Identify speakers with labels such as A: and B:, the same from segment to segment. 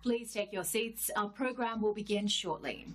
A: Please take your seats. Our program will begin shortly.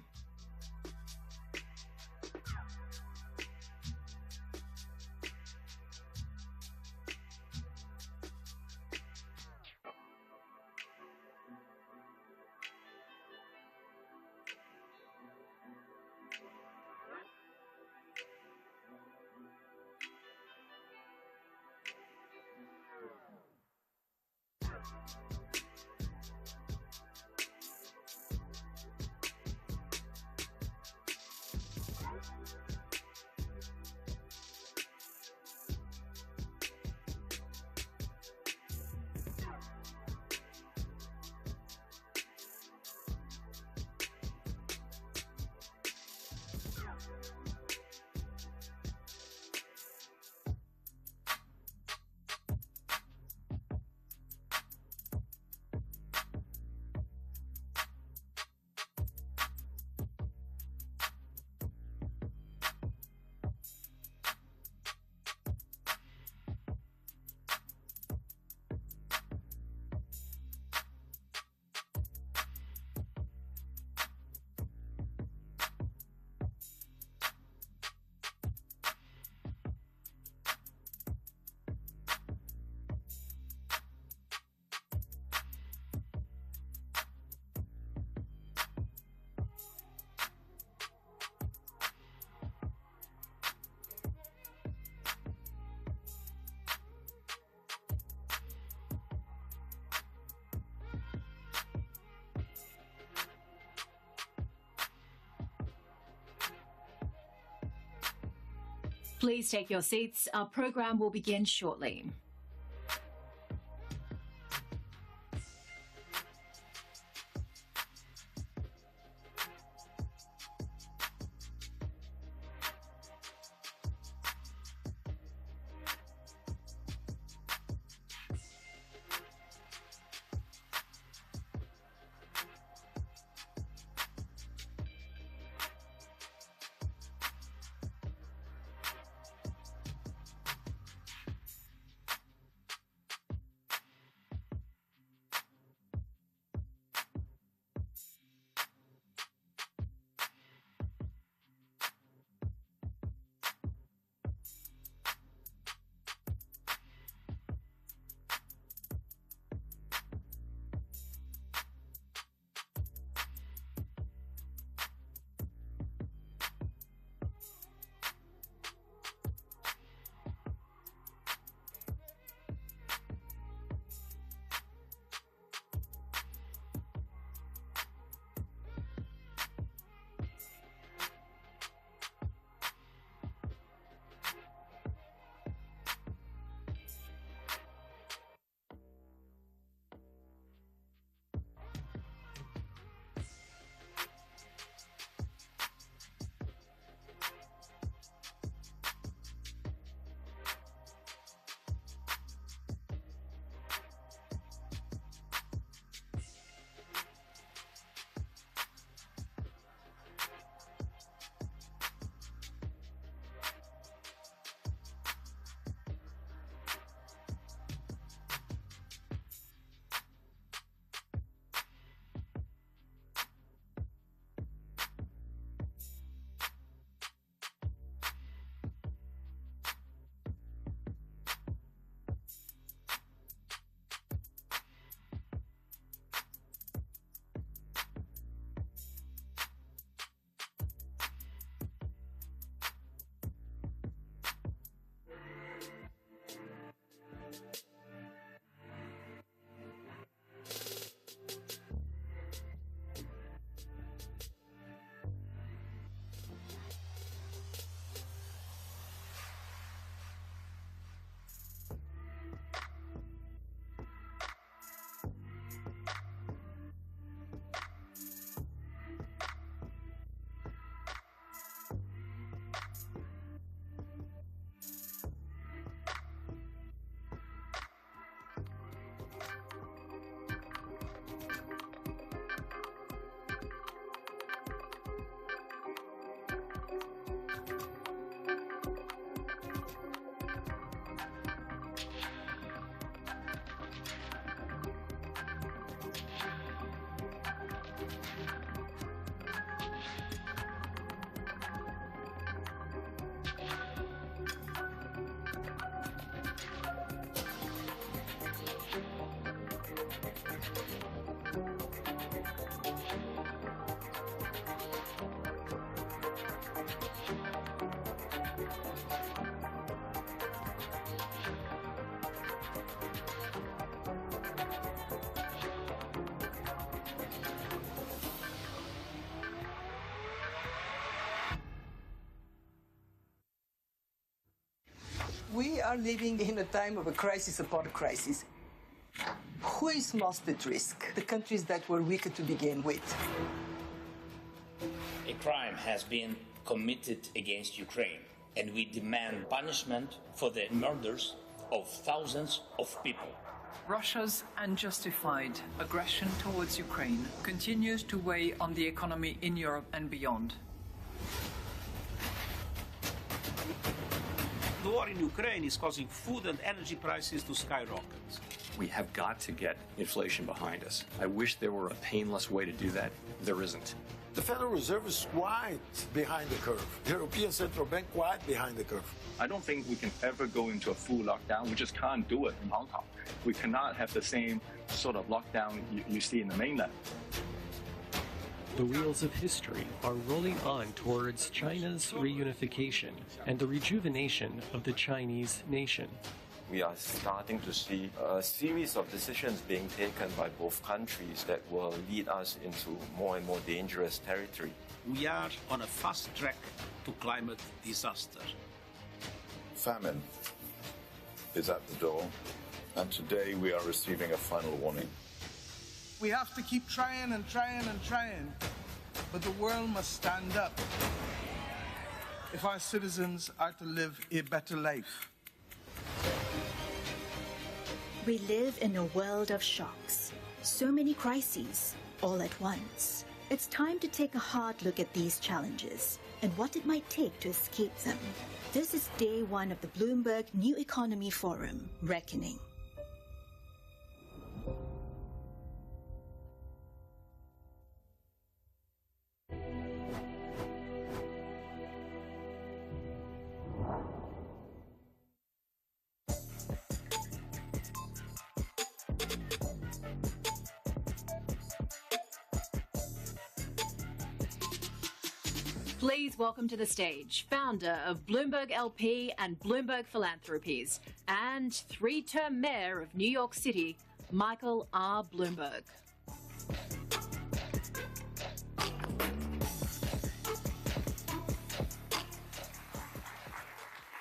A: Please take your seats. Our program will begin shortly.
B: We are living in a time of a crisis upon a crisis. Who is most at risk? The countries that were weaker to begin with.
C: A crime has been committed against Ukraine, and we demand punishment for the murders of thousands of people.
D: Russia's unjustified aggression towards Ukraine continues to weigh on the economy in Europe and beyond.
E: The war in Ukraine is causing food and energy prices to skyrocket.
F: We have got to get inflation behind us. I wish there were a painless way to do that. There isn't.
G: The Federal Reserve is quite behind the curve. The European Central Bank quite behind the curve.
H: I don't think we can ever go into a full lockdown. We just can't do it in Hong Kong. We cannot have the same sort of lockdown you see in the mainland.
I: The wheels of history are rolling on towards China's reunification and the rejuvenation of the Chinese nation.
J: We are starting to see a series of decisions being taken by both countries that will lead us into more and more dangerous territory.
E: We are on a fast track to climate disaster.
K: Famine is at the door, and today we are receiving a final warning.
L: We have to keep trying and trying and trying, but the world must stand up if our citizens are to live a better life.
M: We live in a world of shocks. So many crises, all at once. It's time to take a hard look at these challenges and what it might take to escape them. This is day one of the Bloomberg New Economy Forum, Reckoning.
A: Please welcome to the stage founder of Bloomberg LP and Bloomberg Philanthropies and three-term mayor of New York City, Michael R. Bloomberg.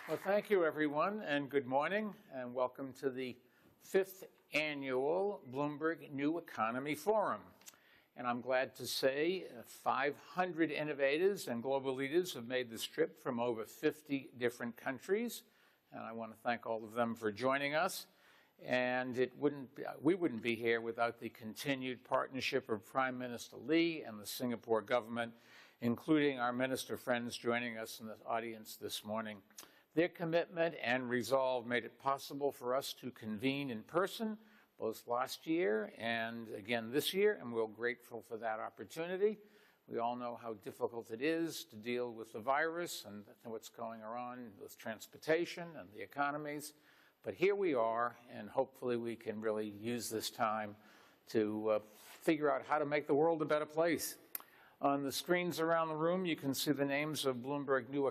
N: Well, thank you, everyone, and good morning, and welcome to the 5th Annual Bloomberg New Economy Forum. And I'm glad to say 500 innovators and global leaders have made this trip from over 50 different countries. And I want to thank all of them for joining us. And we wouldn't be here without the continued partnership of Prime Minister Lee and the Singapore government, including our minister friends joining us in the audience this morning. Their commitment and resolve made it possible for us to convene in person both last year and again this year, and we're grateful for that opportunity. We all know how difficult it is to deal with the virus and what's going on with transportation and the economies. But here we are, and hopefully we can really use this time to figure out how to make the world a better place. On the screens around the room, you can see the names of Bloomberg New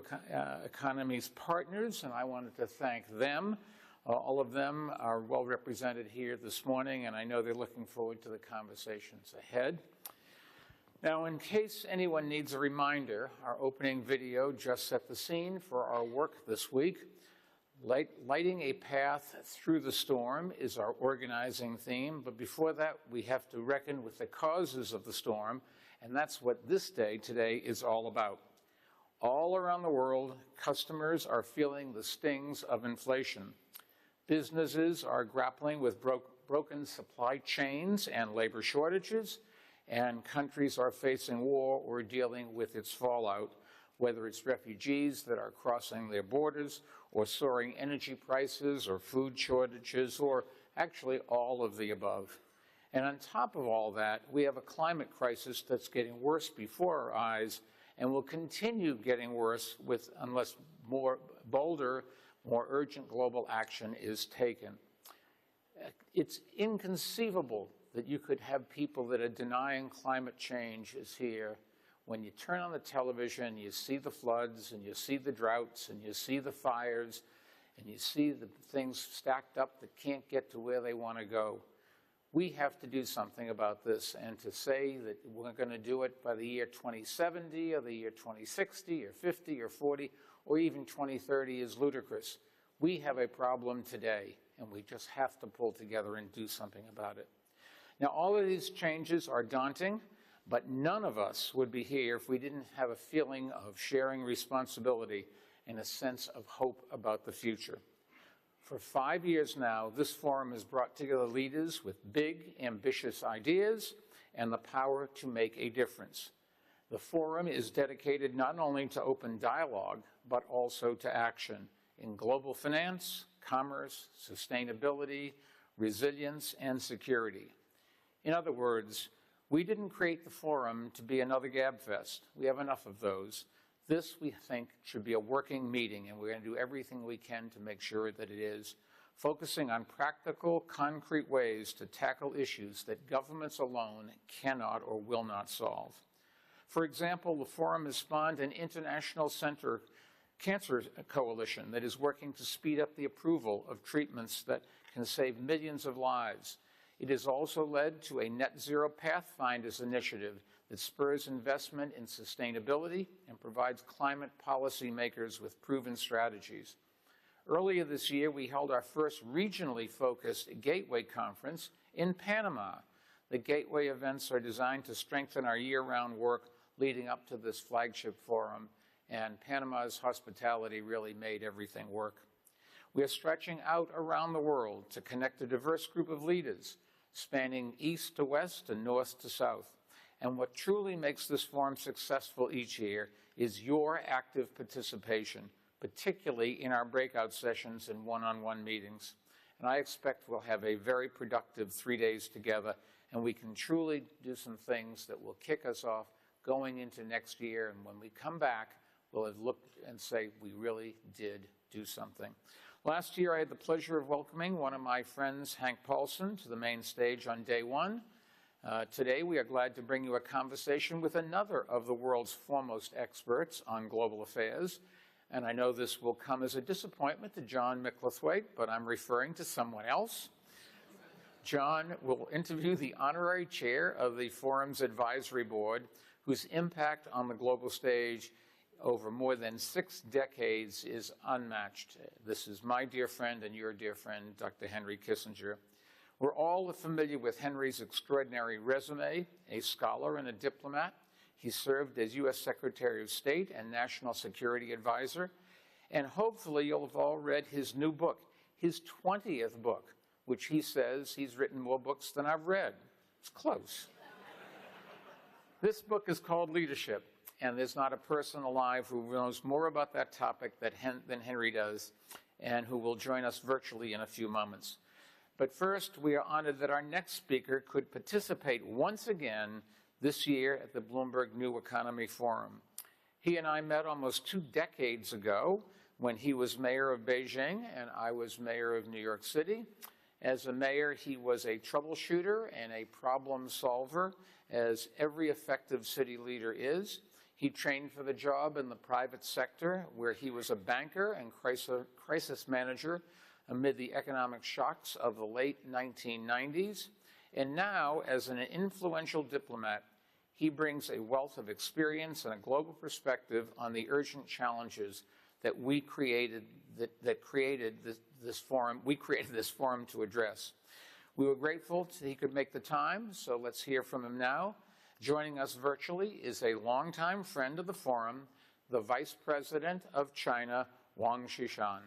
N: Economy's partners, and I wanted to thank them. All of them are well represented here this morning, and I know they're looking forward to the conversations ahead. Now, in case anyone needs a reminder, our opening video just set the scene for our work this week. Lighting a path through the storm is our organizing theme, but before that, we have to reckon with the causes of the storm, and that's what this day today is all about. All around the world, customers are feeling the stings of inflation. Businesses are grappling with broken supply chains and labor shortages, and countries are facing war or dealing with its fallout, whether it's refugees that are crossing their borders, or soaring energy prices, or food shortages, or actually all of the above. And on top of all that, we have a climate crisis that's getting worse before our eyes and will continue getting worse unless bolder, more urgent global action is taken. It's inconceivable that you could have people that are denying climate change is here. When you turn on the television, you see the floods, and you see the droughts, and you see the fires, and you see the things stacked up that can't get to where they want to go. We have to do something about this, and to say that we're going to do it by the year 2070 or the year 2060 or 50 or 40 or even 2030 is ludicrous. We have a problem today, and we just have to pull together and do something about it. Now, all of these changes are daunting, but none of us would be here if we didn't have a feeling of sharing responsibility and a sense of hope about the future. For 5 years now, this forum has brought together leaders with big, ambitious ideas and the power to make a difference. The forum is dedicated not only to open dialogue, but also to action in global finance, commerce, sustainability, resilience, and security. In other words, we didn't create the forum to be another gabfest. We have enough of those. This, we think, should be a working meeting, and we're going to do everything we can to make sure that it is, focusing on practical, concrete ways to tackle issues that governments alone cannot or will not solve. For example, the forum has spawned an international cancer coalition that is working to speed up the approval of treatments that can save millions of lives. It has also led to a Net Zero Pathfinders initiative that spurs investment in sustainability and provides climate policymakers with proven strategies. Earlier this year, we held our first regionally focused Gateway Conference in Panama. The Gateway events are designed to strengthen our year-round work leading up to this flagship forum, and Panama's hospitality really made everything work. We are stretching out around the world to connect a diverse group of leaders, spanning east to west and north to south. And what truly makes this forum successful each year is your active participation, particularly in our breakout sessions and one-on-one meetings. And I expect we'll have a very productive 3 days together, and we can truly do some things that will kick us off going into next year. And when we come back, we'll have looked and say, we really did do something. Last year, I had the pleasure of welcoming one of my friends, Hank Paulson, to the main stage on day one. Today, we are glad to bring you a conversation with another of the world's foremost experts on global affairs. And I know this will come as a disappointment to John Micklethwaite, but I'm referring to someone else. John will interview the honorary chair of the Forum's advisory board, whose impact on the global stage over more than 6 decades is unmatched. This is my dear friend and your dear friend, Dr. Henry Kissinger. We're all familiar with Henry's extraordinary resume, a scholar and a diplomat. He served as U.S. Secretary of State and National Security Advisor. And hopefully you'll have all read his new book, his 20th book, which he says he's written more books than I've read. It's close. This book is called Leadership, and there's not a person alive who knows more about that topic than Henry does, and who will join us virtually in a few moments. But first, we are honored that our next speaker could participate once again this year at the Bloomberg New Economy Forum. He and I met almost 2 decades ago when he was mayor of Beijing and I was mayor of New York City. As a mayor, he was a troubleshooter and a problem solver, as every effective city leader is. He trained for the job in the private sector, where he was a banker and crisis manager amid the economic shocks of the late 1990s. And now, as an influential diplomat, he brings a wealth of experience and a global perspective on the urgent challenges that we created this forum to address. We were grateful that he could make the time, so let's hear from him now. Joining us virtually is a longtime friend of the forum, the Vice President of China, Wang Qishan.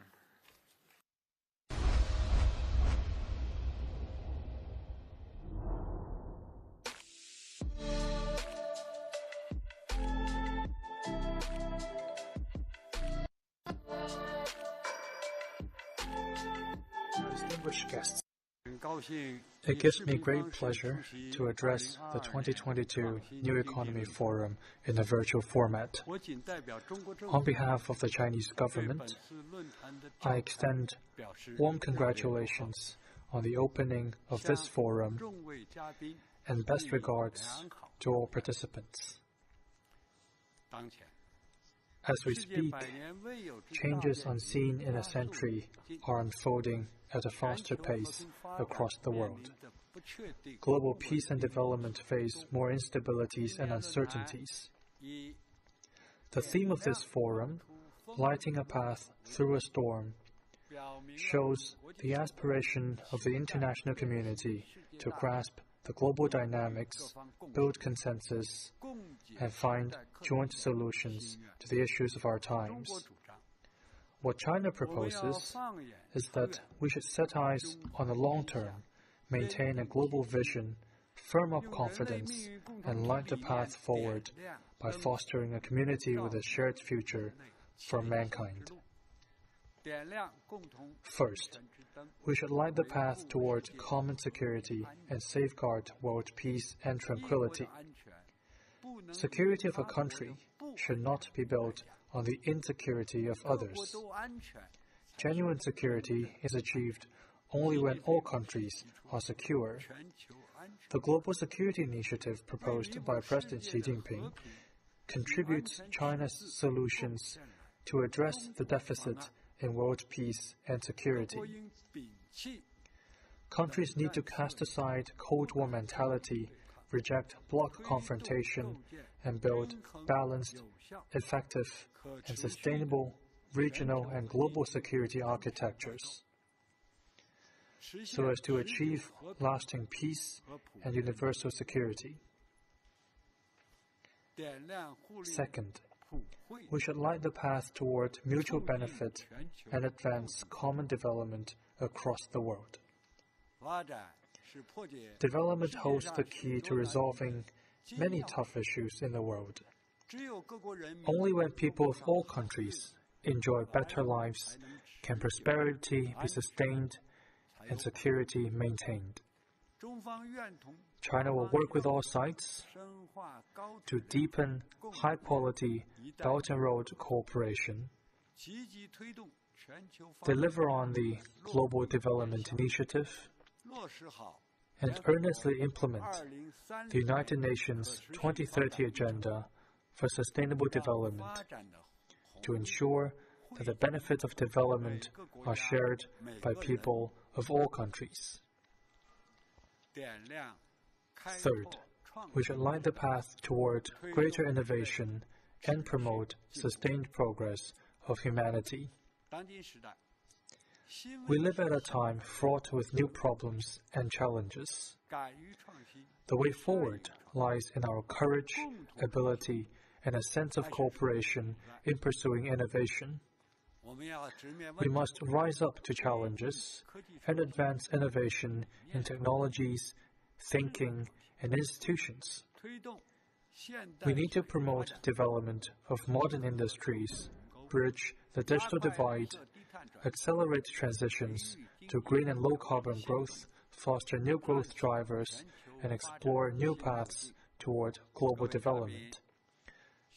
O: Distinguished guests, it gives me great pleasure to address the 2022 New Economy Forum in a virtual format. On behalf of the Chinese government, I extend warm congratulations on the opening of this forum and best regards to all participants. As we speak, changes unseen in a century are unfolding at a faster pace across the world. Global peace and development face more instabilities and uncertainties. The theme of this forum, Lighting a Path Through a Storm, shows the aspiration of the international community to grasp the global dynamics, build consensus, and find joint solutions to the issues of our times. What China proposes is that we should set eyes on the long term, maintain a global vision, firm up confidence, and light the path forward by fostering a community with a shared future for mankind. First, we should light the path toward common security and safeguard world peace and tranquility. Security of a country should not be built on the insecurity of others. Genuine security is achieved only when all countries are secure. The Global Security Initiative proposed by President Xi Jinping contributes China's solutions to address the deficit in world peace and security. Countries need to cast aside Cold War mentality, reject bloc confrontation, and build balanced, effective, and sustainable regional and global security architectures so as to achieve lasting peace and universal security. Second, we should light the path toward mutual benefit and advance common development across the world. Development holds the key to resolving many tough issues in the world. Only when people of all countries enjoy better lives can prosperity be sustained and security maintained. China will work with all sides to deepen high-quality Belt and Road cooperation, deliver on the Global Development Initiative, and earnestly implement the United Nations 2030 Agenda for Sustainable Development to ensure that the benefits of development are shared by people of all countries. Third, we should light the path toward greater innovation and promote sustained progress of humanity. We live at a time fraught with new problems and challenges. The way forward lies in our courage, ability, and a sense of cooperation in pursuing innovation. We must rise up to challenges and advance innovation in technologies, thinking, and institutions. We need to promote development of modern industries, bridge the digital divide, accelerate transitions to green and low-carbon growth, foster new growth drivers, and explore new paths toward global development.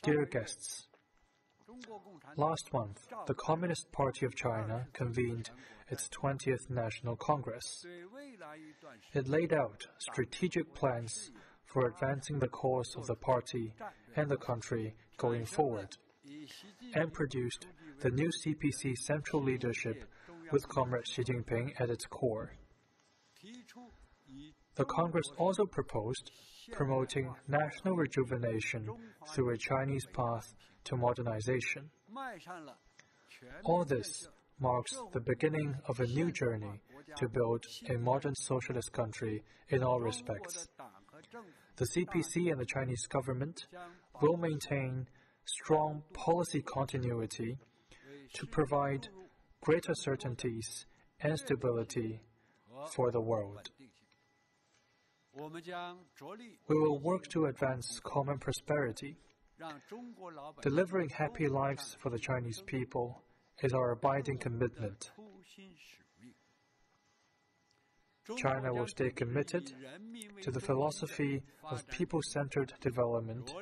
O: Dear guests, last month, the Communist Party of China convened its 20th National Congress. It laid out strategic plans for advancing the cause of the party and the country going forward, and produced the new CPC Central Leadership with Comrade Xi Jinping at its core. The Congress also proposed promoting national rejuvenation through a Chinese path to modernization. All this marks the beginning of a new journey to build a modern socialist country in all respects. The CPC and the Chinese government will maintain strong policy continuity to provide greater certainties and stability for the world. We will work to advance common prosperity. Delivering happy lives for the Chinese people is our abiding commitment. China will stay committed to the philosophy of people-centered development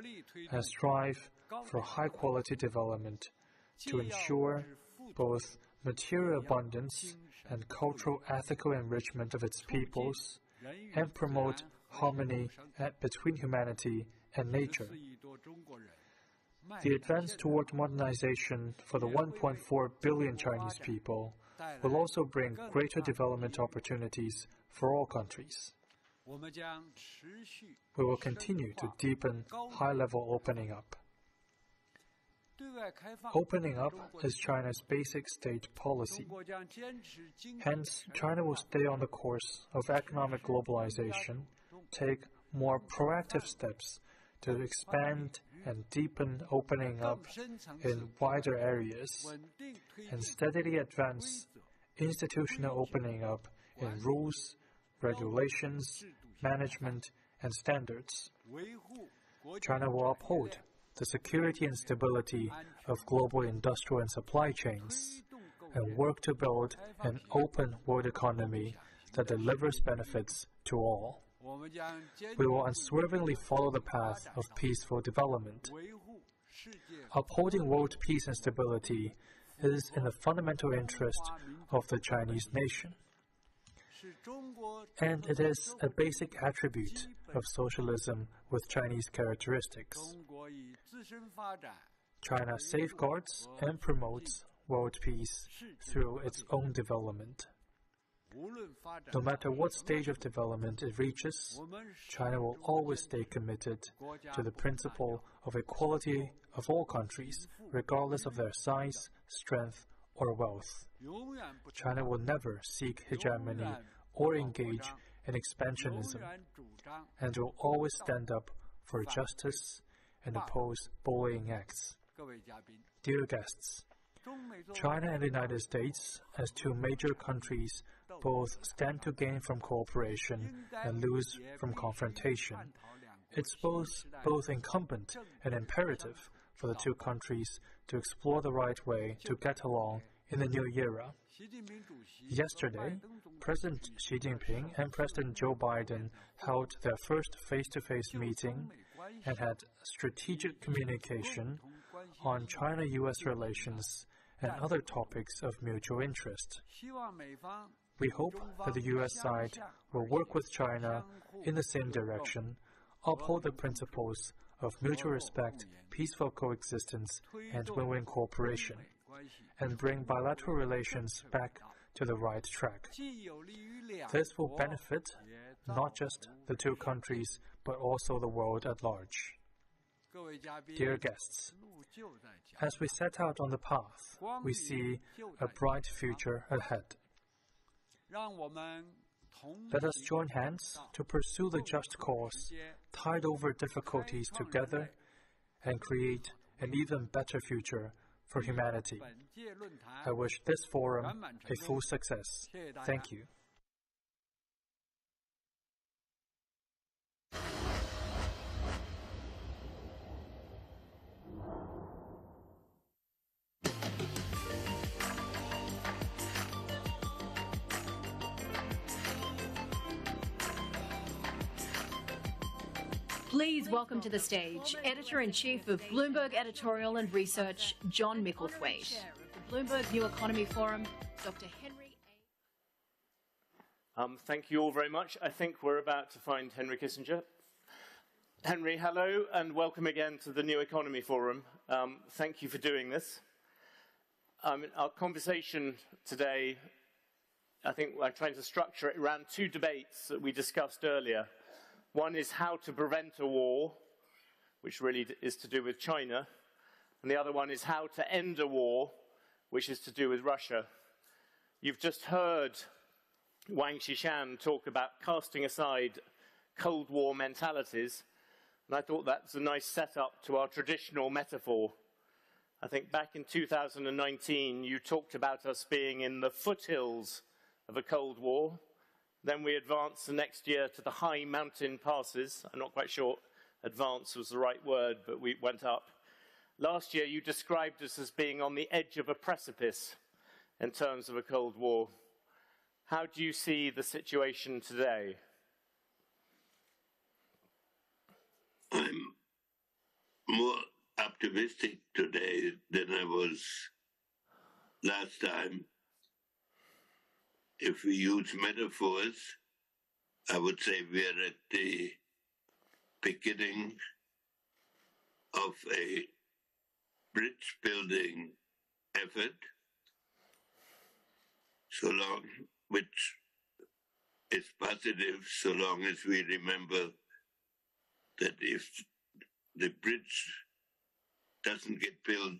O: and strive for high-quality development to ensure both material abundance and cultural ethical enrichment of its peoples and promote harmony between humanity and nature. The advance toward modernization for the 1.4 billion Chinese people will also bring greater development opportunities for all countries. We will continue to deepen high-level opening up. Opening up is China's basic state policy. Hence, China will stay on the course of economic globalization, take more proactive steps to expand and deepen opening up in wider areas, and steadily advance institutional opening up in rules, regulations, management, and standards. China will uphold the security and stability of global industrial and supply chains, and work to build an open world economy that delivers benefits to all. We will unswervingly follow the path of peaceful development. Upholding world peace and stability is in the fundamental interest of the Chinese nation, and it is a basic attribute of socialism with Chinese characteristics. China safeguards and promotes world peace through its own development. No matter what stage of development it reaches, China will always stay committed to the principle of equality of all countries, regardless of their size, strength, or wealth. China will never seek hegemony or engage in expansionism, and will always stand up for justice and oppose bullying acts. Dear guests, China and the United States, as two major countries, both stand to gain from cooperation and lose from confrontation. It's both incumbent and imperative for the two countries to explore the right way to get along in the new era. Yesterday, President Xi Jinping and President Joe Biden held their first face-to-face meeting and had strategic communication on China-US relations and other topics of mutual interest. We hope that the U.S. side will work with China in the same direction, uphold the principles of mutual respect, peaceful coexistence, and win-win cooperation, and bring bilateral relations back to the right track. This will benefit not just the two countries, but also the world at large. Dear guests, as we set out on the path, we see a bright future ahead. Let us join hands to pursue the just cause, tide over difficulties together, and create an even better future for humanity. I wish this forum a full success. Thank you.
A: Please welcome to the stage Editor-in-Chief of Bloomberg Editorial and Research, John Micklethwaite. The Bloomberg New Economy Forum, Dr. Henry
P: A. Thank you all very much. I think we're about to find Henry Kissinger. Henry, hello, and welcome again to the New Economy Forum. Thank you for doing this. Our conversation today, I think I'm trying to structure it around two debates that we discussed earlier. One is how to prevent a war, which really is to do with China, and the other one is how to end a war, which is to do with Russia. You've just heard Wang Qishan talk about casting aside Cold War mentalities, and I thought that's a nice setup to our traditional metaphor. I think back in 2019, you talked about us being in the foothills of a Cold War. Then we advanced the next year to the high mountain passes. I'm not quite sure advance was the right word, but we went up. Last year, you described us as being on the edge of a precipice in terms of a Cold War. How do you see the situation today?
Q: I'm more optimistic today than I was last time. If we use metaphors, I would say we are at the beginning of a bridge-building effort, which is positive so long as we remember that if the bridge doesn't get built,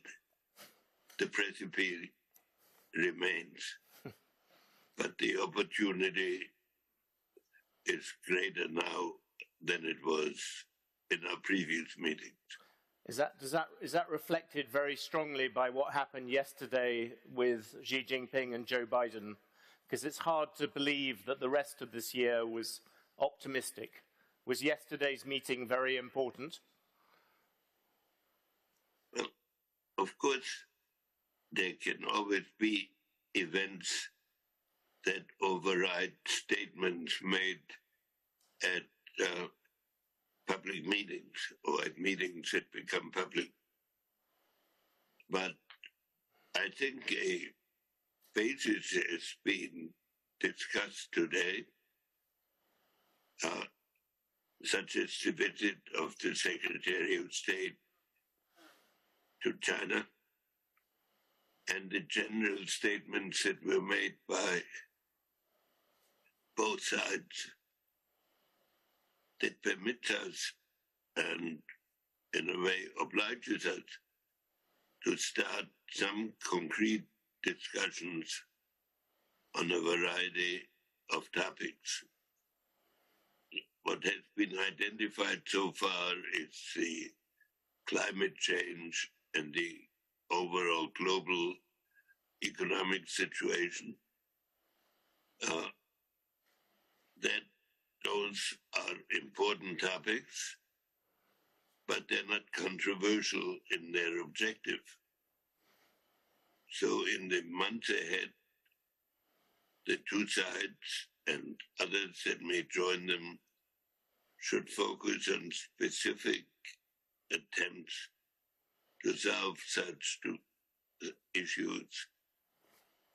Q: the precipice remains. But the opportunity is greater now than it was in our previous meetings.
P: Is that reflected very strongly by what happened yesterday with Xi Jinping and Joe Biden? Because it's hard to believe that the rest of this year was optimistic. Was yesterday's meeting very important?
Q: Well, of course, there can always be events that override statements made at public meetings or at meetings that become public. But I think a basis has been discussed today, such as the visit of the Secretary of State to China and the general statements that were made by both sides that permits us and in a way obliges us to start some concrete discussions on a variety of topics. What has been identified so far is the climate change and the overall global economic situation. That those are important topics, but they're not controversial in their objective. So in the months ahead, the two sides and others that may join them should focus on specific attempts to solve such issues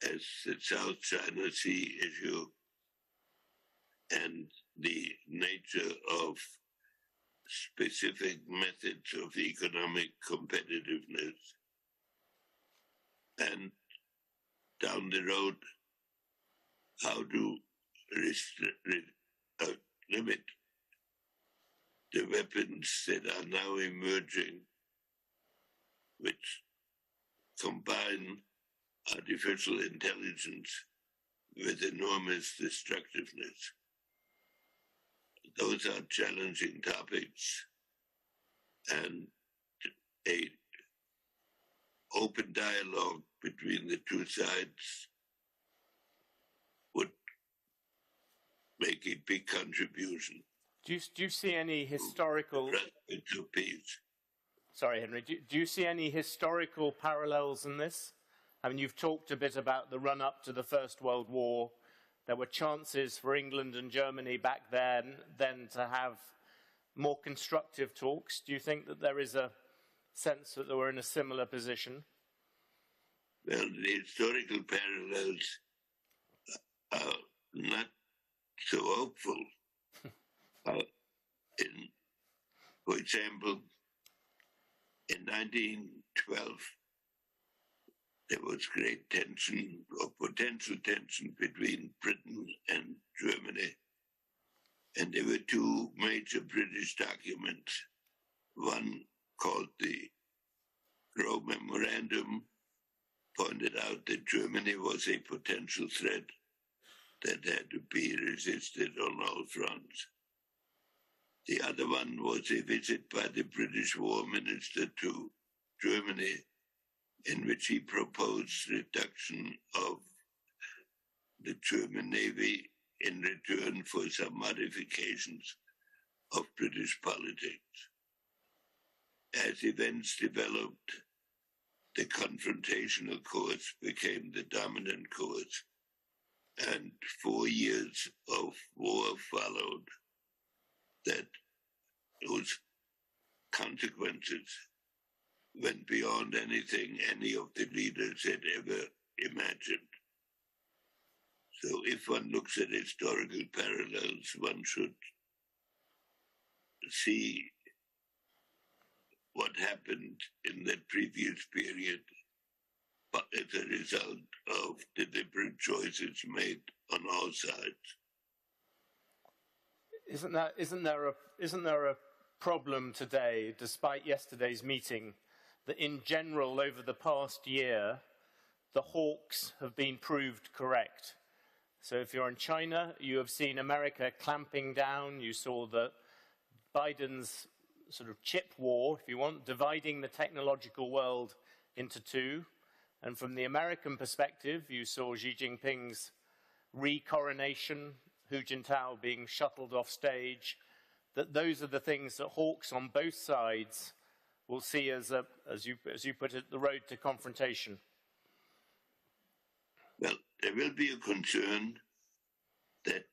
Q: as the South China Sea issue and the nature of specific methods of economic competitiveness. And down the road, how to limit the weapons that are now emerging, which combine artificial intelligence with enormous destructiveness. Those are challenging topics, and an open dialogue between the two sides would make a big contribution.
P: Do you see any historical...
Q: to peace.
P: Sorry, Henry. Do you see any historical parallels in this? I mean, you've talked a bit about the run-up to the First World War. There were chances for England and Germany back then to have more constructive talks. Do you think that there is a sense that they were in a similar position?
Q: Well, the historical parallels are not so hopeful. For example, in 1912, there was great tension or potential tension between Britain and Germany. And there were two major British documents. One called the Gros Memorandum pointed out that Germany was a potential threat that had to be resisted on all fronts. The other one was a visit by the British War Minister to Germany, in which he proposed reduction of the German Navy in return for some modifications of British politics. As events developed, the confrontational course became the dominant course, and 4 years of war followed that whose consequences went beyond anything any of the leaders had ever imagined. So if one looks at historical parallels, one should see what happened in that previous period but as a result of deliberate choices made on all sides. Isn't
P: there a problem today, despite yesterday's meeting, that in general, over the past year, the hawks have been proved correct. So if you're in China, you have seen America clamping down. You saw that Biden's sort of chip war, if you want, dividing the technological world into two. And from the American perspective, you saw Xi Jinping's re-coronation, Hu Jintao being shuttled off stage, that those are the things that hawks on both sides will see as you put it, the road to confrontation.
Q: Well, there will be a concern that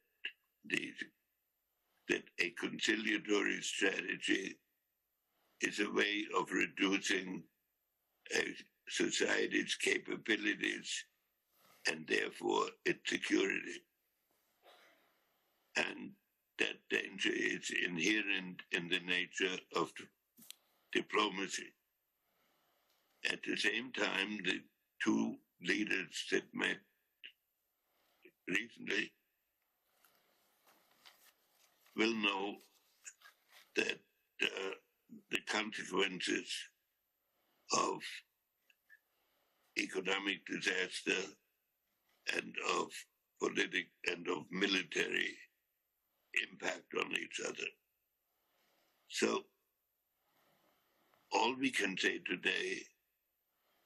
Q: a conciliatory strategy is a way of reducing a society's capabilities and therefore its security. And that danger is inherent in the nature of diplomacy. At the same time, the two leaders that met recently will know that the consequences of economic disaster and of political and of military impact on each other. So all we can say today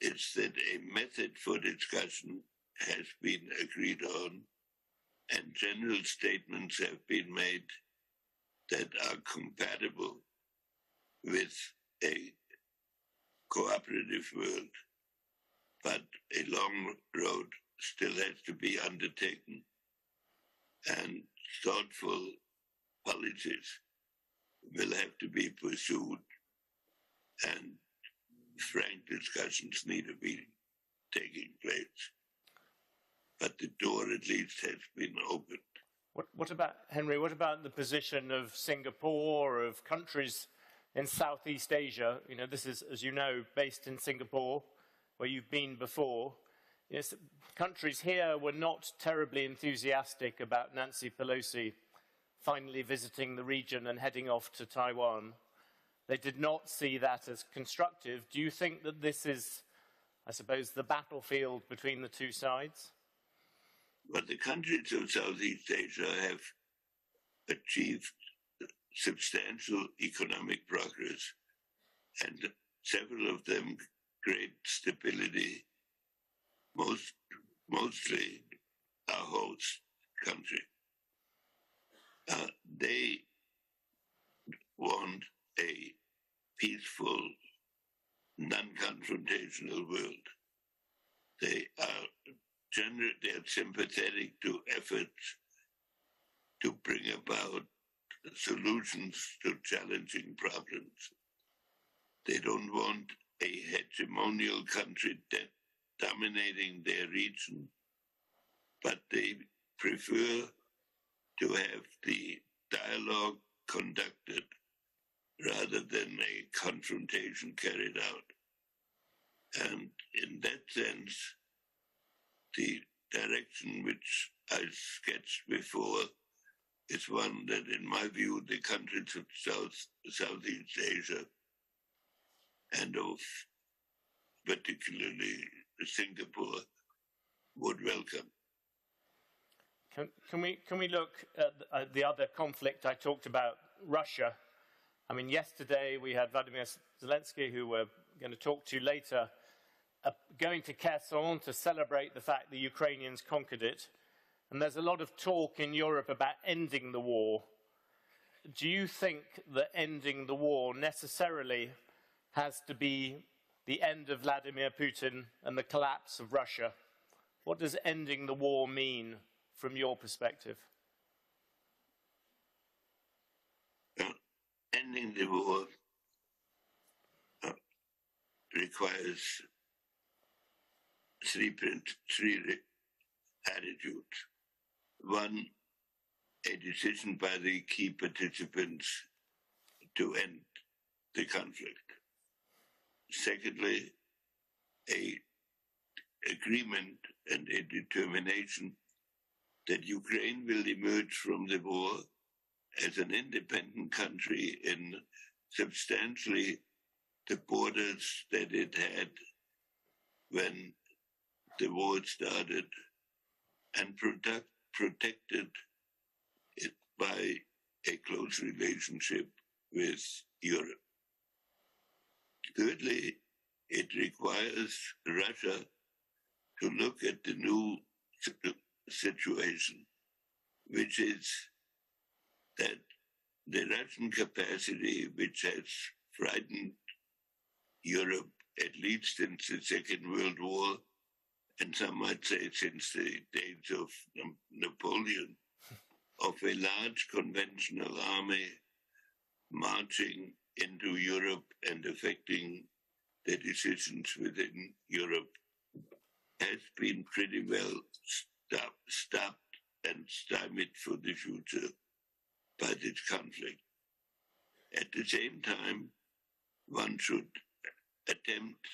Q: is that a method for discussion has been agreed on and general statements have been made that are compatible with a cooperative world. But a long road still has to be undertaken, and thoughtful policies will have to be pursued, and frank discussions need to be taking place. But the door at least has been opened.
P: What about, Henry, what about the position of Singapore, of countries in Southeast Asia? You know, this is, as you know, based in Singapore, where you've been before. Yes, countries here were not terribly enthusiastic about Nancy Pelosi finally visiting the region and heading off to Taiwan. They did not see that as constructive. Do you think that this is, I suppose, the battlefield between the two sides?
Q: But the countries of Southeast Asia have achieved substantial economic progress, and several of them great stability, mostly our host country. They want a peaceful, non-confrontational world. They are sympathetic to efforts to bring about solutions to challenging problems. They don't want a hegemonial country dominating their region, but they prefer to have the dialogue conducted rather than a confrontation carried out. And in that sense, the direction which I sketched before is one that, in my view, the countries of Southeast Asia and of particularly Singapore would welcome.
P: Can we look at the other conflict I talked about, Russia? I mean, yesterday we had Vladimir Zelensky, who we're going to talk to later, going to Qishan to celebrate the fact the Ukrainians conquered it. And there's a lot of talk in Europe about ending the war. Do you think that ending the war necessarily has to be the end of Vladimir Putin and the collapse of Russia? What does ending the war mean from your perspective?
Q: Ending the war requires three attitudes. One, a decision by the key participants to end the conflict. Secondly, an agreement and a determination that Ukraine will emerge from the war as an independent country in substantially the borders that it had when the war started and protected it by a close relationship with Europe. Thirdly, it requires Russia to look at the new situation, which is that the Russian capacity, which has frightened Europe at least since the Second World War, and some might say since the days of Napoleon, of a large conventional army marching into Europe and affecting the decisions within Europe, has been pretty well stopped and stymied for the future by this conflict. At the same time, one should attempt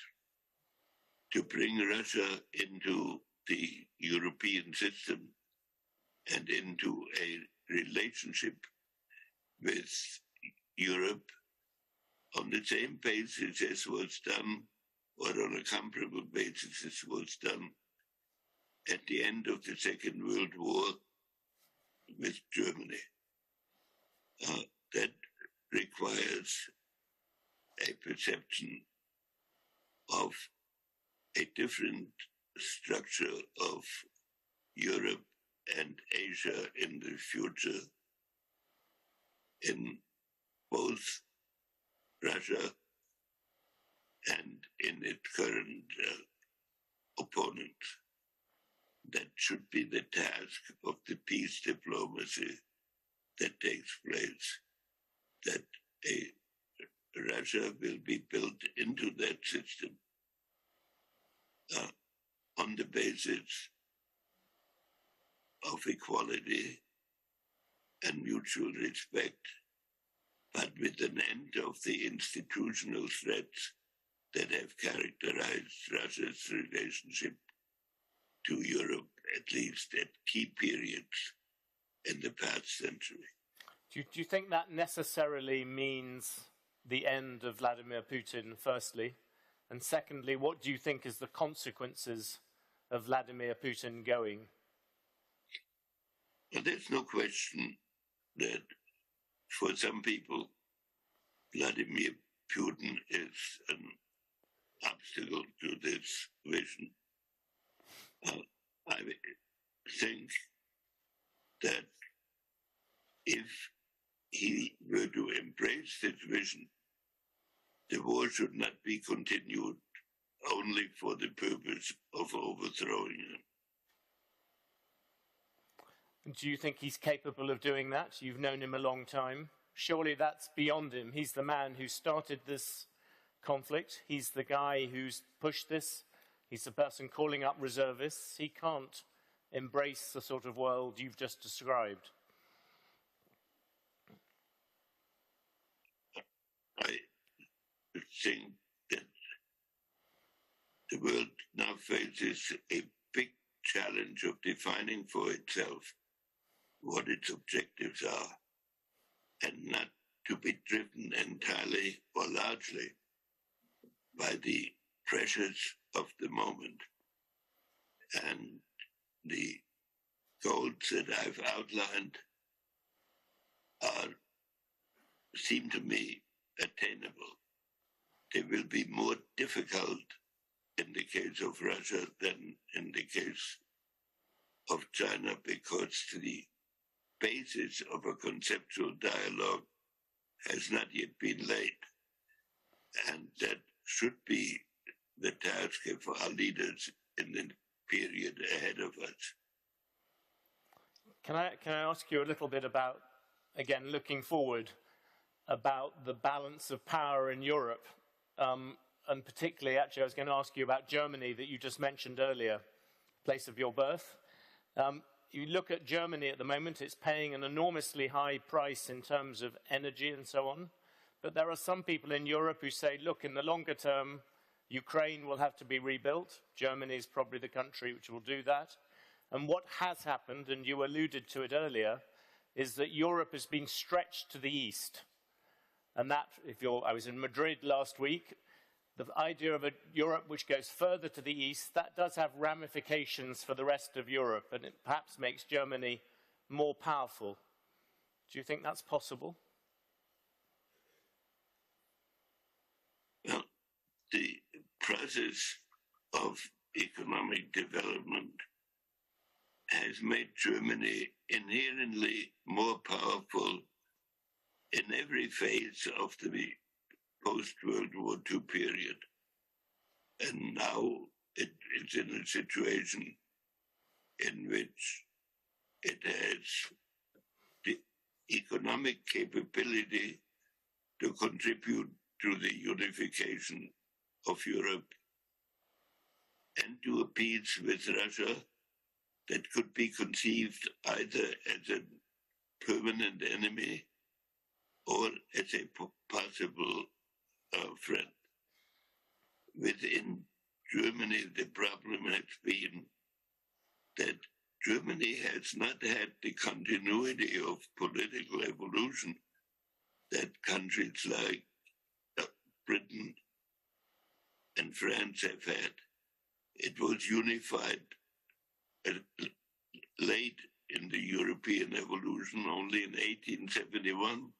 Q: to bring Russia into the European system and into a relationship with Europe on the same basis as was done, or on a comparable basis as was done at the end of the Second World War with Germany. That requires a perception of a different structure of Europe and Asia in the future, in both Russia and in its current opponent. That should be the task of the peace diplomacy that takes place, that a Russia will be built into that system on the basis of equality and mutual respect, but with an end of the institutional threats that have characterized Russia's relationship to Europe, at least at key periods in the past century.
P: Do you think that necessarily means the end of Vladimir Putin, firstly? And secondly, what do you think is the consequences of Vladimir Putin going?
Q: Well, there's no question that for some people, Vladimir Putin is an obstacle to this vision. I think that if he were to embrace this vision, the war should not be continued only for the purpose of overthrowing him.
P: Do you think he's capable of doing that? You've known him a long time. Surely that's beyond him. He's the man who started this conflict. He's the guy who's pushed this. He's the person calling up reservists. He can't embrace the sort of world you've just described.
Q: I think that the world now faces a big challenge of defining for itself what its objectives are, and not to be driven entirely or largely by the pressures of the moment. And the goals that I've outlined seem to me attainable. They will be more difficult in the case of Russia than in the case of China, because the basis of a conceptual dialogue has not yet been laid. And that should be the task of our leaders in the period ahead of us.
P: Can I ask you a little bit about, again, looking forward, about the balance of power in Europe? And particularly, actually, I was going to ask you about Germany that you just mentioned earlier, place of your birth. You look at Germany at the moment, it's paying an enormously high price in terms of energy and so on. But there are some people in Europe who say, look, in the longer term, Ukraine will have to be rebuilt. Germany is probably the country which will do that. And what has happened, and you alluded to it earlier, is that Europe has been stretched to the east. And that, I was in Madrid last week, the idea of a Europe which goes further to the east, that does have ramifications for the rest of Europe, and it perhaps makes Germany more powerful. Do you think that's possible?
Q: Well, the process of economic development has made Germany inherently more powerful in every phase of the post-World War II period. And now it's in a situation in which it has the economic capability to contribute to the unification of Europe and to a peace with Russia that could be conceived either as a permanent enemy or as a possible friend. Within Germany, the problem has been that Germany has not had the continuity of political evolution that countries like Britain and France have had. It was unified late in the European evolution, only in 1871.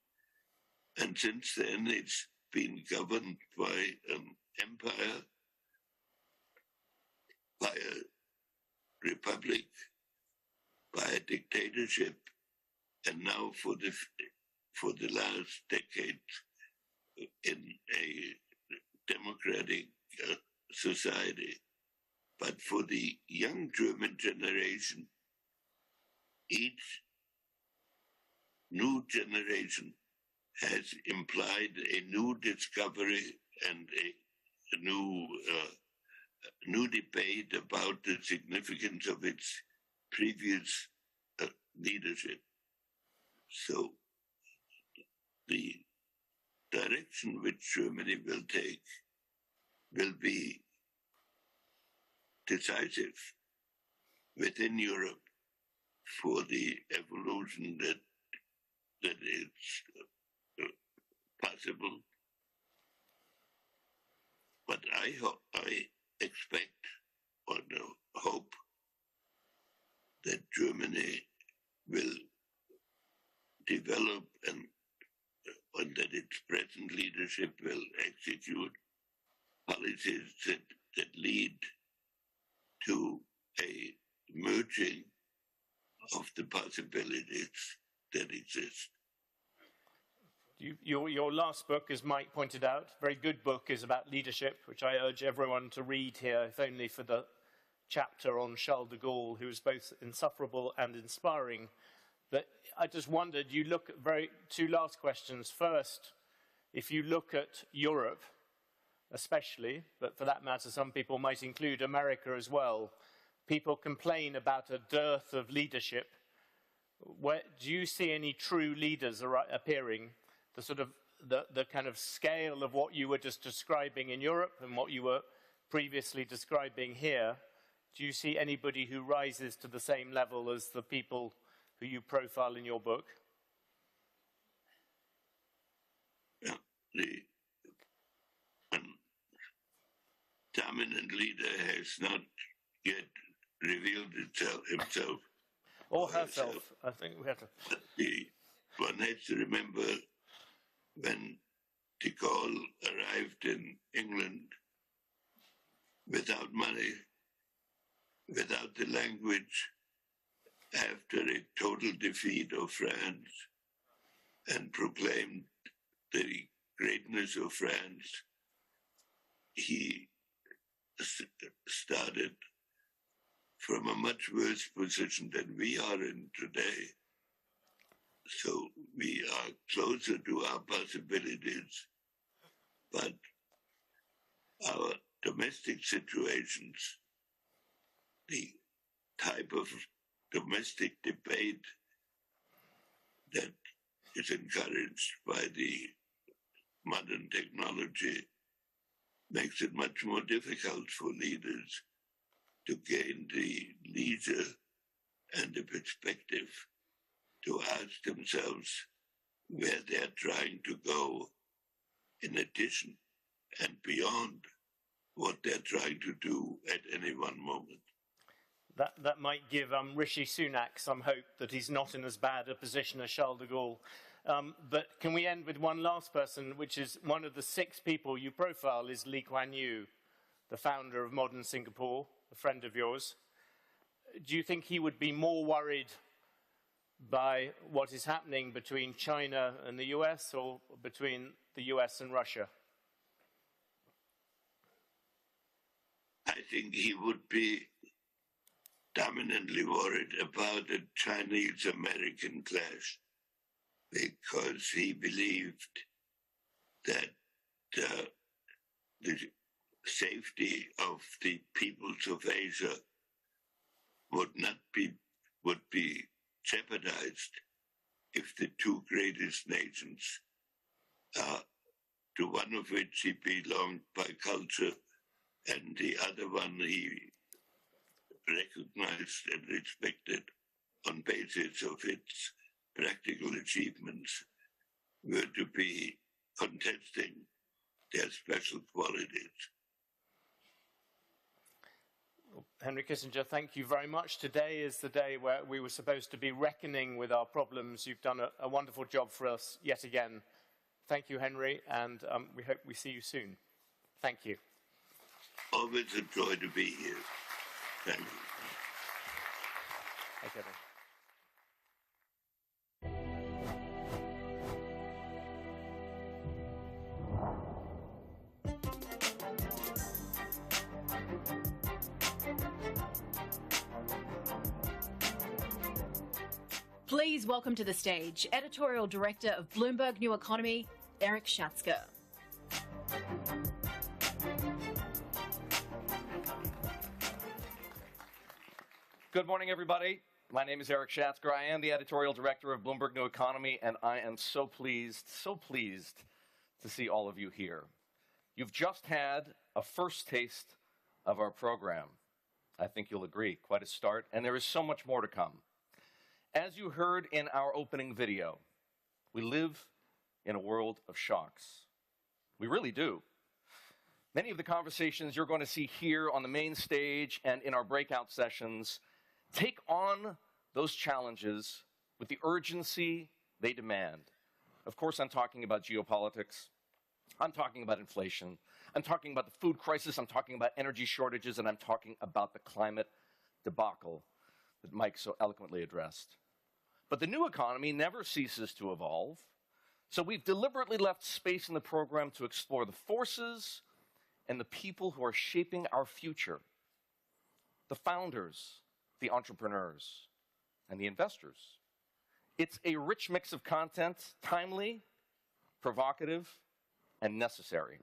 Q: And since then, it's been governed by an empire, by a republic, by a dictatorship, and now for the last decade in a democratic society. But for the young German generation, each new generation has implied a new discovery and a new debate about the significance of its previous leadership. So the direction which Germany will take will be decisive within Europe for the evolution that is possible. But I expect or hope that Germany will develop and that its present leadership will execute policies that lead to a merging of the possibilities that exist.
P: Your last book, as Mike pointed out, very good book, is about leadership, which I urge everyone to read here, if only for the chapter on Charles de Gaulle, who was both insufferable and inspiring. But I just wondered, you look at two last questions. First, if you look at Europe, especially, but for that matter, some people might include America as well, people complain about a dearth of leadership. Do you see any true leaders appearing? The sort of the kind of scale of what you were just describing in Europe and what you were previously describing here, do you see anybody who rises to the same level as the people who you profile in your book?
Q: Yeah, the dominant leader has not yet revealed himself.
P: Or herself. I think we have to.
Q: One has to remember when de Gaulle arrived in England without money, without the language, after a total defeat of France, and proclaimed the greatness of France, he started from a much worse position than we are in today. So we are closer to our possibilities, but our domestic situations, the type of domestic debate that is encouraged by the modern technology, makes it much more difficult for leaders to gain the leisure and the perspective to ask themselves where they're trying to go in addition, and beyond what they're trying to do at any one moment.
P: That might give Rishi Sunak some hope that he's not in as bad a position as Charles de Gaulle. But can we end with one last person, which is one of the 6 people you profile is Lee Kuan Yew, the founder of modern Singapore, a friend of yours. Do you think he would be more worried by what is happening between China and the US or between the US and Russia?
Q: I think he would be dominantly worried about a Chinese-American clash because he believed that the safety of the peoples of Asia would be jeopardized if the 2 greatest nations, to one of which he belonged by culture and the other one he recognized and respected on basis of its practical achievements, were to be contesting their special qualities.
P: Henry Kissinger, thank you very much. Today is the day where we were supposed to be reckoning with our problems. You've done a wonderful job for us yet again. Thank you, Henry, and we hope we see you soon. Thank you.
Q: Always a joy to be here. Thank you.
P: Thank you.
A: Please welcome to the stage Editorial Director of Bloomberg New Economy, Eric Schatzker.
R: Good morning, everybody. My name is Eric Schatzker. I am the Editorial Director of Bloomberg New Economy, and I am so pleased to see all of you here. You've just had a first taste of our program. I think you'll agree, quite a start, and there is so much more to come. As you heard in our opening video, we live in a world of shocks. We really do. Many of the conversations you're going to see here on the main stage and in our breakout sessions take on those challenges with the urgency they demand. Of course, I'm talking about geopolitics. I'm talking about inflation. I'm talking about the food crisis. I'm talking about energy shortages. And I'm talking about the climate debacle that Mike so eloquently addressed. But the new economy never ceases to evolve. So we've deliberately left space in the program to explore the forces and the people who are shaping our future. The founders, the entrepreneurs, and the investors. It's a rich mix of content, timely, provocative, and necessary.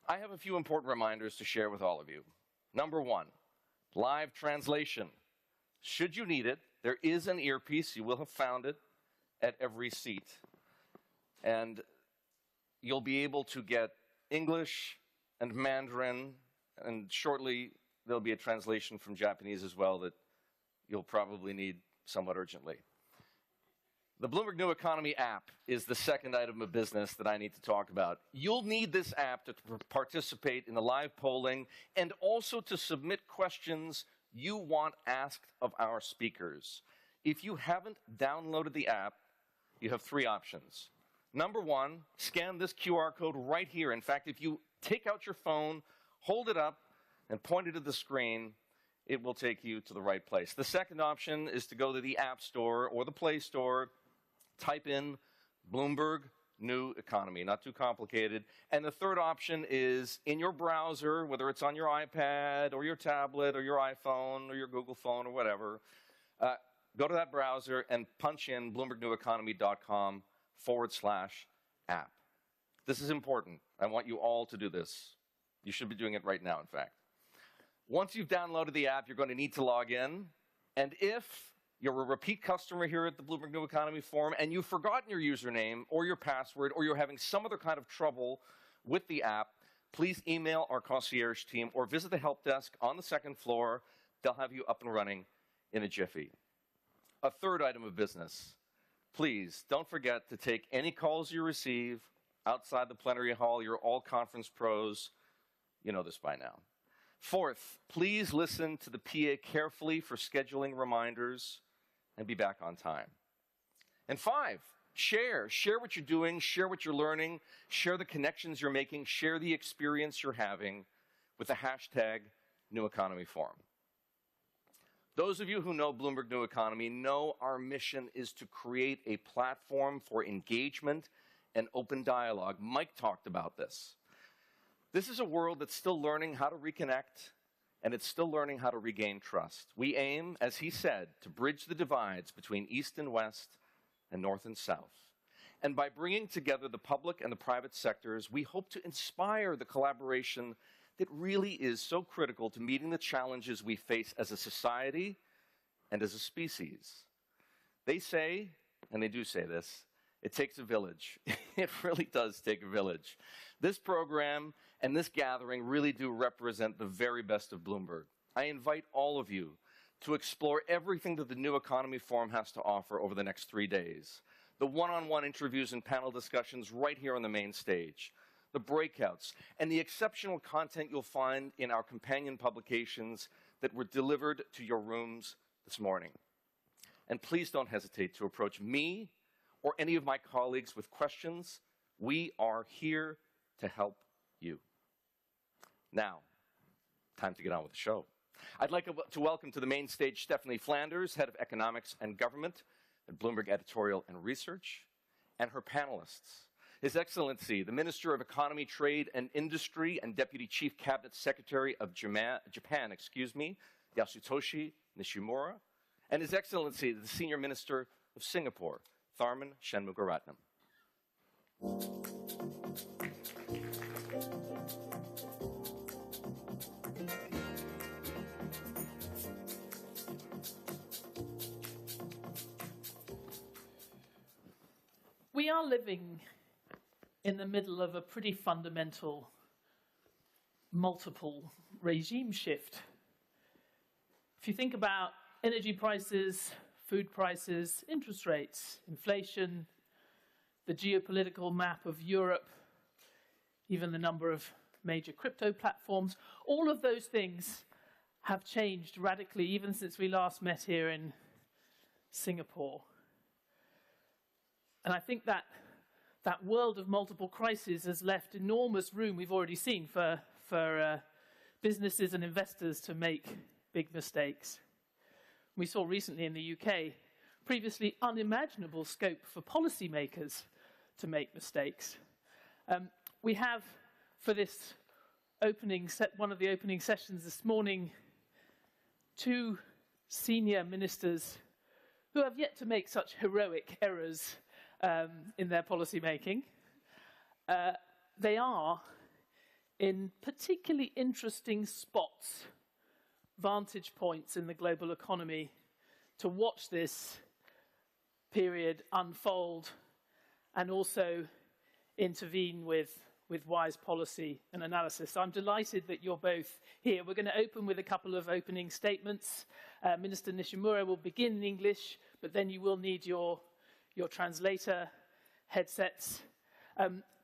R: I have a few important reminders to share with all of you. Number 1, live translation. Should you need it, there is an earpiece. You will have found it at every seat. And you'll be able to get English and Mandarin, and shortly there'll be a translation from Japanese as well that you'll probably need somewhat urgently. The Bloomberg New Economy app is the second item of business that I need to talk about. You'll need this app to participate in the live polling and also to submit questions you want asked of our speakers. If you haven't downloaded the app, you have 3 options. Number 1, scan this QR code right here. In fact, if you take out your phone, hold it up, and point it at the screen, it will take you to the right place. The second option is to go to the App Store or the Play Store, type in Bloomberg New Economy, not too complicated. And the third option is in your browser, whether it's on your iPad or your tablet or your iPhone or your Google phone or whatever, go to that browser and punch in bloombergneweconomy.com/app. This is important. I want you all to do this. You should be doing it right now, in fact. Once you've downloaded the app, you're going to need to log in. And if you're a repeat customer here at the Bloomberg New Economy Forum and you've forgotten your username or your password or you're having some other kind of trouble with the app, please email our concierge team or visit the help desk on the second floor. They'll have you up and running in a jiffy. A third item of business. Please don't forget to take any calls you receive outside the plenary hall, you're all conference pros. You know this by now. Fourth, please listen to the PA carefully for scheduling reminders and be back on time. And five, share. Share what you're doing, share what you're learning, share the connections you're making, share the experience you're having with the hashtag New Economy Forum. Those of you who know Bloomberg New Economy know our mission is to create a platform for engagement and open dialogue. Mike talked about this. This is a world that's still learning how to reconnect, and it's still learning how to regain trust. We aim, as he said, to bridge the divides between East and West and North and South. And by bringing together the public and the private sectors, we hope to inspire the collaboration that really is so critical to meeting the challenges we face as a society and as a species. They say, and they do say this, it takes a village. It really does take a village. This program and this gathering really do represent the very best of Bloomberg. I invite all of you to explore everything that the New Economy Forum has to offer over the next 3 days. The one-on-one interviews and panel discussions right here on the main stage, the breakouts, and the exceptional content you'll find in our companion publications that were delivered to your rooms this morning. And please don't hesitate to approach me or any of my colleagues with questions. We are here to help you. Now, time to get on with the show. I'd like to welcome to the main stage Stephanie Flanders, Head of Economics and Government at Bloomberg Editorial and Research, and her panelists. His Excellency, the Minister of Economy, Trade and Industry and Deputy Chief Cabinet Secretary of Japan, Yasutoshi Nishimura, and His Excellency, the Senior Minister of Singapore, Tharman Shanmugaratnam.
S: We are living in the middle of a pretty fundamental multiple regime shift. If you think about energy prices, food prices, interest rates, inflation, the geopolitical map of Europe, even the number of major crypto platforms, all of those things have changed radically even since we last met here in Singapore. And I think that world of multiple crises has left enormous room, we've already seen, for businesses and investors to make big mistakes. We saw recently in the UK previously unimaginable scope for policymakers to make mistakes. We have, for this one of the opening sessions this morning, two senior ministers who have yet to make such heroic errors in their policy making. They are in particularly interesting spots, vantage points in the global economy to watch this period unfold and also intervene with wise policy and analysis. So I'm delighted that you're both here. We're going to open with a couple of opening statements. Minister Nishimura will begin in English, but then you will need your translator headsets.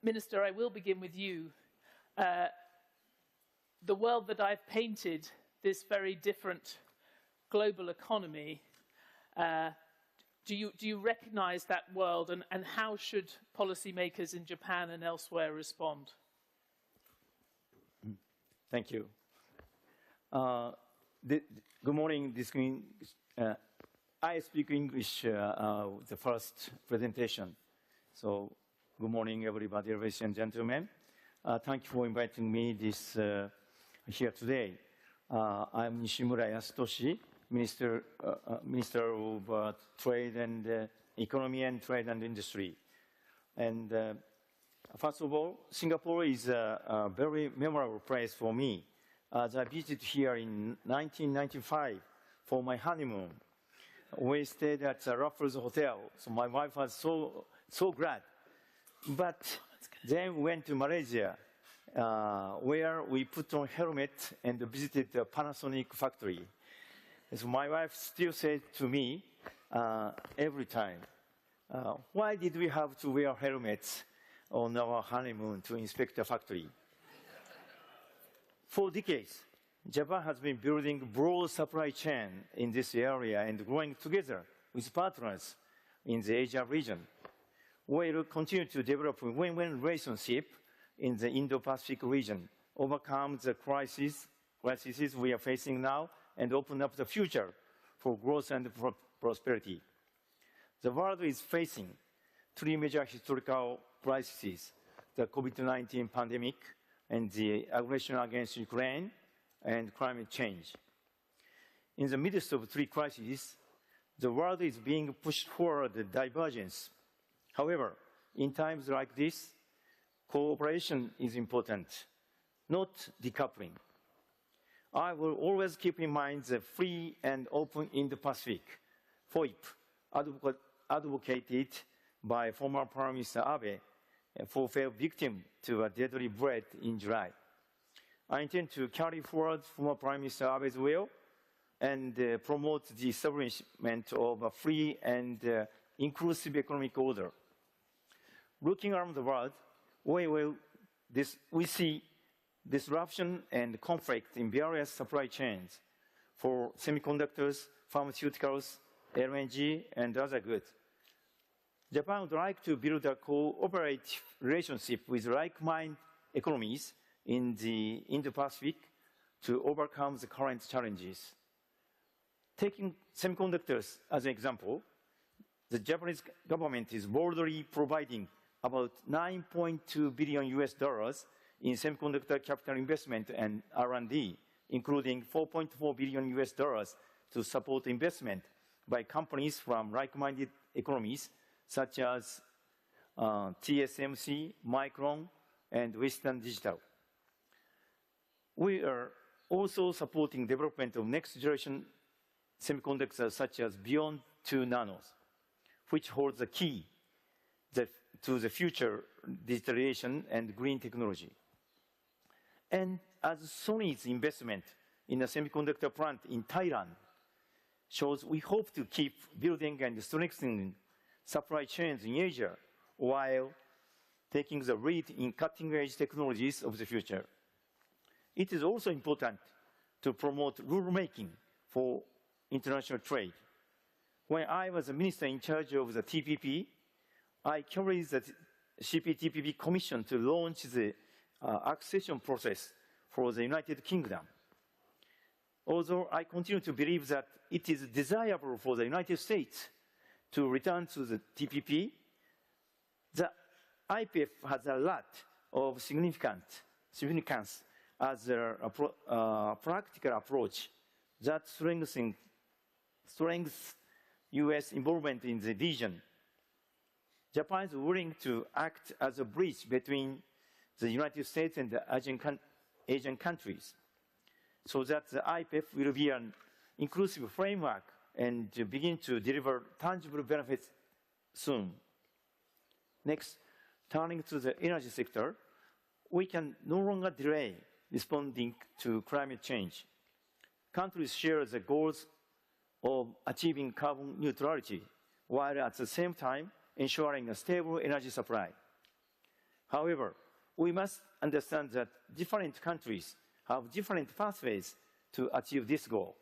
S: Minister, I will begin with you. The world that I've painted, this very different global economy, do you recognize that world, and how should policymakers in Japan and elsewhere respond?
T: Thank you. Good morning. I speak English, the first presentation. So, good morning, everybody, ladies and gentlemen. Thank you for inviting me here today. I'm Nishimura Yasutoshi, Minister of Trade and Economy and Trade and Industry. And first of all, Singapore is a very memorable place for me, as I visited here in 1995 for my honeymoon. We stayed at the Raffles Hotel, so my wife was so glad. But then we went to Malaysia, where we put on helmet and visited the Panasonic factory. So my wife still said to me every time, why did we have to wear helmets on our honeymoon to inspect the factory. For decades, Japan has been building broad supply chain in this area and growing together with partners in the Asia region. We will continue to develop a win-win relationship in the Indo-Pacific region, overcome the crises we are facing now, and open up the future for growth and prosperity. The world is facing three major historical crises: the COVID-19 pandemic, and the aggression against Ukraine, and climate change. In the midst of three crises, the world is being pushed toward divergence. However, in times like this, cooperation is important, not decoupling. I will always keep in mind the free and open Indo-Pacific, FOIP, advocated by former Prime Minister Abe, who fell victim to a deadly bullet in July. I intend to carry forward former Prime Minister Abe's will and promote the establishment of a free and inclusive economic order. Looking around the world, we see disruption and conflict in various supply chains for semiconductors, pharmaceuticals, LNG, and other goods. Japan would like to build a cooperative relationship with like-minded economies in the Indo-Pacific to overcome the current challenges. Taking semiconductors as an example, the Japanese government is boldly providing about $9.2 billion in semiconductor capital investment and R&D, including $4.4 billion to support investment by companies from like-minded economies such as TSMC, Micron, and Western Digital. We are also supporting development of next-generation semiconductors such as beyond 2 nanos, which holds the key to the future digitalization and green technology. And as Sony's investment in a semiconductor plant in Thailand shows, we hope to keep building and strengthening supply chains in Asia while taking the lead in cutting-edge technologies of the future. It is also important to promote rulemaking for international trade. When I was a minister in charge of the TPP, I carried the CPTPP Commission to launch the accession process for the United Kingdom. Although I continue to believe that it is desirable for the United States to return to the TPP, the IPF has a lot of significance as a practical approach that strengthens U.S. involvement in the region. Japan is willing to act as a bridge between the United States and the Asian countries, so that the IPF will be an inclusive framework and to begin to deliver tangible benefits soon. Next, turning to the energy sector, we can no longer delay responding to climate change. Countries share the goals of achieving carbon neutrality, while at the same time ensuring a stable energy supply. However, we must understand that different countries have different pathways to achieve this goal.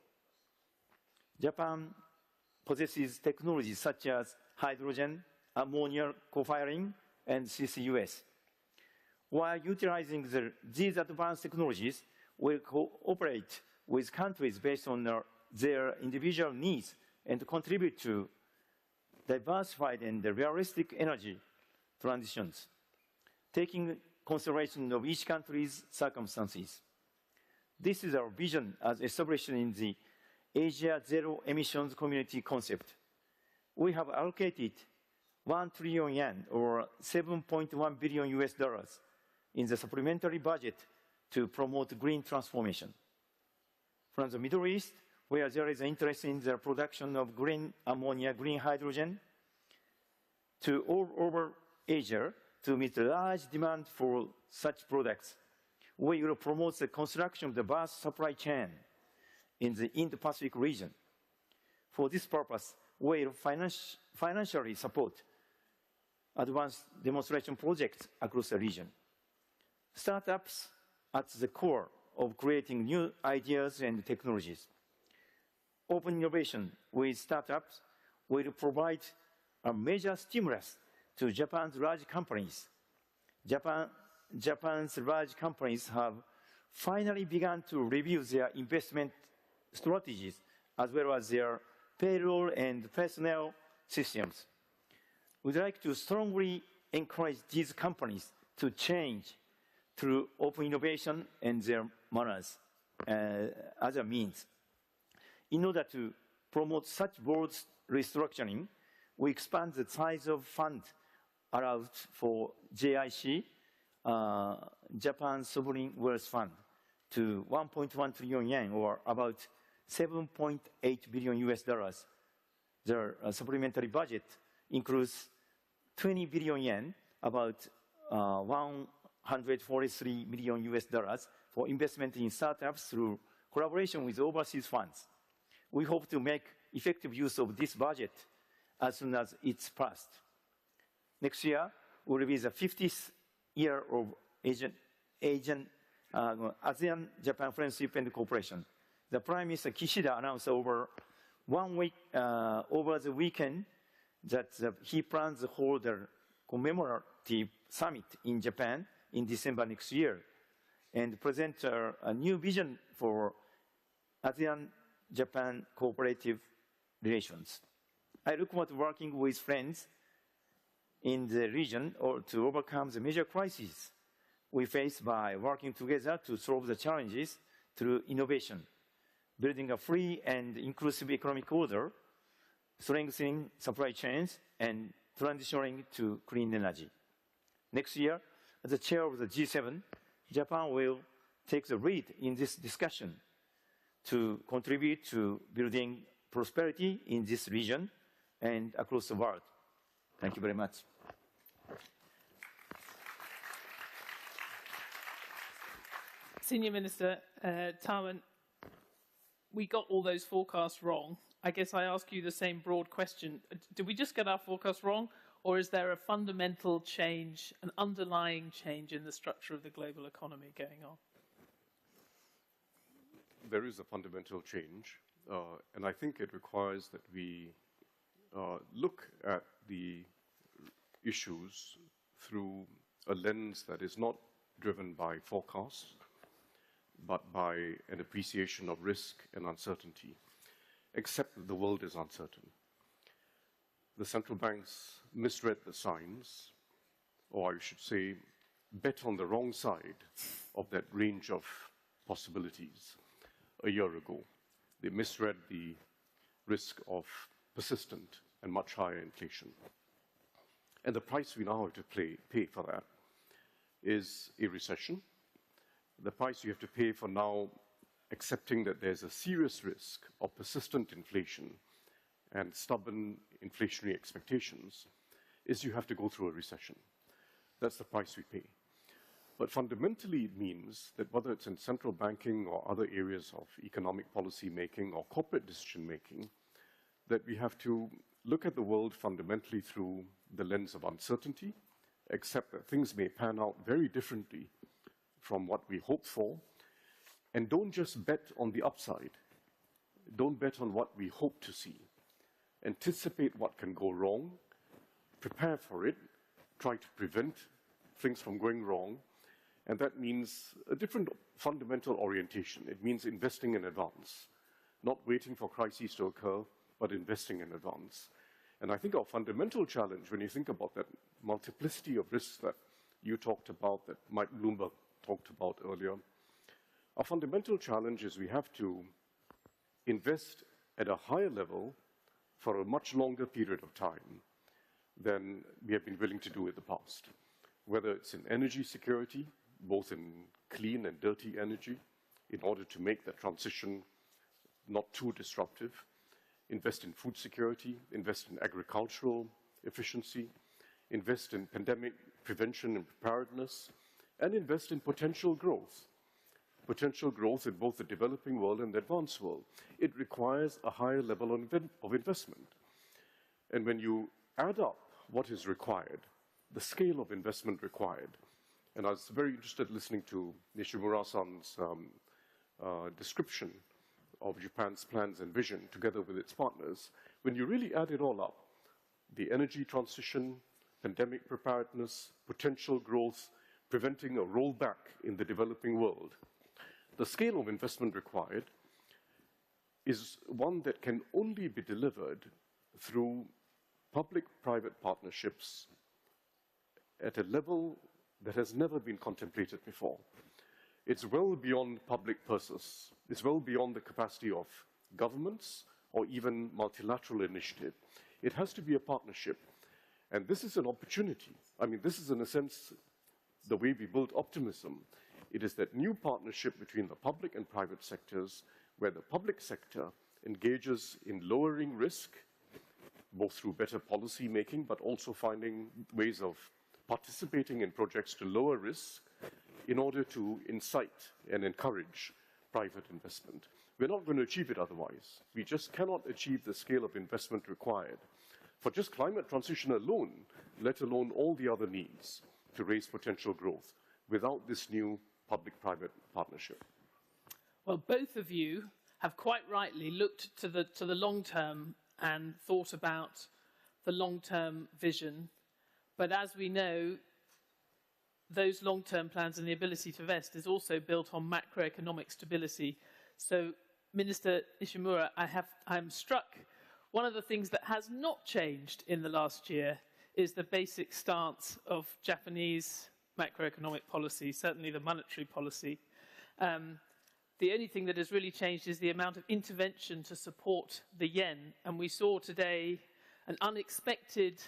T: Japan possesses technologies such as hydrogen, ammonia co-firing, and CCUS. While utilizing these advanced technologies, we cooperate with countries based on their individual needs and contribute to diversified and realistic energy transitions, taking consideration of each country's circumstances. This is our vision as established in the Asia Zero Emissions Community concept. We have allocated 1 trillion yen, or $7.1 billion in the supplementary budget to promote green transformation. From the Middle East, where there is interest in the production of green ammonia, green hydrogen, to all over Asia to meet the large demand for such products, we will promote the construction of the vast supply chain in the Indo-Pacific region. For this purpose, we will financially support advanced demonstration projects across the region. Startups at the core of creating new ideas and technologies. Open innovation with startups will provide a major stimulus to Japan's large companies. Japan's large companies have finally begun to review their investment strategies as well as their payroll and personnel systems. We'd like to strongly encourage these companies to change through open innovation and their manners as a means. In order to promote such bold restructuring, we expand the size of fund allowed for JIC, Japan Sovereign Wealth Fund, to 1.1 trillion yen, or about $7.8 billion US dollars. Their supplementary budget includes 20 billion yen, about 143 million US dollars for investment in startups through collaboration with overseas funds. We hope to make effective use of this budget as soon as it's passed. Next year will be the 50th year of ASEAN-Japan Friendship and Cooperation. The Prime Minister Kishida announced over the weekend that he plans to hold a commemorative summit in Japan in December next year and present a new vision for ASEAN-Japan cooperative relations. I look forward to working with friends in the region to overcome the major crises we face by working together to solve the challenges through innovation, building a free and inclusive economic order, strengthening supply chains, and transitioning to clean energy. Next year, as the chair of the G7, Japan will take the lead in this discussion to contribute to building prosperity in this region and across the world. Thank you very much.
S: Senior Minister Tarman, we got all those forecasts wrong. I guess I ask you the same broad question. Did we just get our forecast wrong, or is there a fundamental change, an underlying change in the structure of the global economy going on?
U: There is a fundamental change, and I think it requires that we look at the issues through a lens that is not driven by forecasts, but by an appreciation of risk and uncertainty, except that the world is uncertain. The central banks misread the signs, or I should say, bet on the wrong side of that range of possibilities a year ago. They misread the risk of persistent and much higher inflation. And the price we now have to pay for that is a recession. The price you have to pay for now accepting that there's a serious risk of persistent inflation and stubborn inflationary expectations is you have to go through a recession. That's the price we pay. But fundamentally, it means that whether it's in central banking or other areas of economic policy making or corporate decision making, that we have to look at the world fundamentally through the lens of uncertainty, accept that things may pan out very differently from what we hope for, and don't just bet on the upside. Don't bet on what we hope to see. Anticipate what can go wrong, prepare for it, try to prevent things from going wrong, and that means a different fundamental orientation. It means investing in advance, not waiting for crises to occur, but investing in advance. And I think our fundamental challenge, when you think about that multiplicity of risks that you talked about, that Mike Bloomberg talked about earlier, our fundamental challenge is we have to invest at a higher level for a much longer period of time than we have been willing to do in the past. Whether it's in energy security, both in clean and dirty energy, in order to make that transition not too disruptive, invest in food security, invest in agricultural efficiency, invest in pandemic prevention and preparedness, and invest in potential growth in both the developing world and the advanced world. It requires a higher level of investment. And when you add up what is required the scale of investment required. And I was very interested listening to Nishimura-san's description of Japan's plans and vision together with its partners. When you really add it all up, the energy transition, pandemic preparedness, potential growth, preventing a rollback in the developing world, the scale of investment required is one that can only be delivered through public-private partnerships at a level that has never been contemplated before. It's well beyond public purses. It's well beyond the capacity of governments or even multilateral initiative. It has to be a partnership. And this is an opportunity. I mean, this is in a sense the way we build optimism. It is that new partnership between the public and private sectors where the public sector engages in lowering risk, both through better policy making, but also finding ways of participating in projects to lower risk in order to incite and encourage private investment. We're not going to achieve it otherwise. We just cannot achieve the scale of investment required for just climate transition alone, let alone all the other needs to raise potential growth without this new public-private partnership.
S: Well, both of you have quite rightly looked to the long term and thought about the long-term vision. But as we know, those long-term plans and the ability to invest is also built on macroeconomic stability. So, Minister Nishimura, I'm struck. One of the things that has not changed in the last year is the basic stance of Japanese macroeconomic policy, certainly the monetary policy. The only thing that has really changed is the amount of intervention to support the yen. And we saw today an unexpected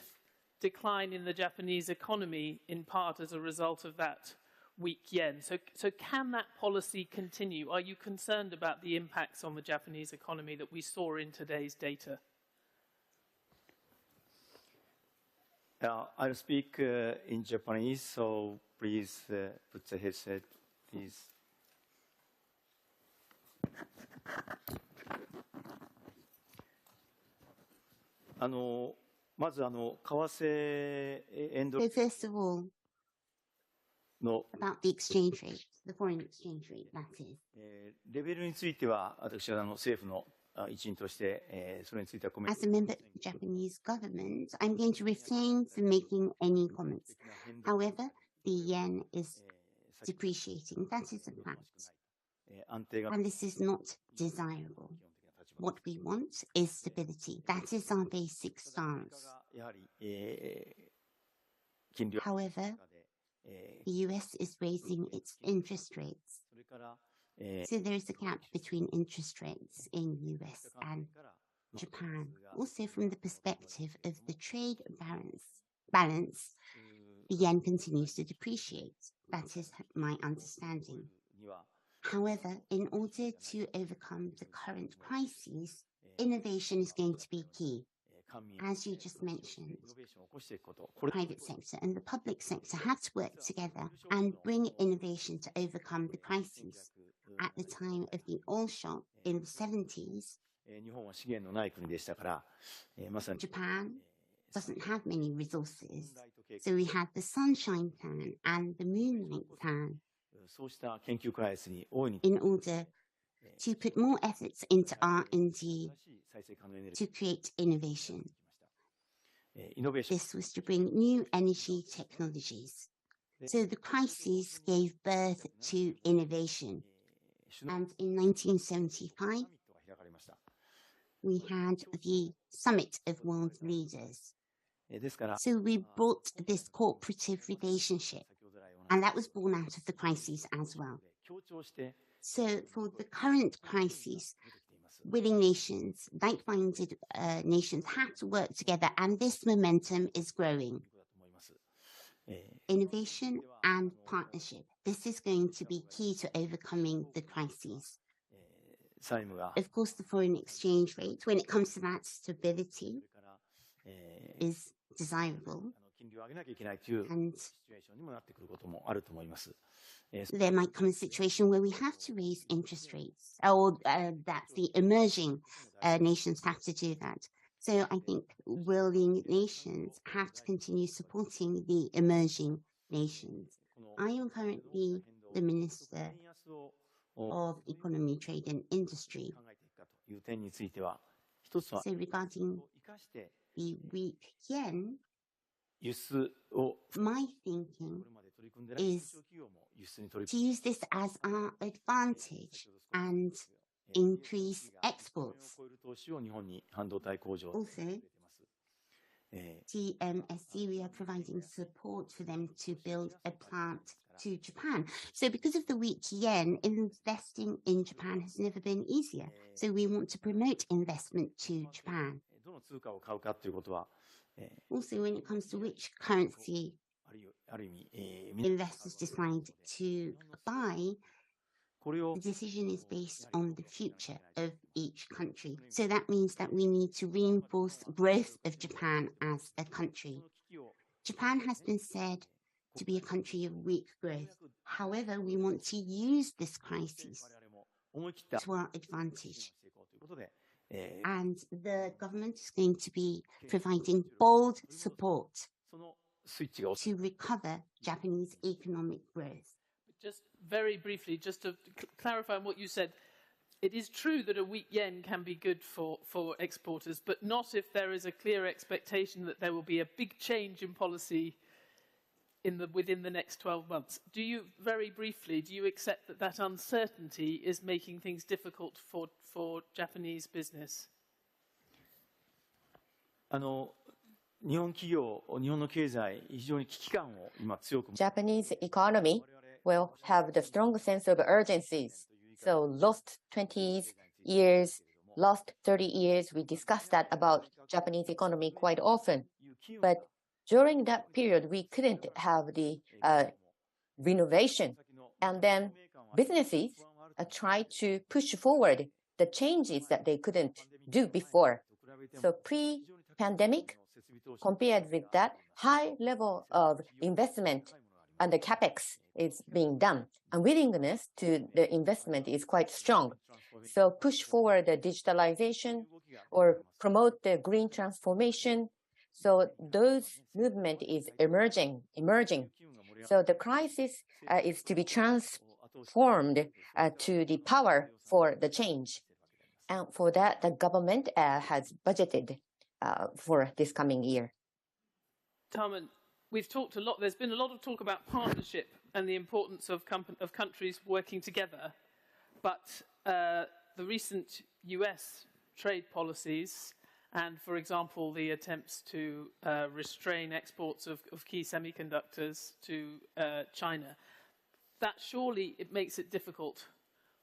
S: decline in the Japanese economy, in part as a result of that weak yen. So can that policy continue? Are you concerned about the impacts on the Japanese economy that we saw in today's data?
T: I'll speak in Japanese, so please put the headset, please. まず為替円ドル
B: First of all,
T: の
B: about the exchange rate, the foreign exchange rate, that is.
T: レベルについては私は政府の一員としてそれについてはコメント
B: As a member of the Japanese government, I'm going to refrain from making any comments. However, the yen is depreciating. That is a fact. And this is not desirable. What we want is stability. That is our basic stance. However, the US is raising its interest rates. So there is a gap between interest rates in US and Japan. Also from the perspective of the trade balance, the yen continues to depreciate. That is my understanding. However, in order to overcome the current crises, innovation is going to be key. As you just mentioned, the private sector and the public sector have to work together and bring innovation to overcome the crises. At the time of the oil shock in the 70s, Japan doesn't have many resources. So we had the Sunshine Plan and the Moonlight Plan in order to put more efforts into R&D to create innovation. This was to bring new energy technologies. So the crises gave birth to innovation. And in 1975, we had the Summit of World Leaders. So we brought this cooperative relationship, and that was born out of the crises as well. So for the current crises, willing nations, like-minded nations have to work together, and this momentum is growing. Innovation and partnership. This is going to be key to overcoming the crises. Of course, the foreign exchange rate, when it comes to that, stability is desirable. And there might come a situation where we have to raise interest rates, or that the emerging nations have to do that. So I think willing nations have to continue supporting the emerging nations. I am currently the Minister of Economy, Trade and Industry. So regarding the weak yen, my thinking is to use this as our advantage and increase exports. Also, TMSC, we are providing support for them to build a plant to Japan. So because of the weak yen, investing in Japan has never been easier. So we want to promote investment to Japan. Also, when it comes to which currency investors decide to buy, the decision is based on the future of each country. So that means that we need to reinforce growth of Japan as a country. Japan has been said to be a country of weak growth. However, we want to use this crisis to our advantage. And the government is going to be providing bold support to recover Japanese economic growth.
S: Just very briefly, just to clarify on what you said, it is true that a weak yen can be good for exporters, but not if there is a clear expectation that there will be a big change in policy within the next 12 months. Do you, very briefly, do you accept that that uncertainty is making things difficult for Japanese business?
C: Japanese economy will have the strong sense of urgencies. So lost 20 years, lost 30 years, we discuss that about Japanese economy quite often. But during that period, we couldn't have the renovation. And then businesses try to push forward the changes that they couldn't do before. So pre-pandemic, compared with that, high level of investment and the capex is being done. And willingness to the investment is quite strong. So push forward the digitalization or promote the green transformation. So those movement is emerging. So the crisis is to be transformed to the power for the change. And for that, the government has budgeted for this coming year.
S: Tarman, we've talked a lot, there's been a lot of talk about partnership and the importance of countries working together. But the recent US trade policies and, for example, the attempts to restrain exports of key semiconductors to China, that surely it makes it difficult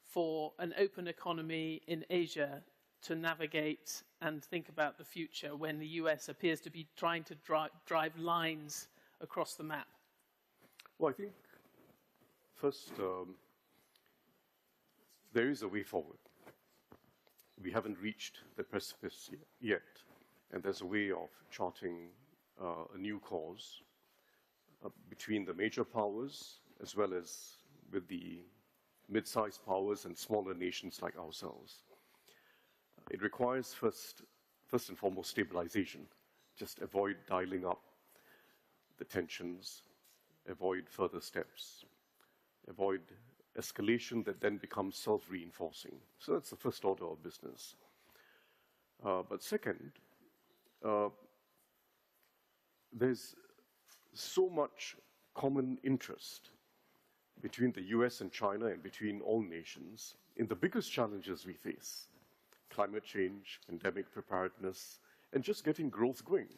S: for an open economy in Asia to navigate and think about the future when the US appears to be trying to drive lines across the map?
U: Well, I think, first, there is a way forward. We haven't reached the precipice yet, and there's a way of charting a new course between the major powers as well as with the mid-sized powers and smaller nations like ourselves. It requires first and foremost stabilization. Just avoid dialing up the tensions, avoid further steps, avoid escalation that then becomes self-reinforcing. So that's the first order of business. But second, there's so much common interest between the US and China and between all nations in the biggest challenges we face: climate change, pandemic preparedness, and just getting growth going.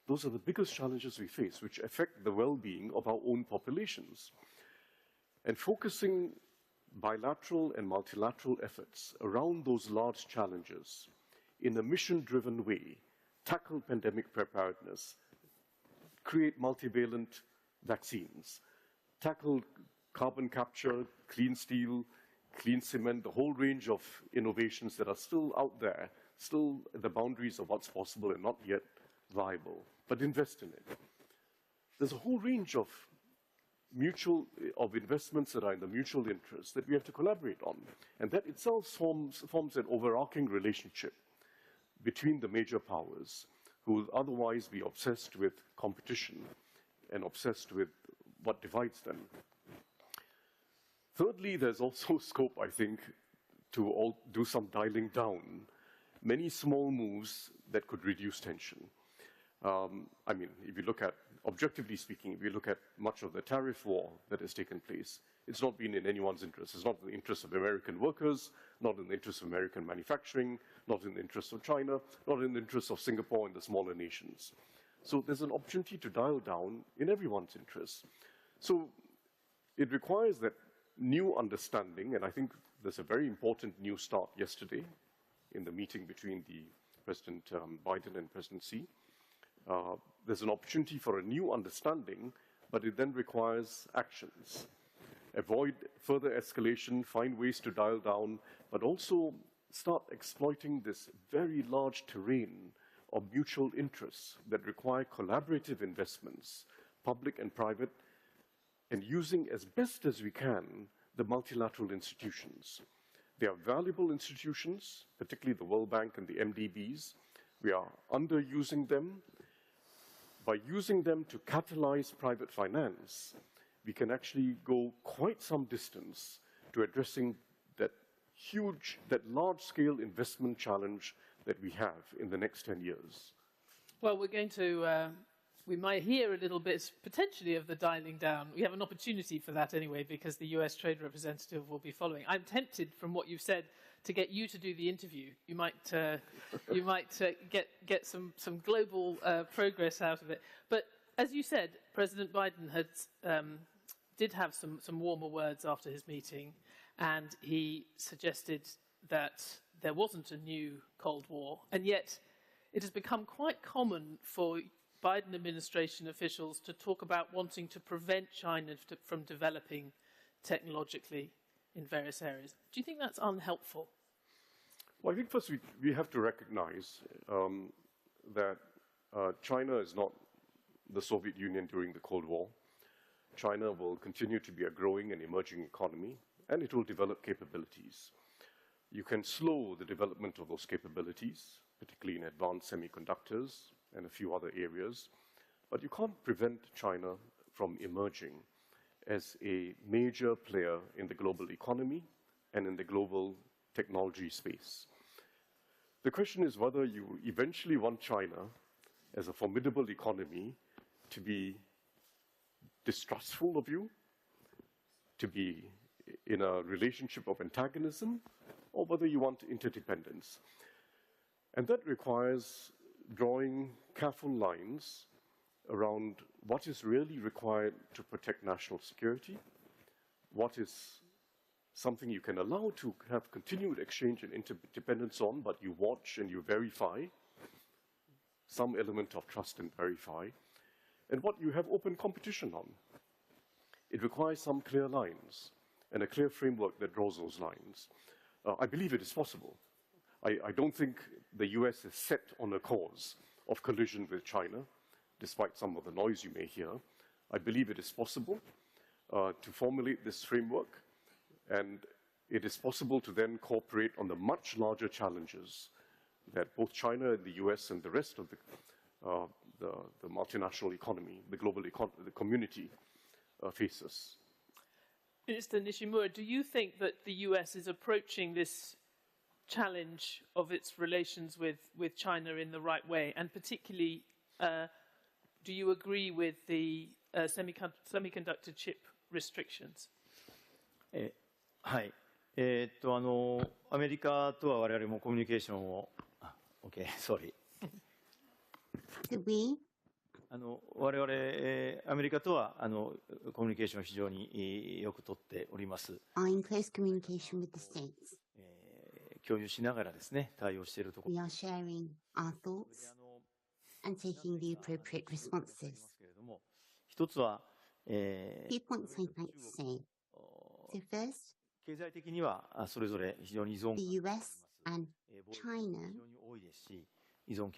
U: Those are the biggest challenges we face, which affect the well-being of our own populations. And focusing bilateral and multilateral efforts around those large challenges in a mission-driven way, tackle pandemic preparedness, create multivalent vaccines, tackle carbon capture, clean steel, clean cement, the whole range of innovations that are still out there, still at the boundaries of what's possible and not yet viable, but invest in it. There's a whole range of investments that are in the mutual interest that we have to collaborate on. And that itself forms an overarching relationship between the major powers who will otherwise be obsessed with competition and obsessed with what divides them. Thirdly, there's also scope, I think, to do some dialing down, many small moves that could reduce tension. I mean, if you look at, objectively speaking, if you look at much of the tariff war that has taken place, it's not been in anyone's interest. It's not in the interest of American workers, not in the interest of American manufacturing, not in the interest of China, not in the interest of Singapore and the smaller nations. So there's an opportunity to dial down in everyone's interest. So it requires that new understanding, and I think there's a very important new start yesterday in the meeting between the President Biden and President Xi. There's an opportunity for a new understanding, but it then requires actions. Avoid further escalation, find ways to dial down, but also start exploiting this very large terrain of mutual interests that require collaborative investments, public and private, and using as best as we can the multilateral institutions. They are valuable institutions, particularly the World Bank and the MDBs. We are underusing them. By using them to catalyze private finance, we can actually go quite some distance to addressing that large-scale investment challenge that we have in the next 10 years.
S: Well, we're going to, we might hear a little bit potentially of the dialing down. We have an opportunity for that anyway, because the US Trade Representative will be following. I'm tempted from what you've said to get you to do the interview. You might get some global progress out of it. But as you said, President Biden did have some warmer words after his meeting, and he suggested that there wasn't a new Cold War, and yet it has become quite common for Biden administration officials to talk about wanting to prevent China from developing technologically in various areas. Do you think that's unhelpful?
U: Well, I think first we have to recognize that China is not the Soviet Union during the Cold War. China will continue to be a growing and emerging economy, and it will develop capabilities. You can slow the development of those capabilities, particularly in advanced semiconductors and a few other areas, but you can't prevent China from emerging as a major player in the global economy and in the global technology space. The question is whether you eventually want China as a formidable economy to be distrustful of you, to be in a relationship of antagonism, or whether you want interdependence. And that requires drawing careful lines around what is really required to protect national security, what is something you can allow to have continued exchange and interdependence on, but you watch and you verify, some element of trust and verify, and what you have open competition on. It requires some clear lines and a clear framework that draws those lines. I believe it is possible. I don't think the US is set on a course of collision with China, despite some of the noise you may hear. I believe it is possible to formulate this framework, and it is possible to then cooperate on the much larger challenges that both China and the US and the rest of the multinational economy, the global the community faces.
S: Minister Nishimura, do you think that the US is approaching this challenge of its relations with China in the right way? And particularly, do you agree with the semiconductor chip restrictions?
T: はい。アメリカとは我々もコミュニケーションを、OK, sorry. 我々アメリカとはコミュニケーションを非常によく取っております。
B: In close communication with the states.
T: 共有しながらですね、対応しているところ。
B: We are sharing our thoughts and taking the appropriate responses.
T: 一つは、
B: few points I'd like to say. So first,
T: 経済的にはそれぞれ非常に依存
B: the US and China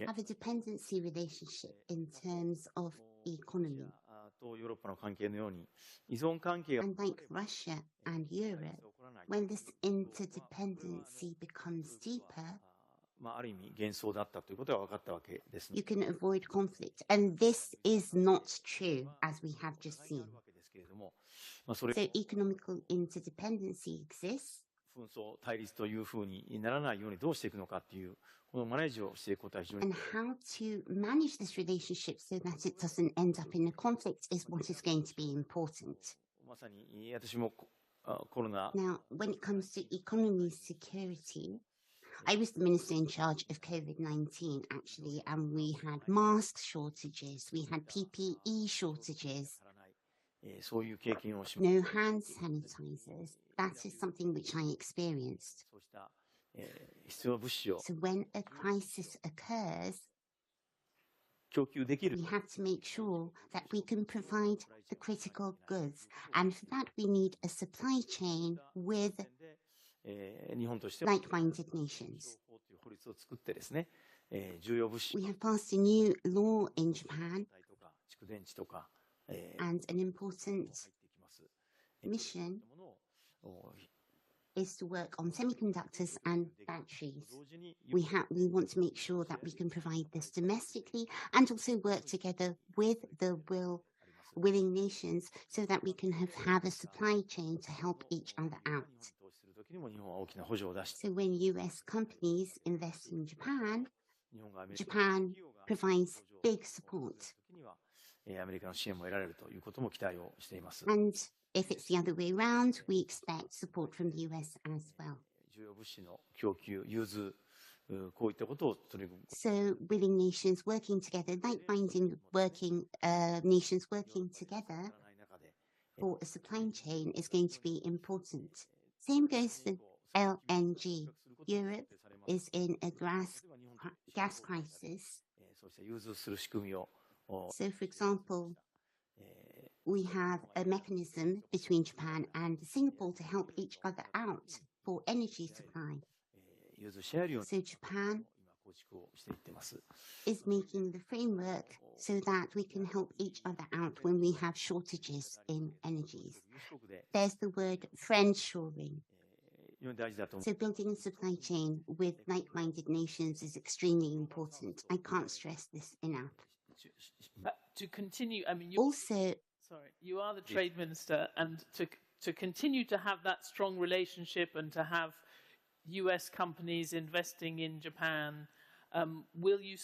B: have a dependency relationship in terms of economy.
T: とヨーロッパの関係のように依存関係が
B: And like Russia and Europe, when this interdependency becomes deeper, You can avoid conflict. And this is not true, as we have just seen. So economical interdependency exists. And how to manage this relationship so that it doesn't end up in a conflict is what is going to be important. Now, when it comes to economy security, I was the minister in charge of COVID-19, actually, and we had mask shortages, we had PPE shortages, no hand sanitizers. That is something which I experienced. So when a crisis occurs, we have to make sure that we can provide the critical goods. And for that, we need a supply chain with like-minded nations. We have passed a new law in Japan, and an important mission is to work on semiconductors and batteries. We want to make sure that we can provide this domestically and also work together with the willing nations so that we can have a supply chain to help each other out. So when US companies invest in Japan, Japan provides big support. And if it's the other way around, we expect support from the US as well. So willing nations working together, like-minded nations working together for a supply chain is going to be important. Same goes for LNG. Europe is in a gas crisis. So, for example, we have a mechanism between Japan and Singapore to help each other out for energy supply. So Japan is making the framework so that we can help each other out when we have shortages in energies. There's the word friendshoring. So building a supply chain with like-minded nations is extremely important. I can't stress this enough.
S: To continue, I mean, you are the trade minister, and to continue to have that strong relationship and to have US companies investing in Japan, will you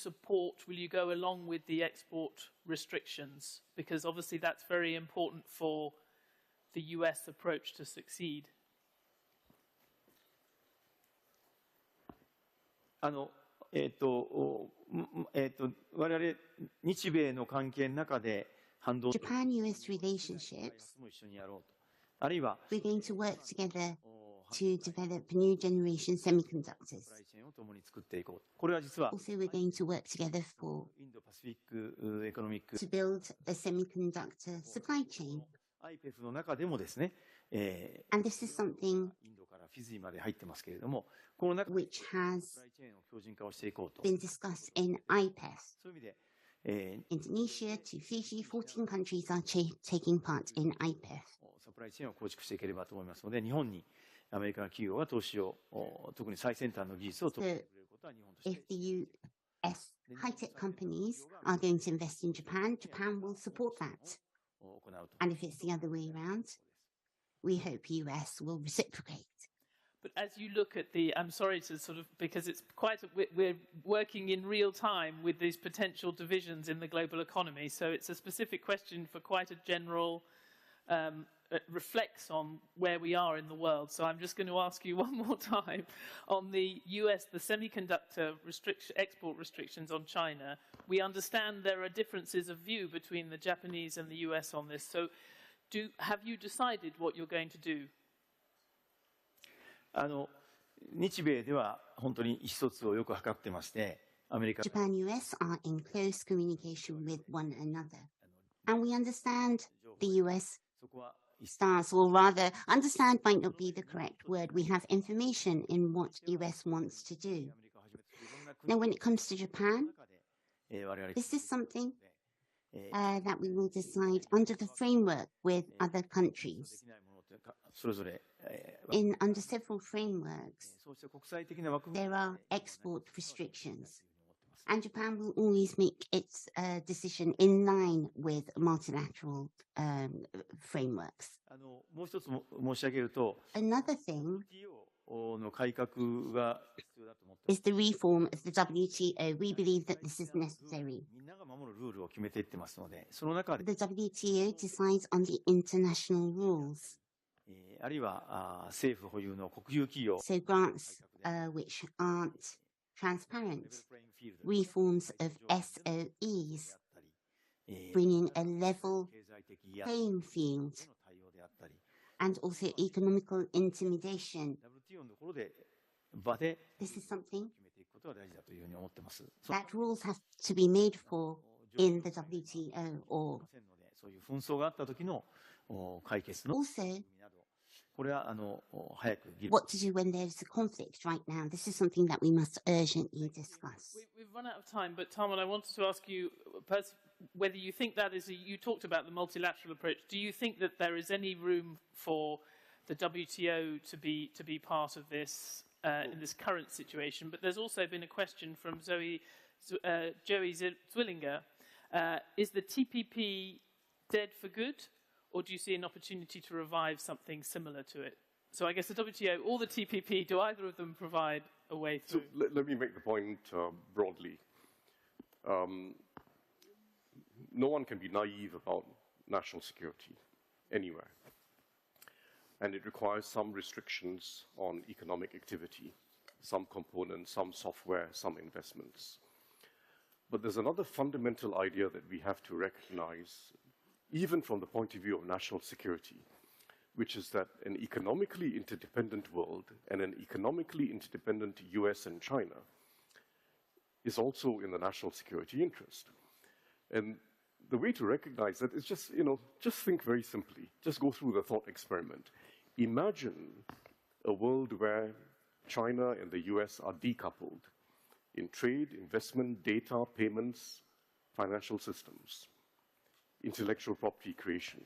S: go along with the export restrictions? Because obviously that's very important for the US approach to succeed.
B: Japan-US relationships, we're going to work together to develop new generation semiconductors. Also, we're going to work together to build a semiconductor supply chain. And this is something which has been discussed in IPEF. Indonesia to Fiji, 14 countries are taking part in IPEF. So if the US high-tech companies are going to invest in Japan, Japan will support that. And if it's the other way around, we hope US will reciprocate.
S: But as you look at I'm sorry to sort of, because it's we're working in real time with these potential divisions in the global economy, so it's a specific question for quite a general, reflects on where we are in the world. So I'm just going to ask you one more time on the US, the semiconductor export restrictions on China. We understand there are differences of view between the Japanese and the US on this. So have you decided what you're going to do?
B: Japan-US are in close communication with one another. And we understand the US stance, or rather, understand might not be the correct word. We have information in what US wants to do. Now, when it comes to Japan, this is something that we will decide under the framework with other countries. under several frameworks, there are export restrictions. And Japan will always make its decision in line with multilateral frameworks. Another thing is the reform of the WTO. We believe that this is necessary. The WTO decides on the international rules. So grants which aren't transparent, reforms of SOEs, bringing a level playing field, and also economical intimidation. This is something that rules have to be made for in the WTO. Or also, what to do when there's a conflict right now. This is something that we must urgently discuss.
S: We've run out of time, but Tarman, I wanted to ask you whether you think that is, you talked about the multilateral approach. Do you think that there is any room for the WTO to be part of this in this current situation? But there's also been a question from Joey Zwillinger. Is the TPP dead for good? Or do you see an opportunity to revive something similar to it? So I guess the WTO or the TPP, do either of them provide a way through?
U: So let me make the point broadly. No one can be naive about national security anywhere. And it requires some restrictions on economic activity, some components, some software, some investments. But there's another fundamental idea that we have to recognize, even from the point of view of national security, which is that an economically interdependent world and an economically interdependent US and China is also in the national security interest. And the way to recognize that is just think very simply. Just go through the thought experiment. Imagine a world where China and the US are decoupled in trade, investment, data, payments, financial systems, intellectual property creation.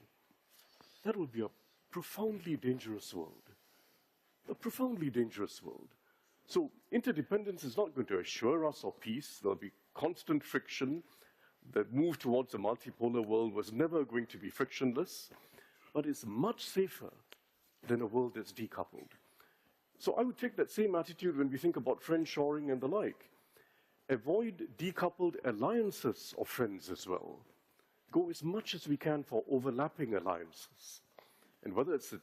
U: That would be a profoundly dangerous world. A profoundly dangerous world. So interdependence is not going to assure us of peace. There'll be constant friction. The move towards a multipolar world was never going to be frictionless, but it's much safer than a world that's decoupled. So I would take that same attitude when we think about friendshoring and the like. Avoid decoupled alliances of friends as well. Go as much as we can for overlapping alliances. And whether it's the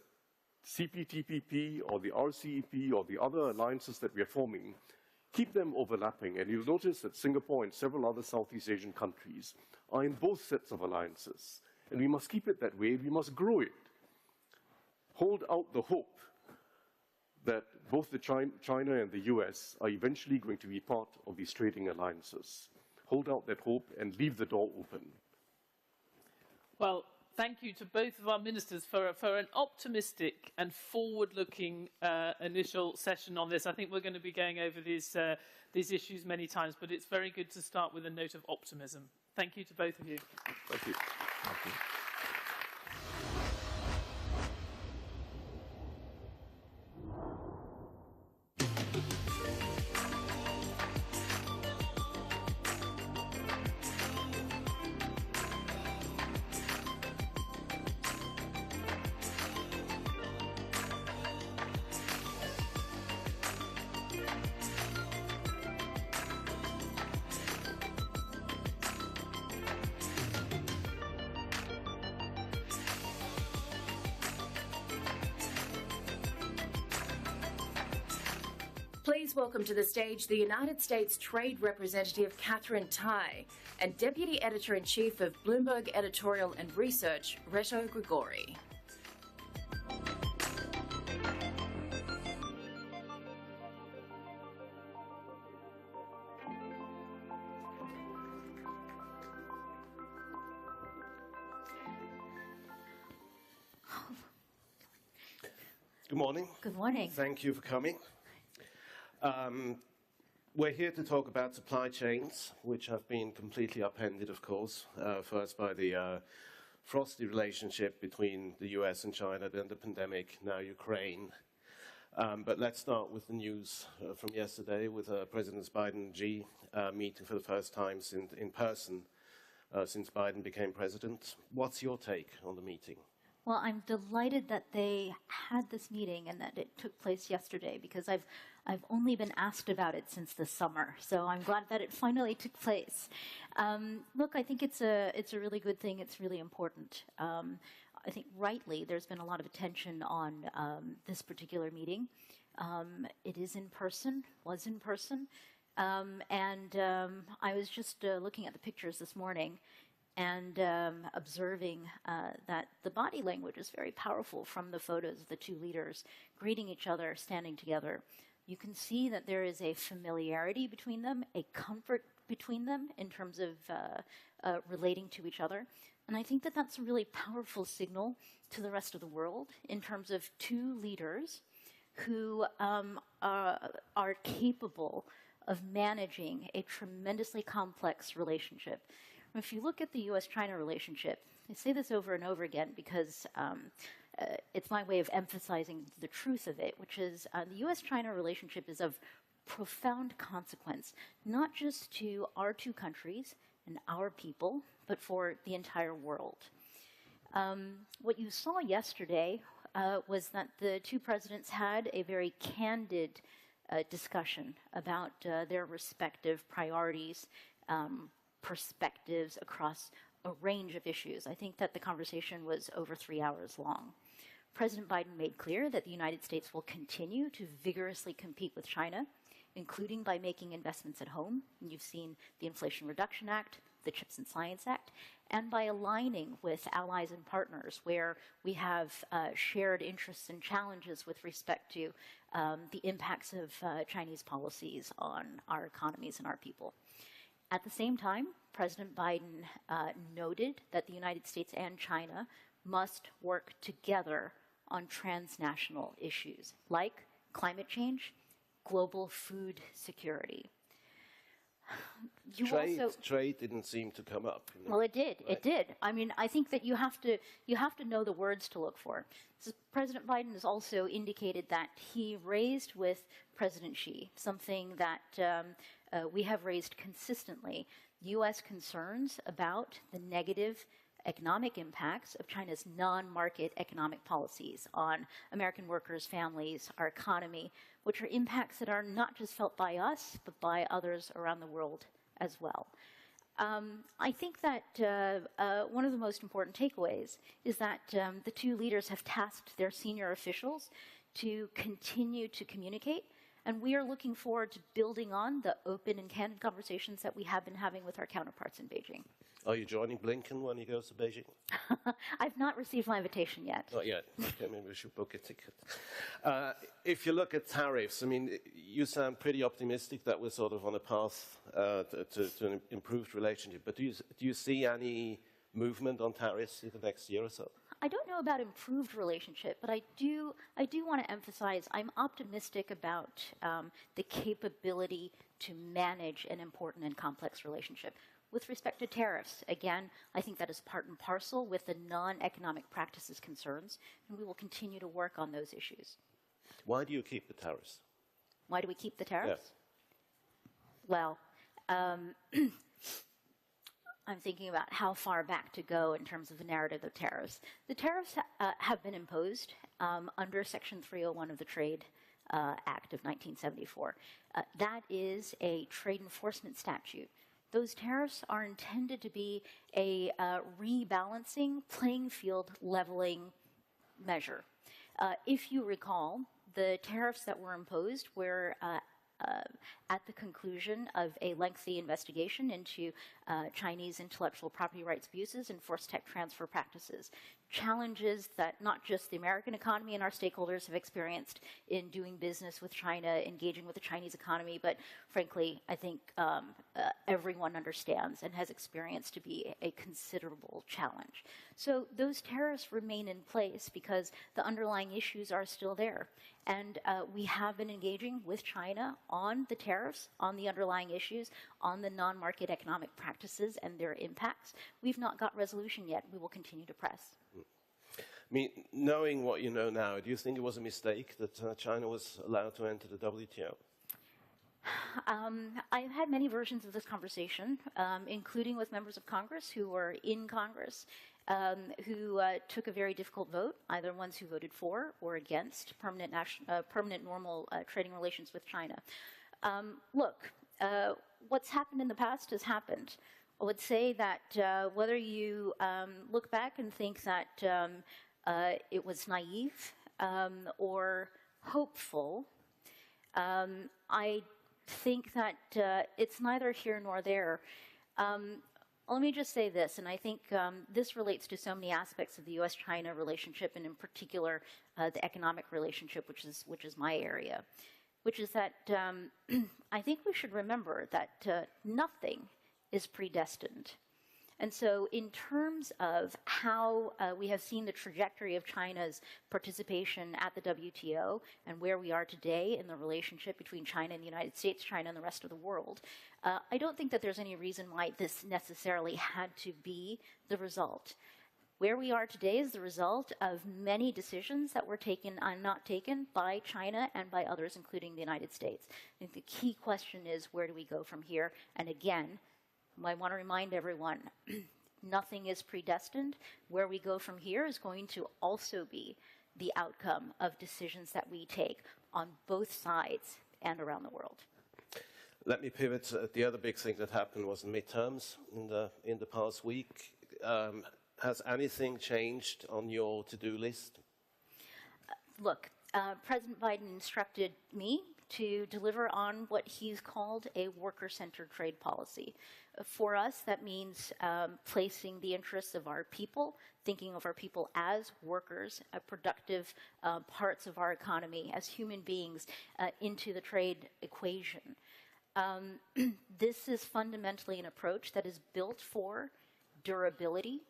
U: CPTPP or the RCEP or the other alliances that we are forming, keep them overlapping. And you'll notice that Singapore and several other Southeast Asian countries are in both sets of alliances. And we must keep it that way. We must grow it. Hold out the hope that both the China and the US are eventually going to be part of these trading alliances. Hold out that hope and leave the door open.
S: Well, thank you to both of our ministers for an optimistic and forward-looking initial session on this. I think we're going to be going over these issues many times, but it's very good to start with a note of optimism. Thank you to both of you.
U: Thank you. Thank you.
A: Please welcome to the stage the United States Trade Representative Katherine Tai and Deputy Editor-in-Chief of Bloomberg Editorial and Research, Reto Grigori.
D: Good morning.
V: Good morning.
D: Thank you for coming. We're here to talk about supply chains, which have been completely upended, of course, first by the
U: frosty relationship between the US and China, then the pandemic, now Ukraine. But let's start with the news from yesterday with President Biden and Xi meeting for the first time in person since Biden became president. What's your take on the meeting?
F: Well, I'm delighted that they had this meeting and that it took place yesterday, because I've only been asked about it since the summer. So I'm glad that it finally took place. Look, I think it's a really good thing. It's really important. I think rightly there's been a lot of attention on this particular meeting. It is in person, was in person. And I was just looking at the pictures this morning and observing that the body language is very powerful from the photos of the two leaders greeting each other, standing together. You can see that there is a familiarity between them, a comfort between them in terms of relating to each other. And I think that that's a really powerful signal to the rest of the world in terms of two leaders who are capable of managing a tremendously complex relationship. If you look at the U.S.-China relationship, I say this over and over again because it's my way of emphasizing the truth of it, which is the U.S.-China relationship is of profound consequence, not just to our two countries and our people, but for the entire world. What you saw yesterday was that the two presidents had a very candid discussion about their respective priorities, perspectives across a range of issues. I think that the conversation was over 3 hours long. President Biden made clear that the United States will continue to vigorously compete with China, including by making investments at home. And you've seen the Inflation Reduction Act, the CHIPS and Science Act, and by aligning with allies and partners where we have shared interests and challenges with respect to the impacts of Chinese policies on our economies and our people. At the same time, President Biden noted that the United States and China must work together on transnational issues like climate change, global food security.
U: Trade didn't seem to come up.
F: Well, it did.
U: Right?
F: It did. I mean, I think that you have to know the words to look for. So President Biden has also indicated that he raised with President Xi something that we have raised consistently: U.S. concerns about the negative economic impacts of China's non-market economic policies on American workers, families, our economy, which are impacts that are not just felt by us, but by others around the world as well. I think that one of the most important takeaways is that the two leaders have tasked their senior officials to continue to communicate, and we are looking forward to building on the open and candid conversations that we have been having with our counterparts in Beijing.
U: Are you joining Blinken when he goes to Beijing?
F: I've not received my invitation yet.
U: Not yet. Okay, maybe we should book a ticket. If you look at tariffs, I mean, you sound pretty optimistic that we're sort of on a path to an improved relationship. But do you see any movement on tariffs in the next year or so?
F: I don't know about improved relationship, but I do want to emphasize I'm optimistic about the capability to manage an important and complex relationship. With respect to tariffs, again, I think that is part and parcel with the non-economic practices concerns, and we will continue to work on those issues.
U: Why do you keep the tariffs?
F: Why do we keep the tariffs?
U: Yes.
F: Well, I'm thinking about how far back to go in terms of the narrative of tariffs. The tariffs have been imposed under Section 301 of the Trade Act of 1974. That is a trade enforcement statute. Those tariffs are intended to be a rebalancing, playing field leveling measure. If you recall, the tariffs that were imposed were at the conclusion of a lengthy investigation into Chinese intellectual property rights abuses and forced tech transfer practices. Challenges that not just the American economy and our stakeholders have experienced in doing business with China, engaging with the Chinese economy, but frankly, I think everyone understands and has experienced to be a considerable challenge. So those tariffs remain in place because the underlying issues are still there. And we have been engaging with China on the tariffs, on the underlying issues, on the non-market economic practices and their impacts. We've not got resolution yet. We will continue to press.
D: I mean, knowing what you know now, do you think it was a mistake that China was allowed to enter the WTO?
F: I've had many versions of this conversation, including with members of Congress who were in Congress, who took a very difficult vote, either ones who voted for or against permanent normal trading relations with China. Look, what's happened in the past has happened. I would say that whether you look back and think that it was naive or hopeful, I think that it's neither here nor there. Let me just say this, and I think this relates to so many aspects of the U.S.-China relationship, and in particular the economic relationship, which is my area, which is that I think we should remember that nothing is predestined. And so in terms of how we have seen the trajectory of China's participation at the WTO and where we are today in the relationship between China and the United States, China and the rest of the world, I don't think that there's any reason why this necessarily had to be the result. Where we are today is the result of many decisions that were taken and not taken by China and by others, including the United States. I think the key question is, where do we go from here? And again, I want to remind everyone, nothing is predestined. Where we go from here is going to also be the outcome of decisions that we take on both sides and around the world.
D: Let me pivot. The other big thing that happened was the midterms in the past week. Has anything changed on your to-do list?
F: Look, President Biden instructed me to deliver on what he's called a worker-centered trade policy. For us, that means placing the interests of our people, thinking of our people as workers, productive parts of our economy, as human beings, into the trade equation. This is fundamentally an approach that is built for durability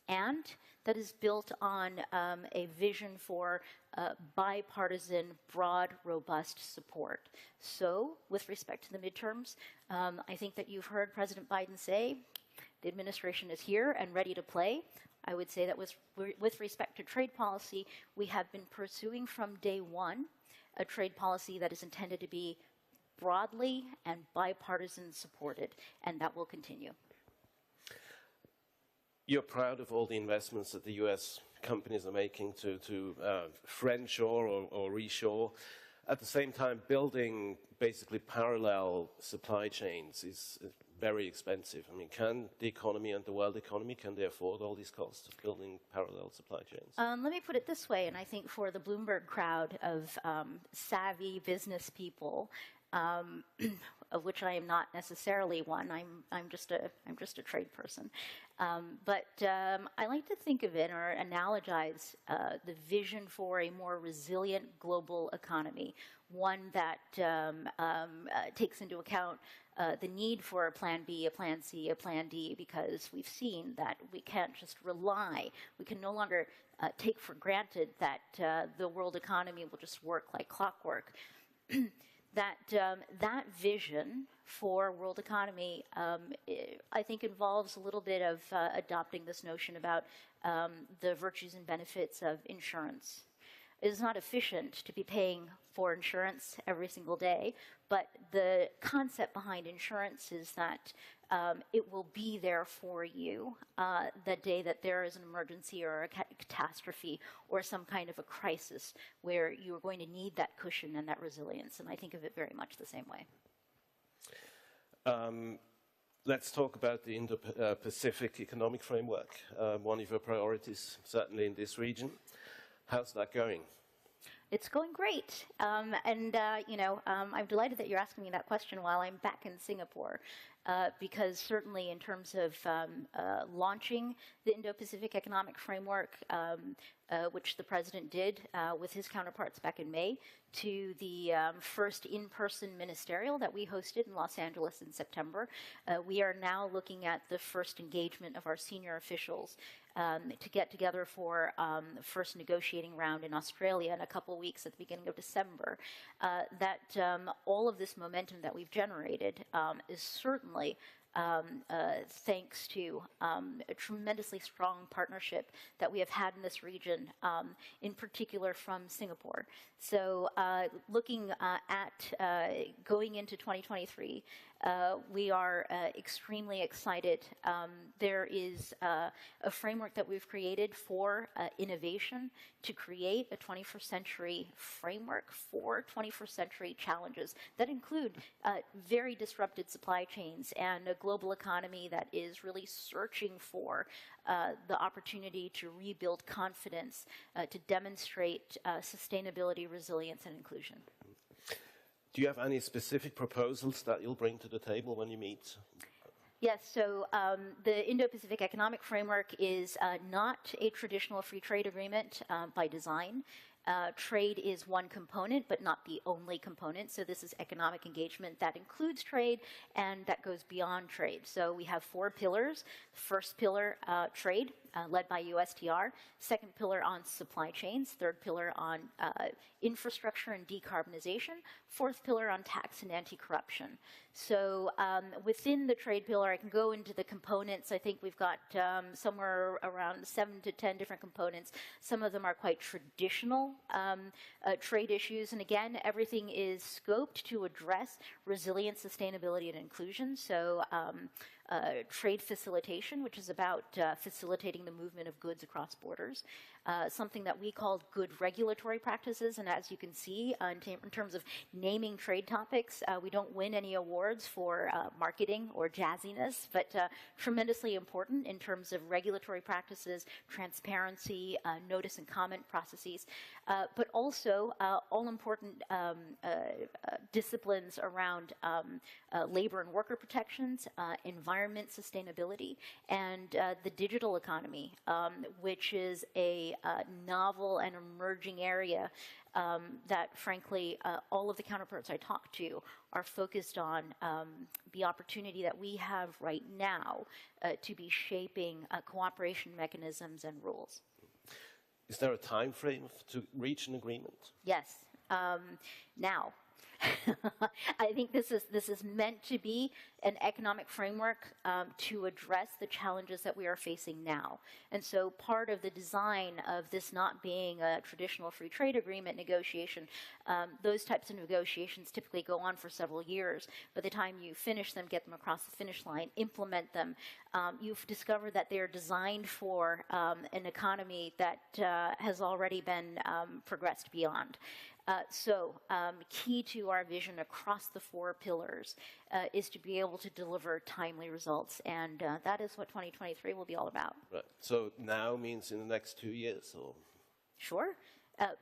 F: and that is built on a vision for bipartisan, broad, robust support. So, with respect to the midterms, I think that you've heard President Biden say the administration is here and ready to play. I would say that with respect to trade policy, we have been pursuing from day one a trade policy that is intended to be broadly and bipartisan supported, and that will continue.
D: You're proud of all the investments that the U.S. companies are making to friendshore or reshore. At the same time, building basically parallel supply chains is very expensive. I mean, can the economy and the world economy, can they afford all these costs of building parallel supply chains? Let
F: me put it this way, and I think for the Bloomberg crowd of savvy business people, of which I am not necessarily one. I'm just a trade person, but I like to think of it or analogize the vision for a more resilient global economy, one that takes into account the need for a plan B, a plan C, a plan D, because we've seen that we can't just rely. We can no longer take for granted that the world economy will just work like clockwork. That vision for world economy, I think, involves a little bit of adopting this notion about the virtues and benefits of insurance. It is not efficient to be paying for insurance every single day, but the concept behind insurance is that it will be there for you the day that there is an emergency or a catastrophe or some kind of a crisis where you are going to need that cushion and that resilience. And I think of it very much the same way.
D: Let's talk about the Indo-Pacific Economic Framework, one of your priorities, certainly in this region. How's that going?
F: It's going great. I'm delighted that you're asking me that question while I'm back in Singapore. because certainly in terms of launching the Indo-Pacific Economic Framework, which the President did with his counterparts back in May, to the first in-person ministerial that we hosted in Los Angeles in September. We are now looking at the first engagement of our senior officials to get together for the first negotiating round in Australia in a couple of weeks at the beginning of December. All of this momentum that we've generated is certainly thanks to a tremendously strong partnership that we have had in this region, in particular from Singapore. So looking at going into 2023, we are extremely excited. There is a framework that we've created for innovation to create a 21st century framework for 21st century challenges that include very disrupted supply chains and a global economy that is really searching for the opportunity to rebuild confidence, to demonstrate sustainability, resilience, and inclusion.
D: Do you have any specific proposals that you'll bring to the table when you meet?
F: Yes, so the Indo-Pacific Economic Framework is not a traditional free trade agreement by design. Trade is one component, but not the only component. So this is economic engagement that includes trade and that goes beyond trade. So we have 4 pillars. First pillar, trade, led by USTR. Second pillar on supply chains. Third pillar on infrastructure and decarbonization. Fourth pillar on tax and anti-corruption. So within the trade pillar, I can go into the components. I think we've got somewhere around 7 to 10 different components. Some of them are quite traditional trade issues. And again, everything is scoped to address resilience, sustainability, and inclusion. So trade facilitation, which is about facilitating the movement of goods across borders. Something that we called good regulatory practices. And as you can see, in terms of naming trade topics, we don't win any awards for marketing or jazziness, but tremendously important in terms of regulatory practices, transparency, notice and comment processes, but also all important disciplines around labor and worker protections, environment sustainability, and the digital economy, which is a novel and emerging area that, frankly, all of the counterparts I talk to are focused on the opportunity that we have right now to be shaping cooperation mechanisms and rules.
D: Is there a time frame to reach an agreement?
F: Yes. Now. I think this is meant to be an economic framework to address the challenges that we are facing now. And so part of the design of this not being a traditional free trade agreement negotiation, those types of negotiations typically go on for several years. By the time you finish them, get them across the finish line, implement them, you've discovered that they're designed for an economy that has already been progressed beyond. Key to our vision across the 4 pillars is to be able to deliver timely results, and that is what 2023 will be all about.
D: Right. So now means in the next 2 years, or?
F: Sure.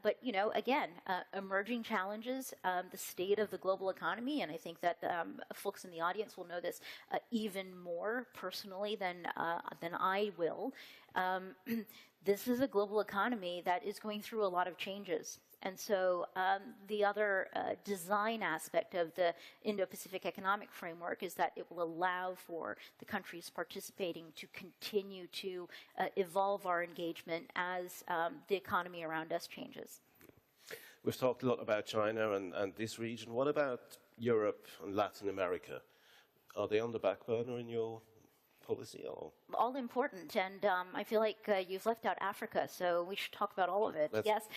F: But, you know, again, emerging challenges, the state of the global economy, and I think that folks in the audience will know this even more personally than I will. This is a global economy that is going through a lot of changes. And so the other design aspect of the Indo-Pacific Economic Framework is that it will allow for the countries participating to continue to evolve our engagement as the economy around us changes.
D: We've talked a lot about China and this region. What about Europe and Latin America? Are they on the back burner in your policy? Or?
F: All important, and I feel like you've left out Africa, so we should talk about all of it. Yes,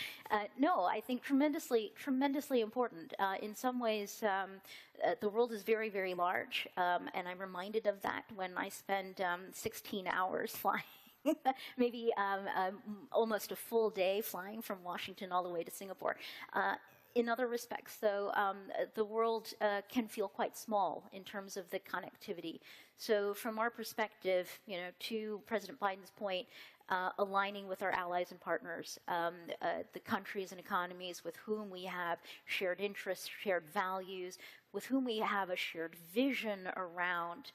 F: no, I think tremendously important. In some ways, the world is very, very large, and I'm reminded of that when I spend 16 hours flying. Maybe almost a full day flying from Washington all the way to Singapore. In other respects, though, the world can feel quite small in terms of the connectivity. So from our perspective, you know, to President Biden's point, aligning with our allies and partners, the countries and economies with whom we have shared interests, shared values, with whom we have a shared vision around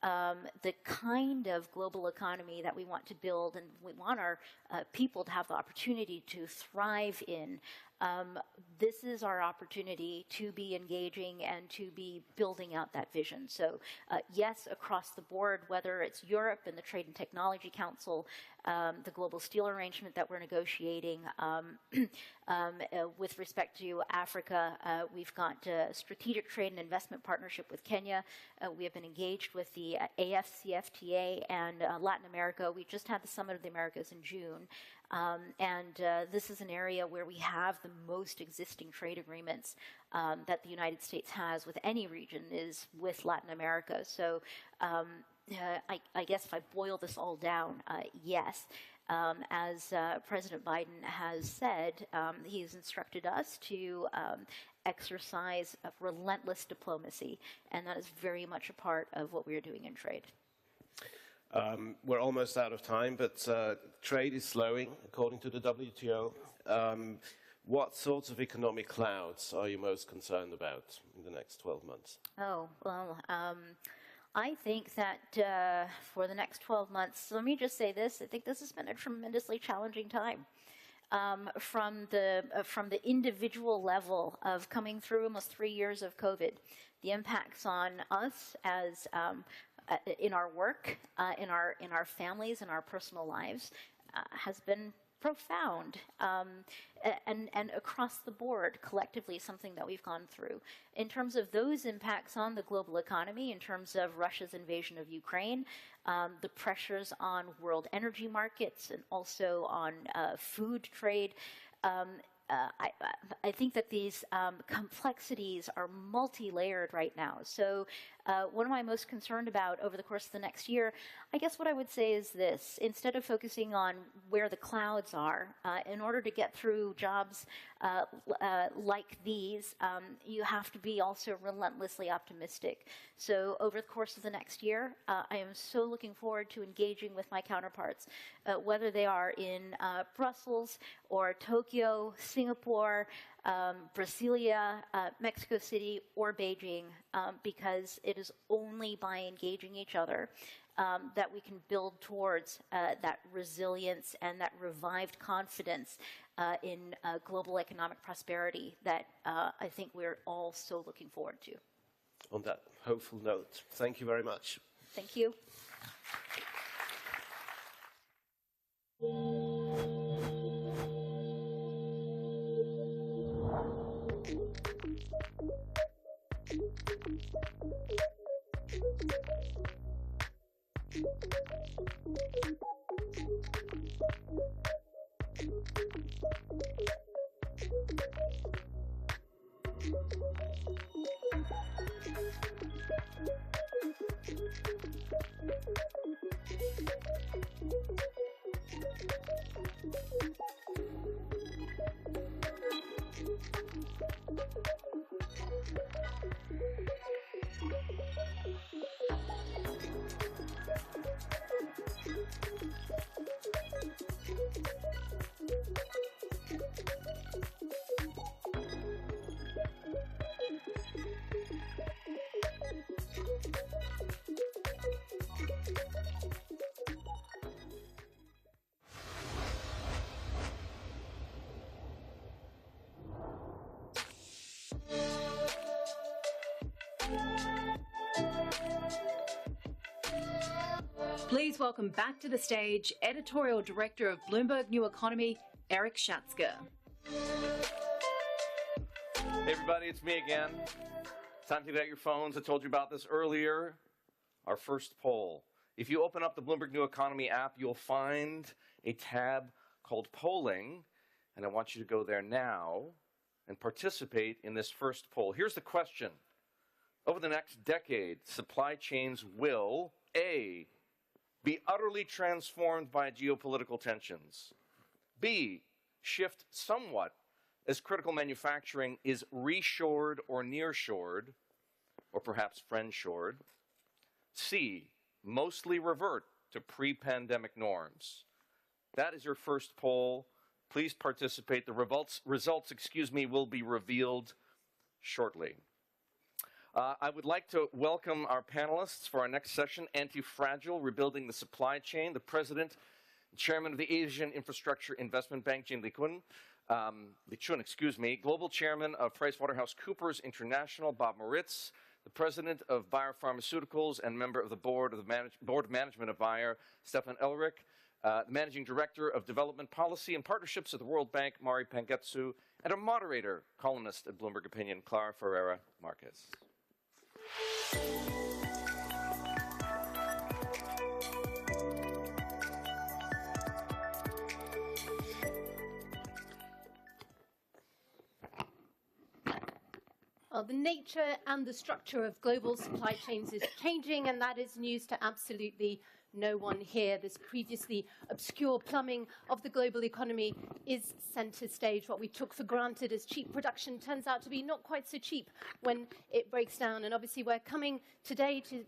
F: the kind of global economy that we want to build and we want our people to have the opportunity to thrive in. This is our opportunity to be engaging and to be building out that vision. So yes, across the board, whether it's Europe and the Trade and Technology Council, the global steel arrangement that we're negotiating, with respect to Africa, we've got a strategic trade and investment partnership with Kenya. We have been engaged with the AFCFTA and Latin America. We just had the Summit of the Americas in June. This is an area where we have the most existing trade agreements that the United States has with any region is with Latin America. So I guess if I boil this all down, yes. As President Biden has said, he's instructed us to exercise a relentless diplomacy, and that is very much a part of what we are doing in trade.
D: We're almost out of time, but trade is slowing, according to the WTO. What sorts of economic clouds are you most concerned about in the next 12 months?
F: Oh, well, I think that for the next 12 months, let me just say this, I think this has been a tremendously challenging time. From the individual level of coming through almost 3 years of COVID, the impacts on us as in our work, in our families, in our personal lives, has been profound, and across the board, collectively, something that we've gone through. In terms of those impacts on the global economy, in terms of Russia's invasion of Ukraine, the pressures on world energy markets, and also on food trade, I think that these complexities are multi-layered right now. So what am I most concerned about over the course of the next year? I guess what I would say is this. Instead of focusing on where the clouds are, in order to get through jobs like these, you have to be also relentlessly optimistic. So over the course of the next year, I am so looking forward to engaging with my counterparts, whether they are in Brussels or Tokyo, Singapore, Brasilia, Mexico City, or Beijing, because it is only by engaging each other that we can build towards that resilience and that revived confidence in global economic prosperity that I think we're all so looking forward to.
D: On that hopeful note, thank you very much.
F: Thank you.
A: Please welcome back to the stage Editorial Director of Bloomberg New Economy, Eric Schatzker.
R: Hey everybody, it's me again. Time to get out your phones. I told you about this earlier. Our first poll. If you open up the Bloomberg New Economy app, you'll find a tab called Polling, and I want you to go there now and participate in this first poll. Here's the question. Over the next decade, supply chains will, A, be utterly transformed by geopolitical tensions, B, shift somewhat as critical manufacturing is reshored or nearshored, or perhaps friendshored, C, mostly revert to pre-pandemic norms, That is your first poll. Please participate. The results, will be revealed shortly. I would like to welcome our panelists for our next session, Anti-Fragile, Rebuilding the Supply Chain, the President and Chairman of the Asian Infrastructure Investment Bank, Jin Li-chun, Global Chairman of PricewaterhouseCoopers International, Bob Moritz, the President of Bayer Pharmaceuticals and member of the Board of Management of Bayer, Stefan Elrich, the Managing Director of Development Policy and Partnerships at the World Bank, Mari Pangetsu, and a moderator, columnist at Bloomberg Opinion, Clara Ferreira Marquez.
G: Well, the nature and the structure of global supply chains is changing, and that is news to absolutely no one here. This previously obscure plumbing of the global economy is center stage. What we took for granted as cheap production turns out to be not quite so cheap when it breaks down. And obviously, we're coming today to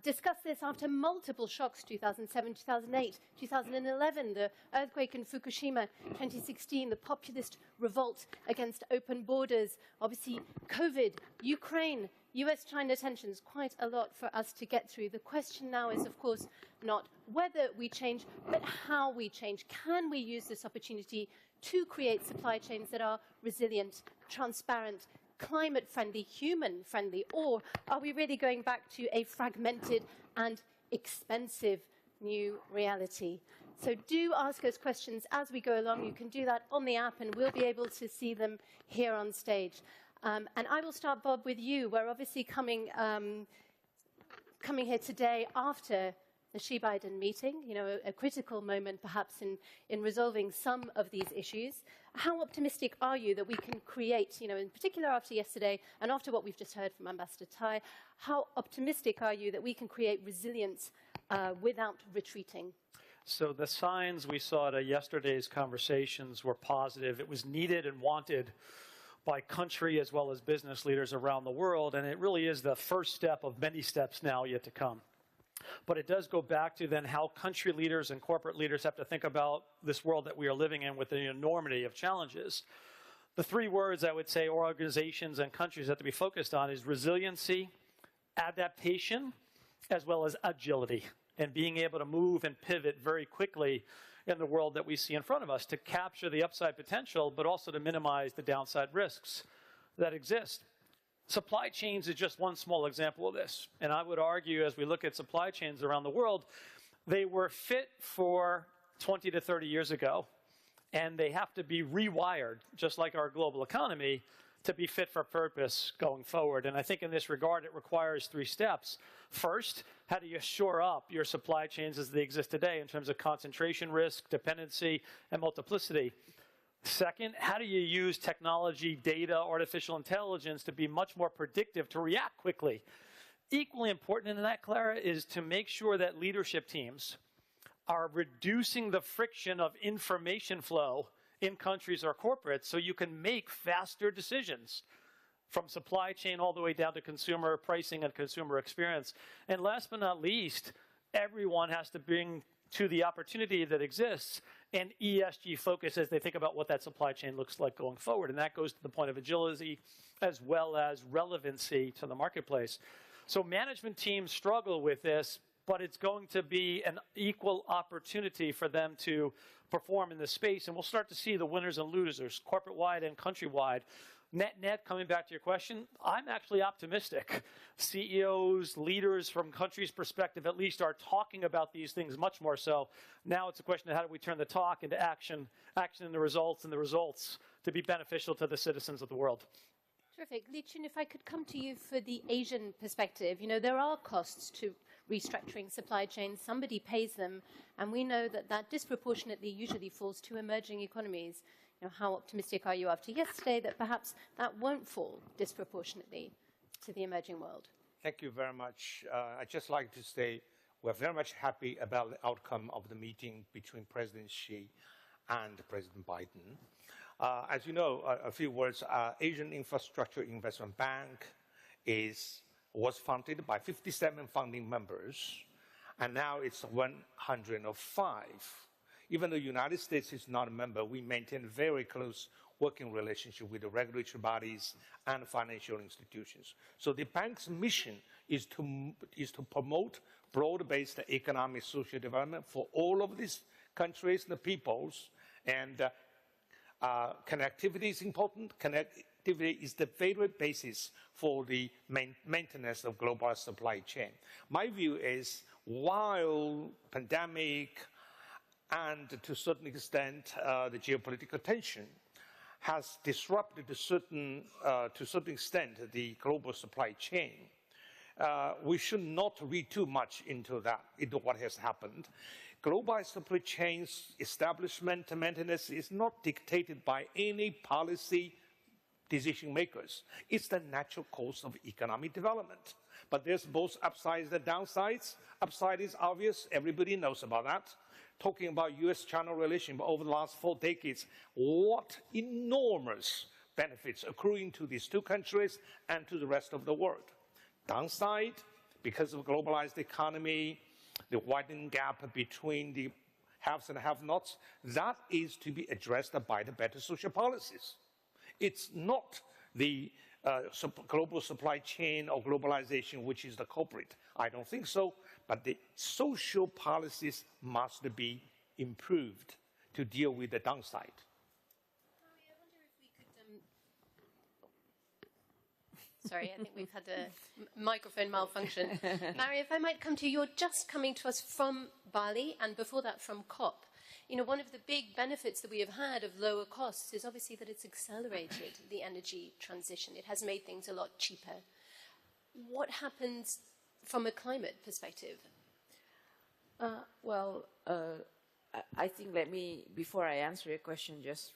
G: discuss this after multiple shocks, 2007, 2008, 2011, the earthquake in Fukushima, 2016, the populist revolt against open borders, obviously COVID, Ukraine, US-China tensions, quite a lot for us to get through. The question now is, of course, not whether we change, but how we change. Can we use this opportunity to create supply chains that are resilient, transparent, climate-friendly, human-friendly, or are we really going back to a fragmented and expensive new reality? So do ask us questions as we go along. You can do that on the app, and we'll be able to see them here on stage. And I will start, Bob, with you. We're obviously coming here today after the Xi-Biden meeting, a critical moment perhaps in resolving some of these issues. How optimistic are you that we can create, in particular after yesterday and after what we've just heard from Ambassador Tai, how optimistic are you that we can create resilience without retreating?
O: So the signs we saw at yesterday's conversations were positive. It was needed and wanted by country as well as business leaders around the world, and it really is the first step of many steps now yet to come. But it does go back to then how country leaders and corporate leaders have to think about this world that we are living in with the enormity of challenges. The three words I would say organizations and countries have to be focused on is resiliency, adaptation, as well as agility, and being able to move and pivot very quickly in the world that we see in front of us to capture the upside potential, but also to minimize the downside risks that exist. Supply chains is just one small example of this. And I would argue, as we look at supply chains around the world, they were fit for 20 to 30 years ago, and they have to be rewired, just like our global economy, to be fit for purpose going forward. And I think in this regard, it requires three steps. First, how do you shore up your supply chains as they exist today in terms of concentration risk, dependency, and multiplicity? Second, how do you use technology, data, artificial intelligence to be much more predictive, to react quickly? Equally important in that, Clara, is to make sure that leadership teams are reducing the friction of information flow in countries or corporates so you can make faster decisions from supply chain all the way down to consumer pricing and consumer experience. And last but not least, everyone has to bring to the opportunity that exists and ESG focus as they think about what that supply chain looks like going forward. And that goes to the point of agility as well as relevancy to the marketplace. So management teams struggle with this, but it's going to be an equal opportunity for them to perform in this space. And we'll start to see the winners and losers, corporate-wide and country-wide. Net, coming back to your question, I'm actually optimistic. CEOs, leaders from countries' perspective at least are talking about these things much more so. Now it's a question of how do we turn the talk into action into results, and the results to be beneficial to the citizens of the world.
G: Terrific. Li-chun, if I could come to you for the Asian perspective. There are costs to restructuring supply chains. Somebody pays them, and we know that disproportionately usually falls to emerging economies. How optimistic are you after yesterday that perhaps that won't fall disproportionately to the emerging world?
V: Thank you very much. I'd just like to say we're very much happy about the outcome of the meeting between President Xi and President Biden. As you know, a few words, Asian Infrastructure Investment Bank was funded by 57 founding members, and now it's 105. Even though the United States is not a member, we maintain a very close working relationship with the regulatory bodies and financial institutions. So the bank's mission is to promote broad-based economic social development for all of these countries and the peoples. And connectivity is important. Connectivity is the very basis for the maintenance of global supply chain. My view is, while pandemic and to a certain extent the geopolitical tension has disrupted to a certain extent the global supply chain, we should not read too much into what has happened. Global supply chains establishment and maintenance is not dictated by any policy decision makers. It's the natural course of economic development. But there's both upsides and downsides. Upside is obvious. Everybody knows about that. Talking about US-China relations over the last 4 decades, what enormous benefits accruing to these two countries and to the rest of the world. Downside, because of globalized economy, the widening gap between the haves and have-nots, that is to be addressed by the better social policies. It's not the global supply chain or globalization which is the culprit. I don't think so, but the social policies must be improved to deal with the downside.
G: Sorry, I think we've had a microphone malfunction. Mary, if I might come to you, you're just coming to us from Bali and before that from COP. You know, one of the big benefits that we have had of lower costs is obviously that it's accelerated the energy transition. It has made things a lot cheaper. What happens from a climate perspective?
H: I think let me, before I answer your question, just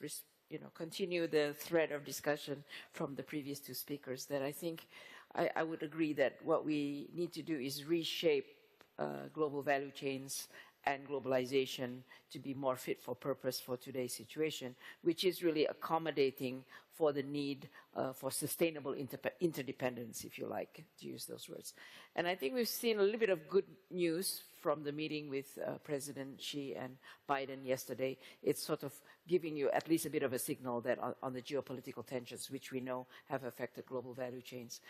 H: continue the thread of discussion from the previous two speakers, that I think I would agree that what we need to do is reshape global value chains and globalization to be more fit for purpose for today's situation, which is really accommodating for the need for sustainable interdependence, if you like, to use those words. And I think we've seen a little bit of good news from the meeting with President Xi and Biden yesterday. It's sort of giving you at least a bit of a signal that on the geopolitical tensions, which we know have affected global value chains,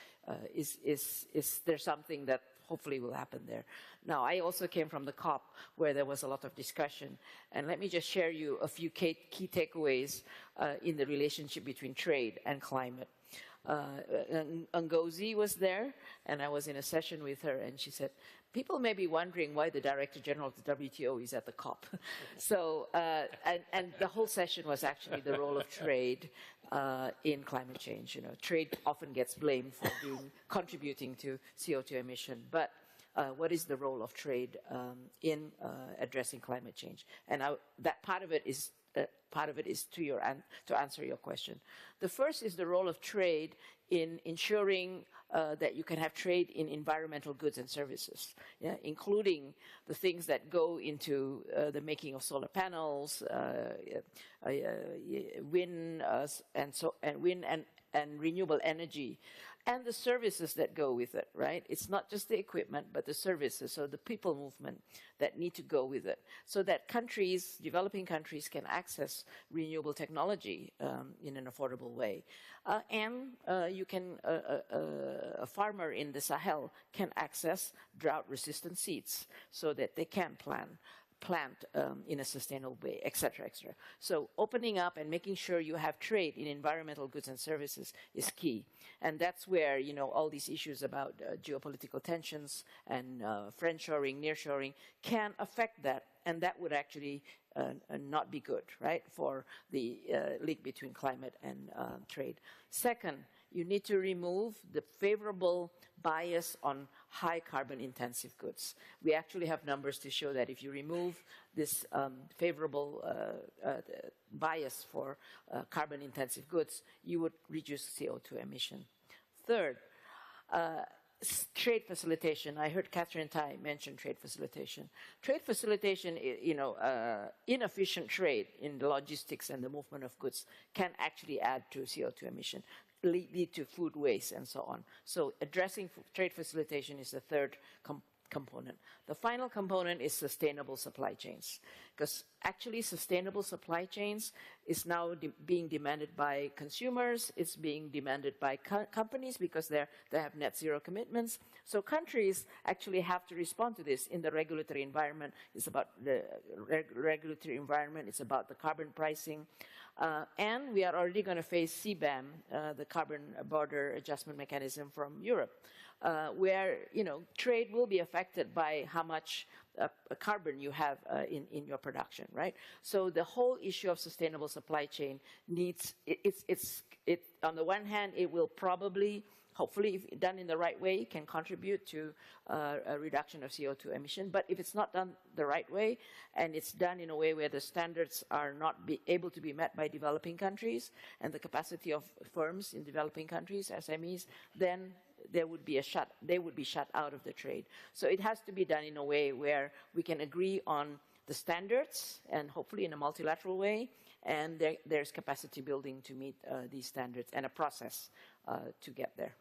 H: is there something that hopefully will happen there. Now, I also came from the COP, where there was a lot of discussion. And let me just share you a few key takeaways in the relationship between trade and climate. Ngozi was there, and I was in a session with her, and she said, people may be wondering why the Director General of the WTO is at the COP. So, and the whole session was actually the role of trade in climate change. You know, trade often gets blamed for contributing to CO2 emission, but what is the role of trade in addressing climate change? And that part of it is to answer your question. The first is the role of trade in ensuring that you can have trade in environmental goods and services, including the things that go into the making of solar panels, wind, and renewable energy, and the services that go with it, right? It's not just the equipment, but the services, so the people movement that need to go with it, so that countries, developing countries, can access renewable technology in an affordable way. And you can, a farmer in the Sahel can access drought-resistant seeds so that they can plant in a sustainable way, et cetera, et cetera. So opening up and making sure you have trade in environmental goods and services is key. And that's where, you know, all these issues about geopolitical tensions and friendshoring, nearshoring can affect that. And that would actually not be good, right, for the link between climate and trade. Second, you need to remove the favorable bias on high carbon intensive goods. We actually have numbers to show that if you remove this favorable bias for carbon intensive goods, you would reduce CO2 emission. Third, trade facilitation. I heard Katherine Tai mention trade facilitation. Trade facilitation, you know, inefficient trade in the logistics and the movement of goods can actually add to CO2 emission, lead to food waste and so on. So addressing trade facilitation is the third component. The final component is sustainable supply chains, because actually sustainable supply chains is now being demanded by consumers, it's being demanded by companies because they have net zero commitments. So countries actually have to respond to this in the regulatory environment. It's about the regulatory environment, it's about the carbon pricing, and we are already going to face CBAM, the Carbon Border Adjustment Mechanism from Europe, where trade will be affected by how much carbon you have in your production, right? So the whole issue of sustainable supply chain needs, on the one hand, it will probably, hopefully, if done in the right way, can contribute to a reduction of CO2 emission. But if it's not done the right way, and it's done in a way where the standards are not able to be met by developing countries, and the capacity of firms in developing countries, SMEs, then they would be shut out of the trade. So it has to be done in a way where we can agree on the standards, and hopefully in a multilateral way, and there's capacity building to meet these standards, and a process to get there.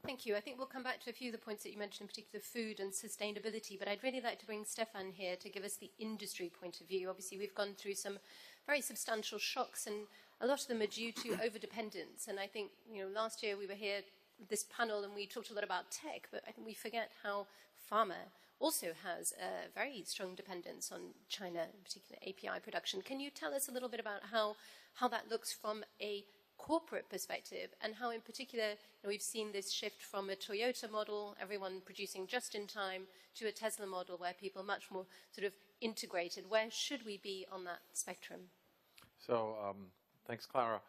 G: Thank you. I think we'll come back to a few of the points that you mentioned, in particular food and sustainability, but I'd really like to bring Stefan here to give us the industry point of view. Obviously, we've gone through some very substantial shocks, and a lot of them are due to overdependence. And I think, last year we were here with this panel and we talked a lot about tech, but I think we forget how pharma also has a very strong dependence on China, in particular API production. Can you tell us a little bit about how that looks from a corporate perspective, and how in particular we've seen this shift from a Toyota model, everyone producing just in time, to a Tesla model where people are much more sort of integrated? Where should we be on that spectrum?
I: So thanks, Clara.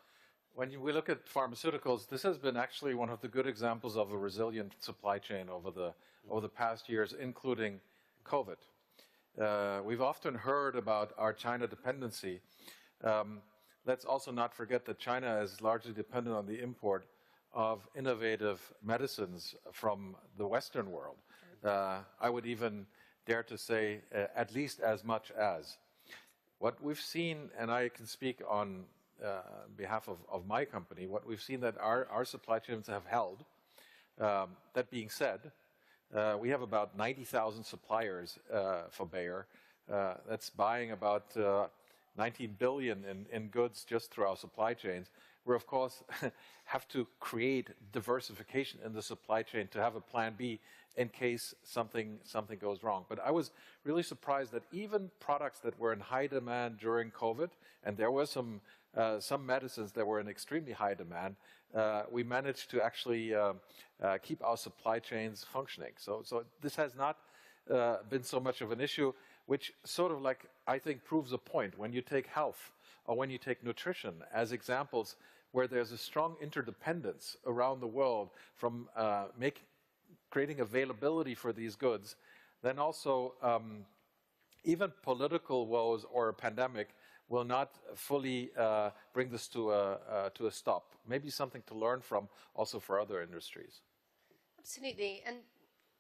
I: When we look at pharmaceuticals, this has been actually one of the good examples of a resilient supply chain over the past years, including COVID. We've often heard about our China dependency. Let's also not forget that China is largely dependent on the import of innovative medicines from the Western world. I would even dare to say at least as much as. What we've seen, and I can speak on behalf of my company, what we've seen that our supply chains have held. That being said, we have about 90,000 suppliers for Bayer. That's buying about 19 billion in goods just through our supply chains. We, of course, have to create diversification in the supply chain to have a plan B in case something goes wrong. But I was really surprised that even products that were in high demand during COVID, and there were some medicines that were in extremely high demand, we managed to actually keep our supply chains functioning. So this has not been so much of an issue, which sort of I think proves a point. When you take health or when you take nutrition as examples where there's a strong interdependence around the world from creating availability for these goods, then also even political woes or a pandemic will not fully bring this to a stop. Maybe something to learn from also for other industries. Absolutely.
G: And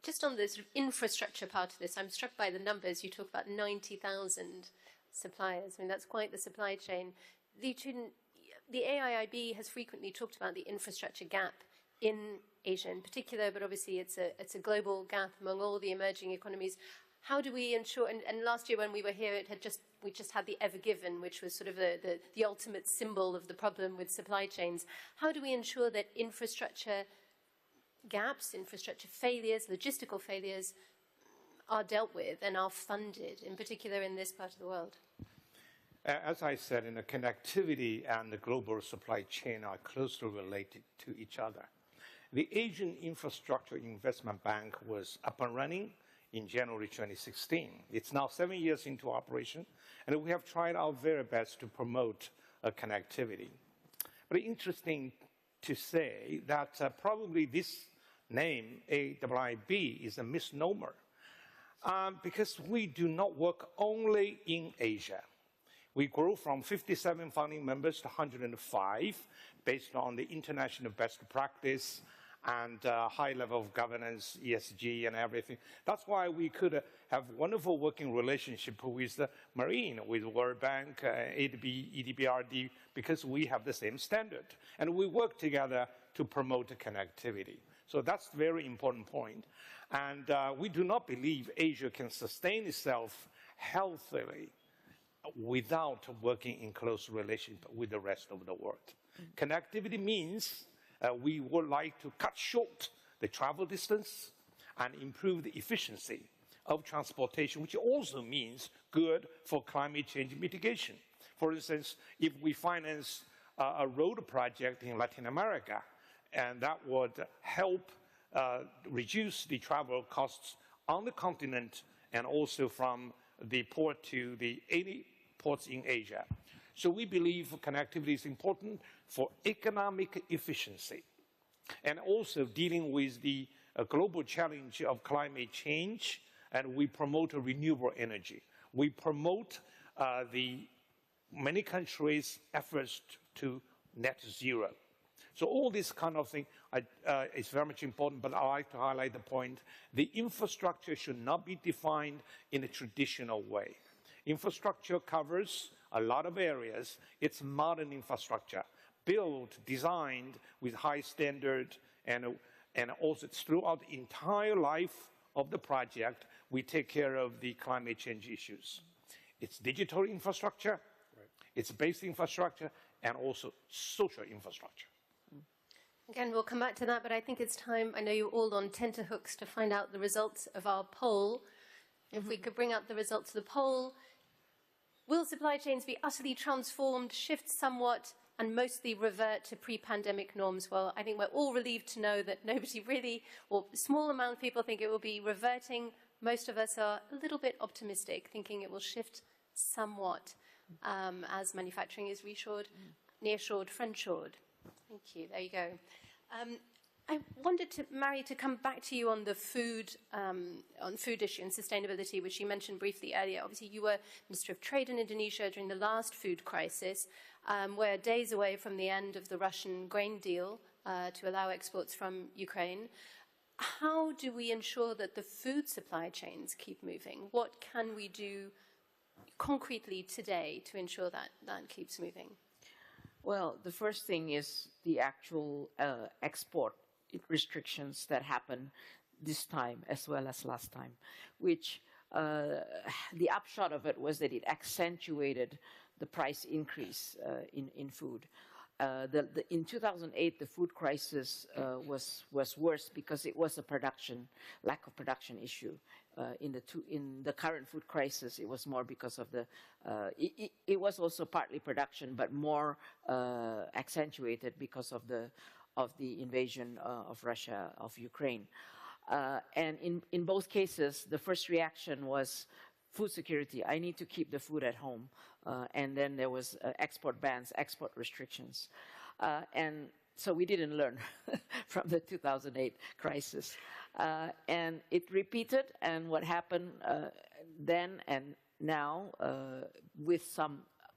G: just on this infrastructure part of this, I'm struck by the numbers. You talk about 90,000 suppliers. I mean, that's quite the supply chain. The AIIB has frequently talked about the infrastructure gap in Asia in particular, but obviously it's a global gap among all the emerging economies. How do we ensure, and last year when we were here, we just had the Ever Given, which was sort of the ultimate symbol of the problem with supply chains. How do we ensure that infrastructure gaps, infrastructure failures, logistical failures are dealt with and are funded, in particular in this part of the world?
V: As I said, the connectivity and the global supply chain are closely related to each other. The Asian Infrastructure Investment Bank was up and running in January 2016. It's now 7 years into operation, and we have tried our very best to promote connectivity. But interesting to say that probably this name, AIIB, is a misnomer because we do not work only in Asia. We grew from 57 founding members to 105 based on the international best practice and high level of governance, ESG and everything. That's why we could have wonderful working relationship with the Marine, with World Bank, EDBRD, because we have the same standard. And we work together to promote connectivity. So that's a very important point. And we do not believe Asia can sustain itself healthily without working in close relationship with the rest of the world. Connectivity means we would like to cut short the travel distance and improve the efficiency of transportation, which also means good for climate change mitigation. For instance, if we finance a road project in Latin America, and that would help reduce the travel costs on the continent and also from the port to the 80 ports in Asia. So we believe connectivity is important for economic efficiency and also dealing with the global challenge of climate change, and we promote renewable energy. We promote the many countries' efforts to net zero. So all this kind of thing is very much important, but I like to highlight the point, the infrastructure should not be defined in a traditional way. Infrastructure covers a lot of areas. It's modern infrastructure, built, designed with high standard, and also throughout the entire life of the project, we take care of the climate change issues. It's digital infrastructure, it's basic infrastructure, and also social infrastructure.
G: Again, we'll come back to that, but I think it's time, I know you're all on tenterhooks to find out the results of our poll. If we could bring up the results of the poll. Will supply chains be utterly transformed, shift somewhat, and mostly revert to pre-pandemic norms? Well, I think we're all relieved to know that nobody really, or a small amount of people think it will be reverting. Most of us are a little bit optimistic, thinking it will shift somewhat as manufacturing is reshored, nearshored, friendshored. Thank you. There you go. I wanted to, Mary, to come back to you on the food issue and sustainability, which you mentioned briefly earlier. Obviously, you were Minister of Trade in Indonesia during the last food crisis. We're days away from the end of the Russian grain deal to allow exports from Ukraine. How do we ensure that the food supply chains keep moving? What can we do concretely today to ensure that that keeps moving?
H: Well, the first thing is the actual export restrictions that happened this time as well as last time, which the upshot of it was that it accentuated the price increase in food. In 2008, the food crisis was worse because it was a lack of production issue. In the current food crisis, it was more because of it was also partly production, but more accentuated because of the invasion of Russia of Ukraine. And in both cases, the first reaction was food security. I need to keep the food at home. And then there was export bans, export restrictions. And so we didn't learn from the 2008 crisis. And it repeated, and what happened then and now,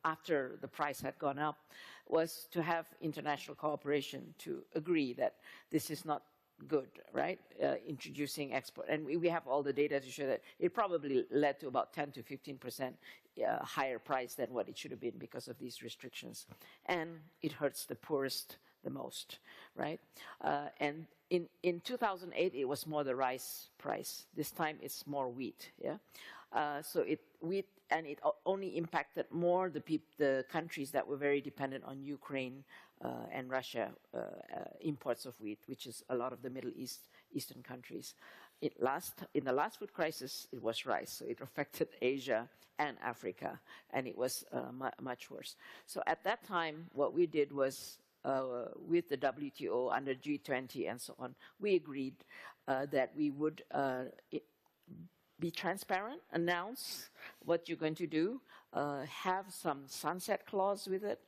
H: after the price had gone up, was to have international cooperation to agree that this is not good, right? Introducing export. And we have all the data to show that it probably led to about 10 to 15% higher price than what it should have been because of these restrictions. And it hurts the poorest the most, right? And in 2008, it was more the rice price. This time, it's more wheat, yeah? So wheat, and it only impacted more the countries that were very dependent on Ukraine and Russia imports of wheat, which is a lot of the Middle Eastern countries. In the last food crisis, it was rice, so it affected Asia and Africa, and it was much worse. So at that time, what we did was, with the WTO under G20 and so on, we agreed that we would be transparent, announce what you're going to do, have some sunset clause with it,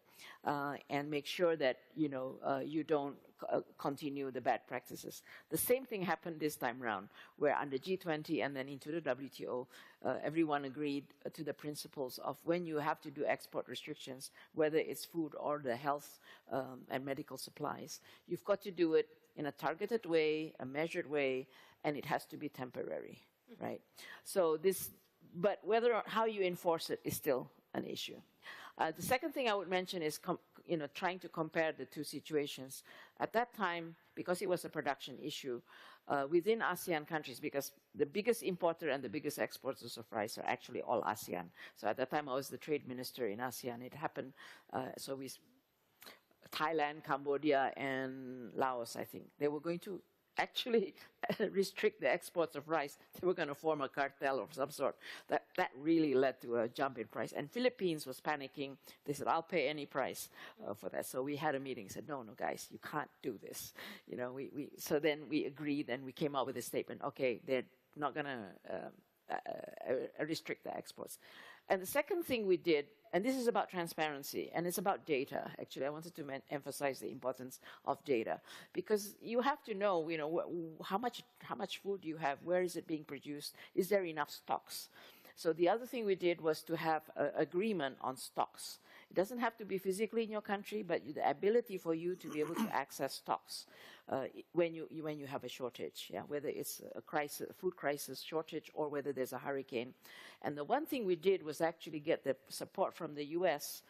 H: and make sure that you don't continue the bad practices. The same thing happened this time around, where under G20 and then into the WTO, everyone agreed to the principles of when you have to do export restrictions, whether it's food or the health and medical supplies, you've got to do it in a targeted way, a measured way, and it has to be temporary, right? So but how you enforce it is still an issue. The second thing I would mention is trying to compare the two situations. At that time, because it was a production issue, within ASEAN countries, because the biggest importer and the biggest exporters of rice are actually all ASEAN. So at that time, I was the trade minister in ASEAN. It happened, Thailand, Cambodia, and Laos, I think. They were going to actually restrict the exports of rice. They were going to form a cartel of some sort. That really led to a jump in price. And Philippines was panicking. They said, I'll pay any price for that. So we had a meeting, said, no, guys, you can't do this. So then we agreed and we came out with a statement, okay, they're not going to restrict the exports. And the second thing we did, and this is about transparency, and it's about data. Actually, I wanted to emphasize the importance of data, because you have to know, how much food you have, where is it being produced, is there enough stocks? So the other thing we did was to have an agreement on stocks. It doesn't have to be physically in your country, but the ability for you to be able to access stocks when you have a shortage, whether it's a crisis, food crisis, shortage, or whether there's a hurricane. And the one thing we did was actually get the support from the U.S.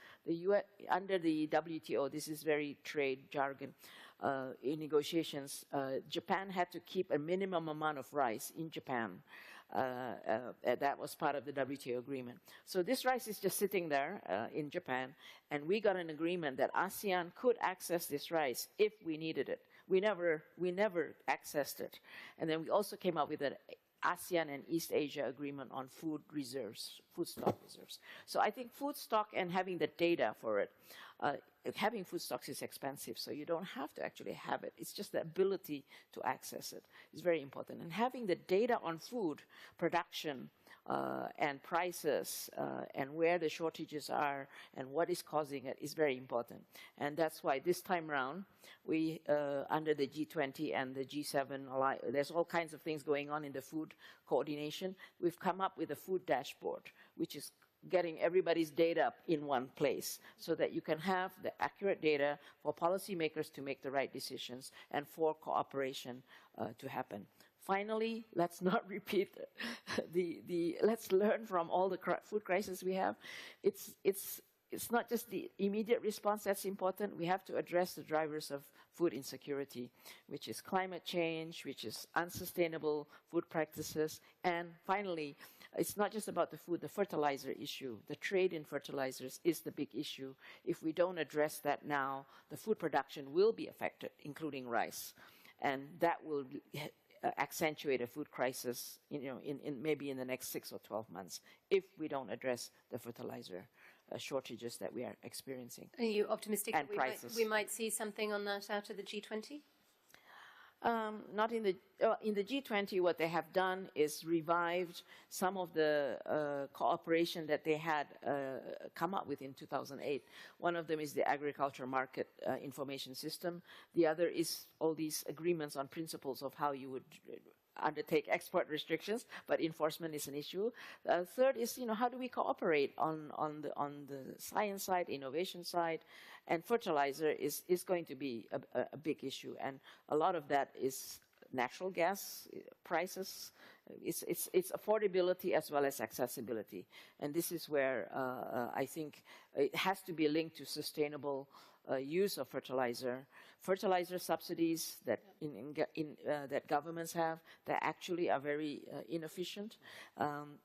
H: Under the WTO, this is very trade jargon, in negotiations, Japan had to keep a minimum amount of rice in Japan. That was part of the WTO agreement. So this rice is just sitting there in Japan, and we got an agreement that ASEAN could access this rice if we needed it. We never accessed it. And then we also came up with an ASEAN and East Asia agreement on food reserves, food stock reserves. So I think food stock and having the data for it, having food stocks is expensive, so you don't have to actually have it. It's just the ability to access it is very important. And having the data on food production and prices and where the shortages are and what is causing it is very important. And that's why this time around, we, under the G20 and the G7, there's all kinds of things going on in the food coordination. We've come up with a food dashboard, which is getting everybody's data in one place so that you can have the accurate data for policymakers to make the right decisions and for cooperation to happen. Finally, let's not repeat let's learn from all the food crises we have. It's not just the immediate response that's important. We have to address the drivers of food insecurity, which is climate change, which is unsustainable food practices. And finally, it's not just about the food, the fertilizer issue. The trade in fertilizers is the big issue. If we don't address that now, the food production will be affected, including rice. And that will accentuate a food crisis, maybe in the next 6 or 12 months, if we don't address the fertilizer shortages that we are experiencing.
G: Are you optimistic
H: that
G: we might see something on that out of the G20?
H: Not in the G20. What they have done is revived some of the cooperation that they had come up with in 2008. One of them is the agriculture market information system. The other is all these agreements on principles of how you would undertake export restrictions, but enforcement is an issue. Third is, how do we cooperate on the science side, innovation side, and fertilizer is going to be a big issue, and a lot of that is natural gas prices. It's affordability as well as accessibility, and this is where I think it has to be linked to sustainable use of fertilizer. Fertilizer subsidies that that governments have that actually are very inefficient,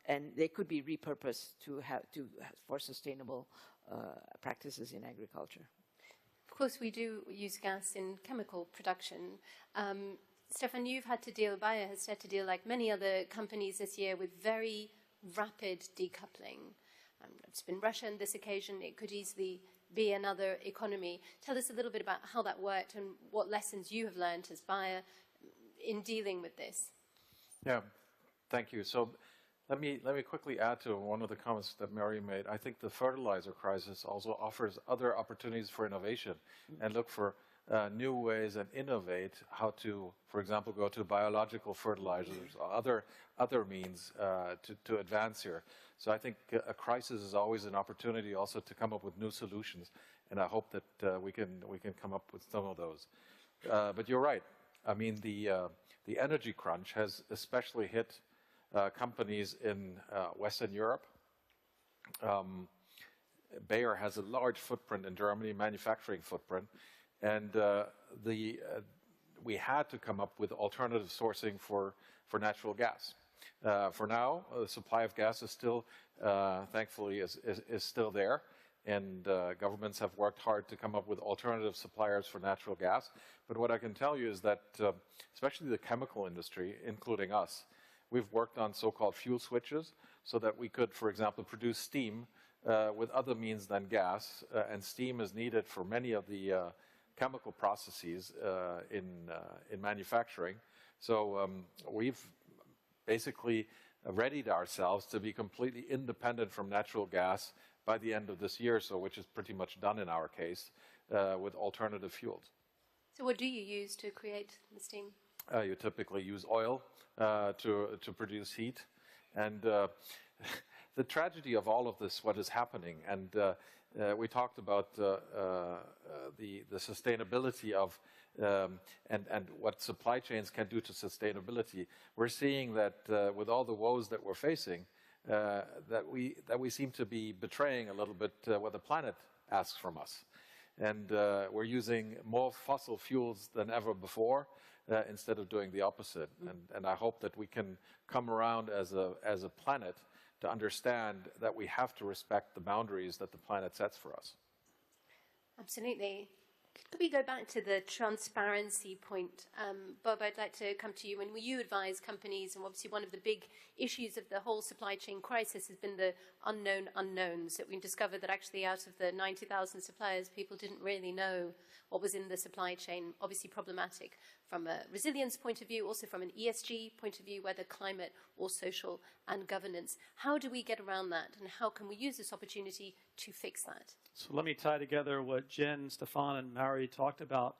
H: and they could be repurposed for sustainable practices in agriculture.
G: Of course, we do use gas in chemical production. Stefan, Bayer has had to deal, like many other companies this year, with very rapid decoupling. It's been Russia on this occasion. It could easily be another economy. Tell us a little bit about how that worked and what lessons you have learned as Bayer in dealing with this.
I: Yeah, thank you. So let me quickly add to one of the comments that Mary made. I think the fertilizer crisis also offers other opportunities for innovation and look for new ways and innovate how to, for example, go to biological fertilizers or other means to advance here. So I think a crisis is always an opportunity also to come up with new solutions, and I hope that we can come up with some of those. But you're right. I mean, the energy crunch has especially hit companies in Western Europe. Bayer has a large footprint in Germany, manufacturing footprint, and we had to come up with alternative sourcing for natural gas. For now, the supply of gas is still, thankfully, is still there, and governments have worked hard to come up with alternative suppliers for natural gas. But what I can tell you is that, especially the chemical industry, including us, we've worked on so-called fuel switches so that we could, for example, produce steam with other means than gas, and steam is needed for many of the chemical processes in manufacturing. So we've basically readied ourselves to be completely independent from natural gas by the end of this year, so which is pretty much done in our case, with alternative fuels.
G: So what do you use to create the steam?
I: You typically use oil to produce heat. And the tragedy of all of this, what is happening, and we talked about the sustainability of and what supply chains can do to sustainability. We're seeing that with all the woes that we're facing, that we seem to be betraying a little bit what the planet asks from us. And we're using more fossil fuels than ever before instead of doing the opposite. And I hope that we can come around as a planet to understand that we have to respect the boundaries that the planet sets for us.
G: Absolutely. Could we go back to the transparency point? Bob, I'd like to come to you. When you advise companies, and obviously one of the big issues of the whole supply chain crisis has been the unknown unknowns, that we discovered that actually out of the 90,000 suppliers, people didn't really know what was in the supply chain. Obviously problematic from a resilience point of view, also from an ESG point of view, whether climate or social and governance. How do we get around that, and how can we use this opportunity to fix that?
E: So let me tie together what Jen, Stefan, and Mary talked about.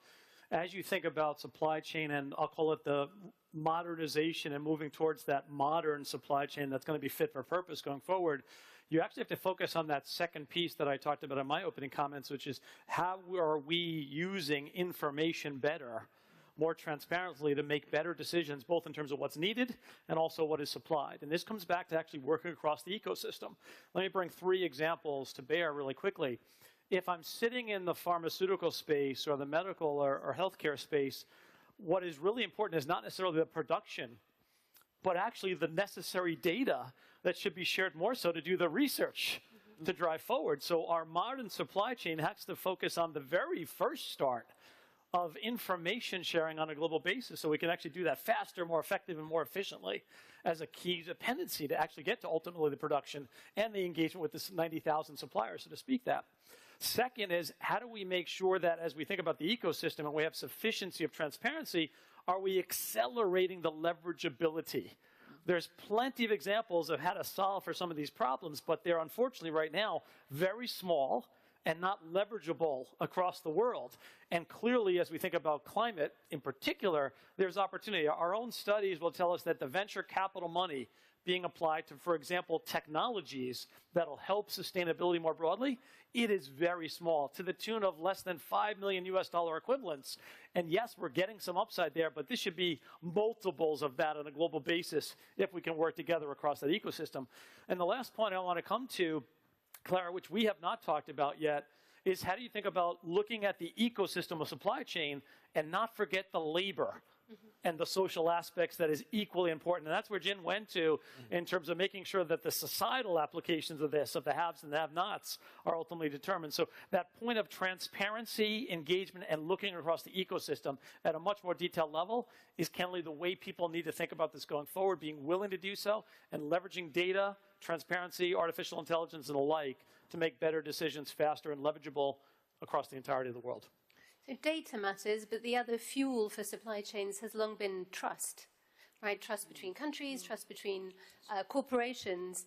E: As you think about supply chain, and I'll call it the modernization and moving towards that modern supply chain that's going to be fit for purpose going forward, you actually have to focus on that second piece that I talked about in my opening comments, which is how are we using information better, more transparently, to make better decisions, both in terms of what's needed and also what is supplied. And this comes back to actually working across the ecosystem. Let me bring 3 examples to bear really quickly. If I'm sitting in the pharmaceutical space or the medical or healthcare space, what is really important is not necessarily the production, but actually the necessary data that should be shared more so to do the research to drive forward. So our modern supply chain has to focus on the very first start of information sharing on a global basis, so we can actually do that faster, more effective, and more efficiently as a key dependency to actually get to ultimately the production and the engagement with this 90,000 suppliers, so to speak that. Second is, how do we make sure that as we think about the ecosystem and we have sufficiency of transparency, are we accelerating the leverageability? There's plenty of examples of how to solve for some of these problems, but they're unfortunately right now very small and not leverageable across the world. And clearly, as we think about climate in particular, there's opportunity. Our own studies will tell us that the venture capital money being applied to, for example, technologies that'll help sustainability more broadly, it is very small, to the tune of less than $5 million equivalents. And yes, we're getting some upside there, but this should be multiples of that on a global basis if we can work together across that ecosystem. And the last point I want to come to, Clara, which we have not talked about yet, is how do you think about looking at the ecosystem of supply chain and not forget the labor and the social aspects that is equally important. And that's where Jen went to in terms of making sure that the societal applications of this, of the haves and the have-nots, are ultimately determined. So that point of transparency, engagement, and looking across the ecosystem at a much more detailed level is candidly the way people need to think about this going forward, being willing to do so and leveraging data, transparency, artificial intelligence, and the like to make better decisions faster and leverageable across the entirety of the world.
G: So data matters, but the other fuel for supply chains has long been trust, right? Trust between countries, trust between corporations.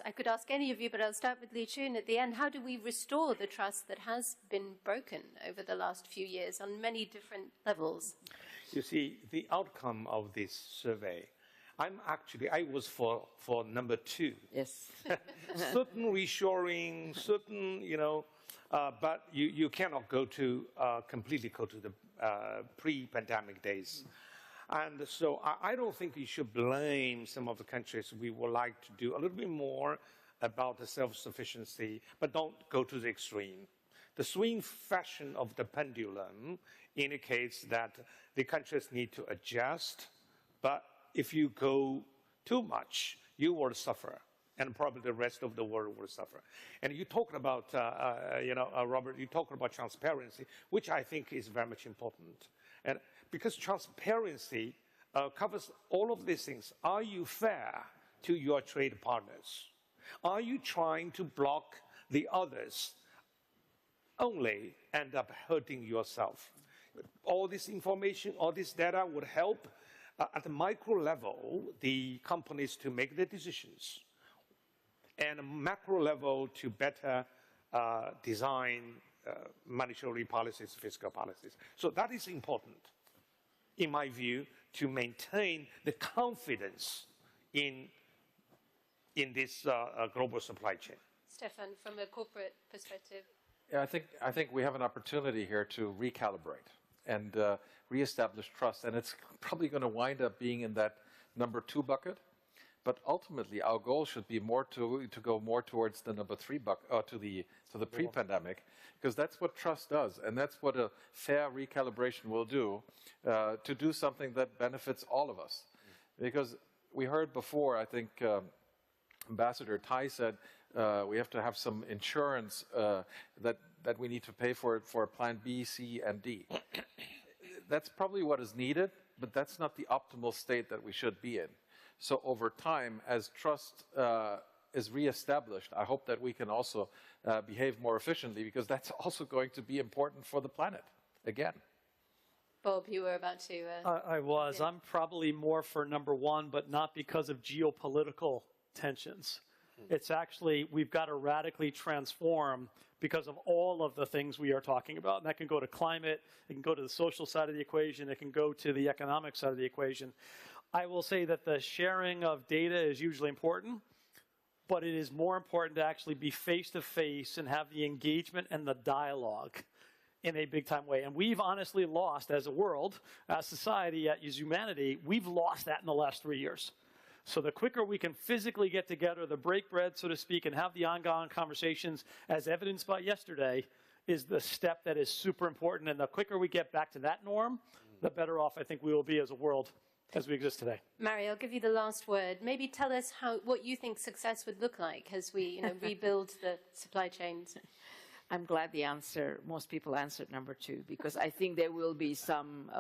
G: I could ask any of you, but I'll start with Li Chun at the end. How do we restore the trust that has been broken over the last few years on many different levels?
V: You see, the outcome of this survey, I was for number 2.
H: Yes.
V: Certain reshoring, certain, but you cannot completely go to the pre-pandemic days. And so I don't think you should blame some of the countries. We would like to do a little bit more about the self-sufficiency, but don't go to the extreme. The swing fashion of the pendulum indicates that the countries need to adjust, but if you go too much, you will suffer, and probably the rest of the world will suffer. And you talked about, Robert, you talked about transparency, which I think is very much important. And because transparency covers all of these things. Are you fair to your trade partners? Are you trying to block the others? Only end up hurting yourself. All this information, all this data would help at the micro level the companies to make the decisions, and macro level to better design monetary policies, fiscal policies. So that is important, in my view, to maintain the confidence in this global supply chain.
G: Stefan, from a corporate perspective.
I: Yeah, I think we have an opportunity here to recalibrate and reestablish trust, and it's probably going to wind up being in that number 2 bucket. But ultimately, our goal should be more to go more towards the number 3 bucket, to the pre-pandemic, because that's what trust does, and that's what a fair recalibration will do, to do something that benefits all of us. Because we heard before, I think Ambassador Tai said, we have to have some insurance that we need to pay for Plan B, C, and D. That's probably what is needed, but that's not the optimal state that we should be in. So over time, as trust is reestablished, I hope that we can also behave more efficiently, because that's also going to be important for the planet, again.
G: Bob, you were about to...
E: I was. Yeah. I'm probably more for number 1, but not because of geopolitical tensions. It's actually, we've got to radically transform because of all of the things we are talking about. And that can go to climate, it can go to the social side of the equation, it can go to the economic side of the equation. I will say that the sharing of data is usually important, but it is more important to actually be face-to-face and have the engagement and the dialogue in a big-time way. And we've honestly lost, as a world, as society, as humanity, we've lost that in the last 3 years. So the quicker we can physically get together, the break bread, so to speak, and have the ongoing conversations, as evidenced by yesterday, is the step that is super important. And the quicker we get back to that norm, the better off I think we will be as a world as we exist today.
G: Mary, I'll give you the last word. Maybe tell us what you think success would look like as we rebuild the supply chains.
H: I'm glad most people answered number 2, because I think there will be some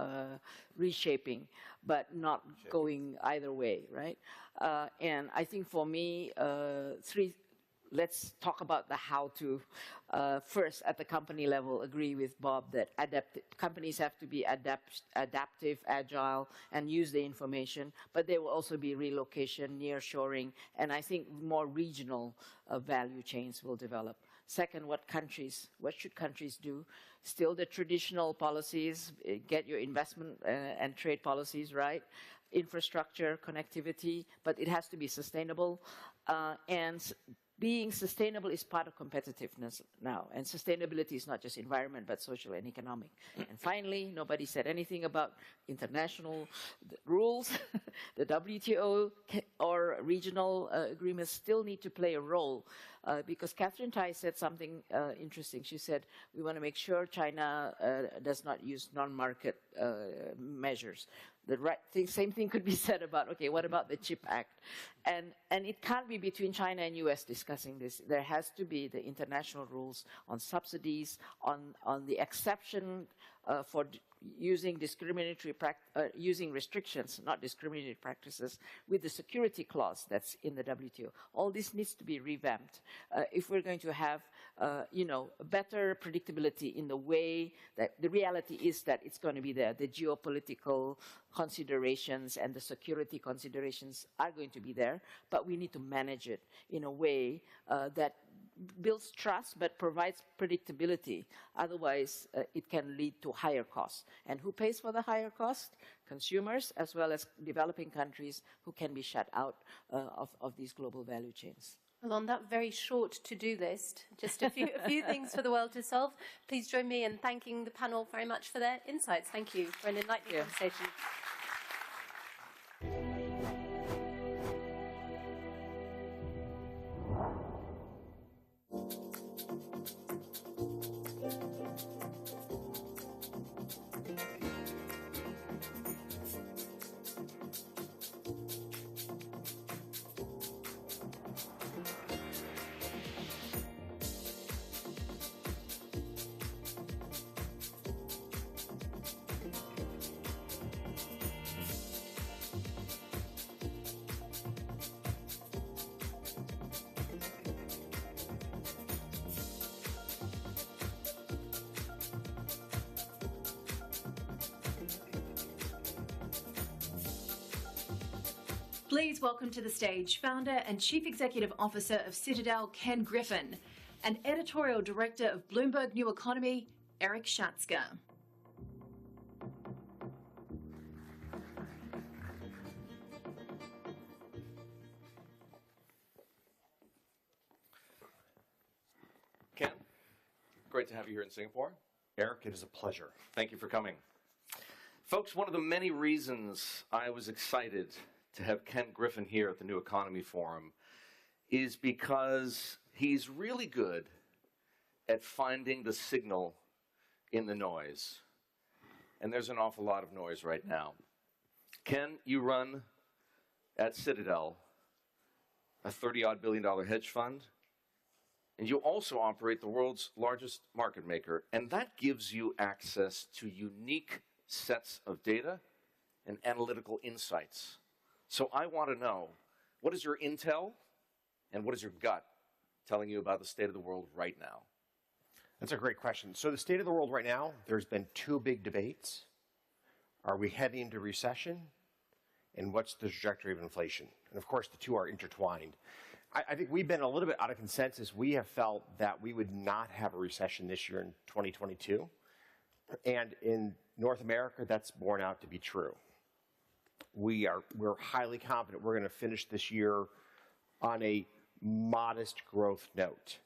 H: reshaping, but not going either way, right? And I think for me, 3, let's talk about the how to. First, at the company level, agree with Bob that companies have to be adaptive, agile, and use the information, but there will also be relocation, nearshoring, and I think more regional value chains will develop. Second, what should countries do? Still the traditional policies, get your investment and trade policies right, infrastructure, connectivity, but it has to be sustainable. And being sustainable is part of competitiveness now. And sustainability is not just environment, but social and economic. And finally, nobody said anything about international rules. The WTO or regional agreements still need to play a role. Because Katherine Tai said something interesting. She said, we want to make sure China does not use non-market measures. Same thing could be said about, okay, what about the CHIP Act? And it can't be between China and US discussing this. There has to be the international rules on subsidies, on the exception for using using restrictions, not discriminatory practices, with the security clause that's in the WTO. All this needs to be revamped if we're going to have, better predictability in the way that the reality is that it's going to be there. The geopolitical considerations and the security considerations are going to be there, but we need to manage it in a way that builds trust but provides predictability. Otherwise, it can lead to higher costs. And who pays for the higher cost? Consumers, as well as developing countries who can be shut out of these global value chains.
G: Well, on that very short to-do list, just a few things for the world to solve. Please join me in thanking the panel very much for their insights. Thank you for an enlightening conversation.
A: Please welcome to the stage founder and Chief Executive Officer of Citadel, Ken Griffin, and Editorial Director of Bloomberg New Economy, Eric Schatzker.
R: Ken, great to have you here in Singapore.
J: Eric, it is a pleasure.
R: Thank you for coming. Folks, one of the many reasons I was excited to have Ken Griffin here at the New Economy Forum is because he's really good at finding the signal in the noise. And there's an awful lot of noise right now. Ken, you run at Citadel a $30-odd billion hedge fund, and you also operate the world's largest market maker, and that gives you access to unique sets of data and analytical insights. So I want to know, what is your intel and what is your gut telling you about the state of the world right now?
J: That's a great question. So the state of the world right now, there's been two big debates. Are we heading into recession? And what's the trajectory of inflation? And of course, the two are intertwined. I think we've been a little bit out of consensus. We have felt that we would not have a recession this year in 2022. And in North America, that's borne out to be true. We're highly confident we're going to finish this year on a modest growth note.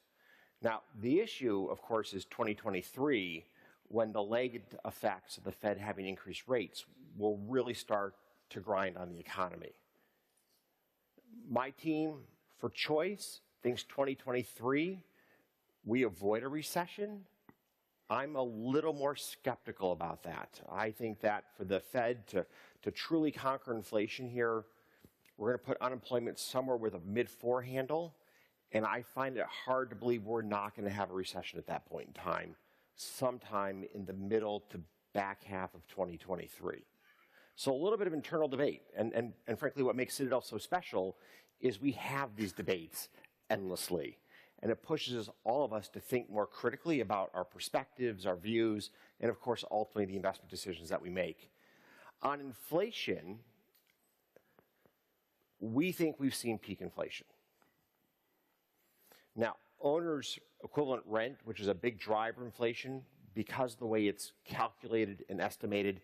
J: Now, the issue, of course, is 2023, when the lagged effects of the Fed having increased rates will really start to grind on the economy. My team, for choice, thinks 2023, we avoid a recession. I'm a little more skeptical about that. I think that for the Fed to truly conquer inflation here, we're going to put unemployment somewhere with a mid-4 handle, and I find it hard to believe we're not going to have a recession at that point in time, sometime in the middle to back half of 2023. So a little bit of internal debate, and frankly what makes Citadel so special is we have these debates endlessly, and it pushes all of us to think more critically about our perspectives, our views, and of course ultimately the investment decisions that we make. On inflation, we think we've seen peak inflation. Now, owners' equivalent rent, which is a big driver of inflation, because of the way it's calculated and estimated,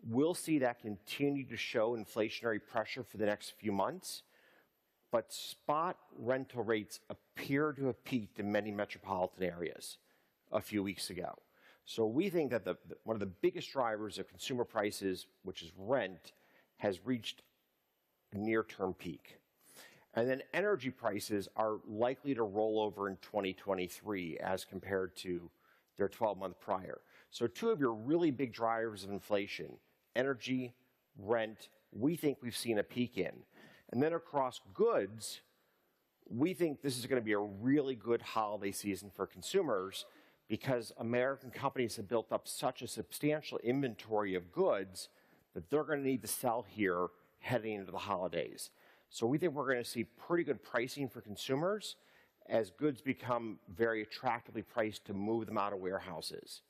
J: we'll see that continue to show inflationary pressure for the next few months. But spot rental rates appear to have peaked in many metropolitan areas a few weeks ago. So we think that one of the biggest drivers of consumer prices, which is rent, has reached a near-term peak. And then energy prices are likely to roll over in 2023 as compared to their 12-month prior. So two of your really big drivers of inflation, energy, rent, we think we've seen a peak in. And then across goods, we think this is going to be a really good holiday season for consumers because American companies have built up such a substantial inventory of goods that they're going to need to sell here heading into the holidays. So we think we're going to see pretty good pricing for consumers as goods become very attractively priced to move them out of warehouses.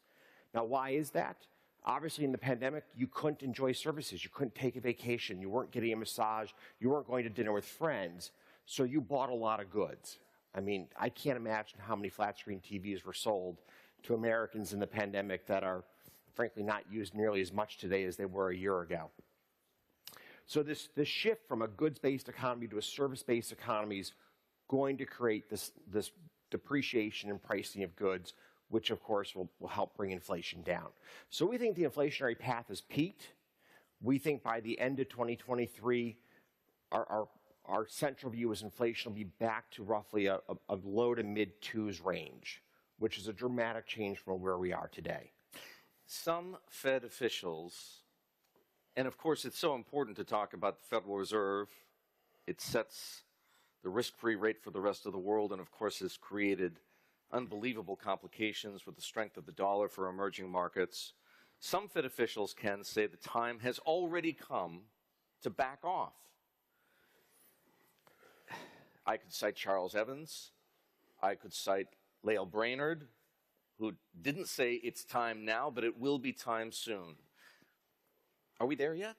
J: Now, why is that? Obviously, in the pandemic, you couldn't enjoy services. You couldn't take a vacation. You weren't getting a massage. You weren't going to dinner with friends. So you bought a lot of goods. I mean, I can't imagine how many flat-screen TVs were sold to Americans in the pandemic that are, frankly, not used nearly as much today as they were a year ago. So this shift from a goods-based economy to a service-based economy is going to create this depreciation in pricing of goods, which, of course, will help bring inflation down. So we think the inflationary path has peaked. We think by the end of 2023, our central view is inflation will be back to roughly a low to mid-2s range, which is a dramatic change from where we are today.
R: Some Fed officials, and of course it's so important to talk about the Federal Reserve, it sets the risk-free rate for the rest of the world, and of course has created unbelievable complications with the strength of the dollar for emerging markets. Some Fed officials can say the time has already come to back off. I could cite Charles Evans. I could cite Lael Brainerd, who didn't say it's time now, but it will be time soon. Are we there yet?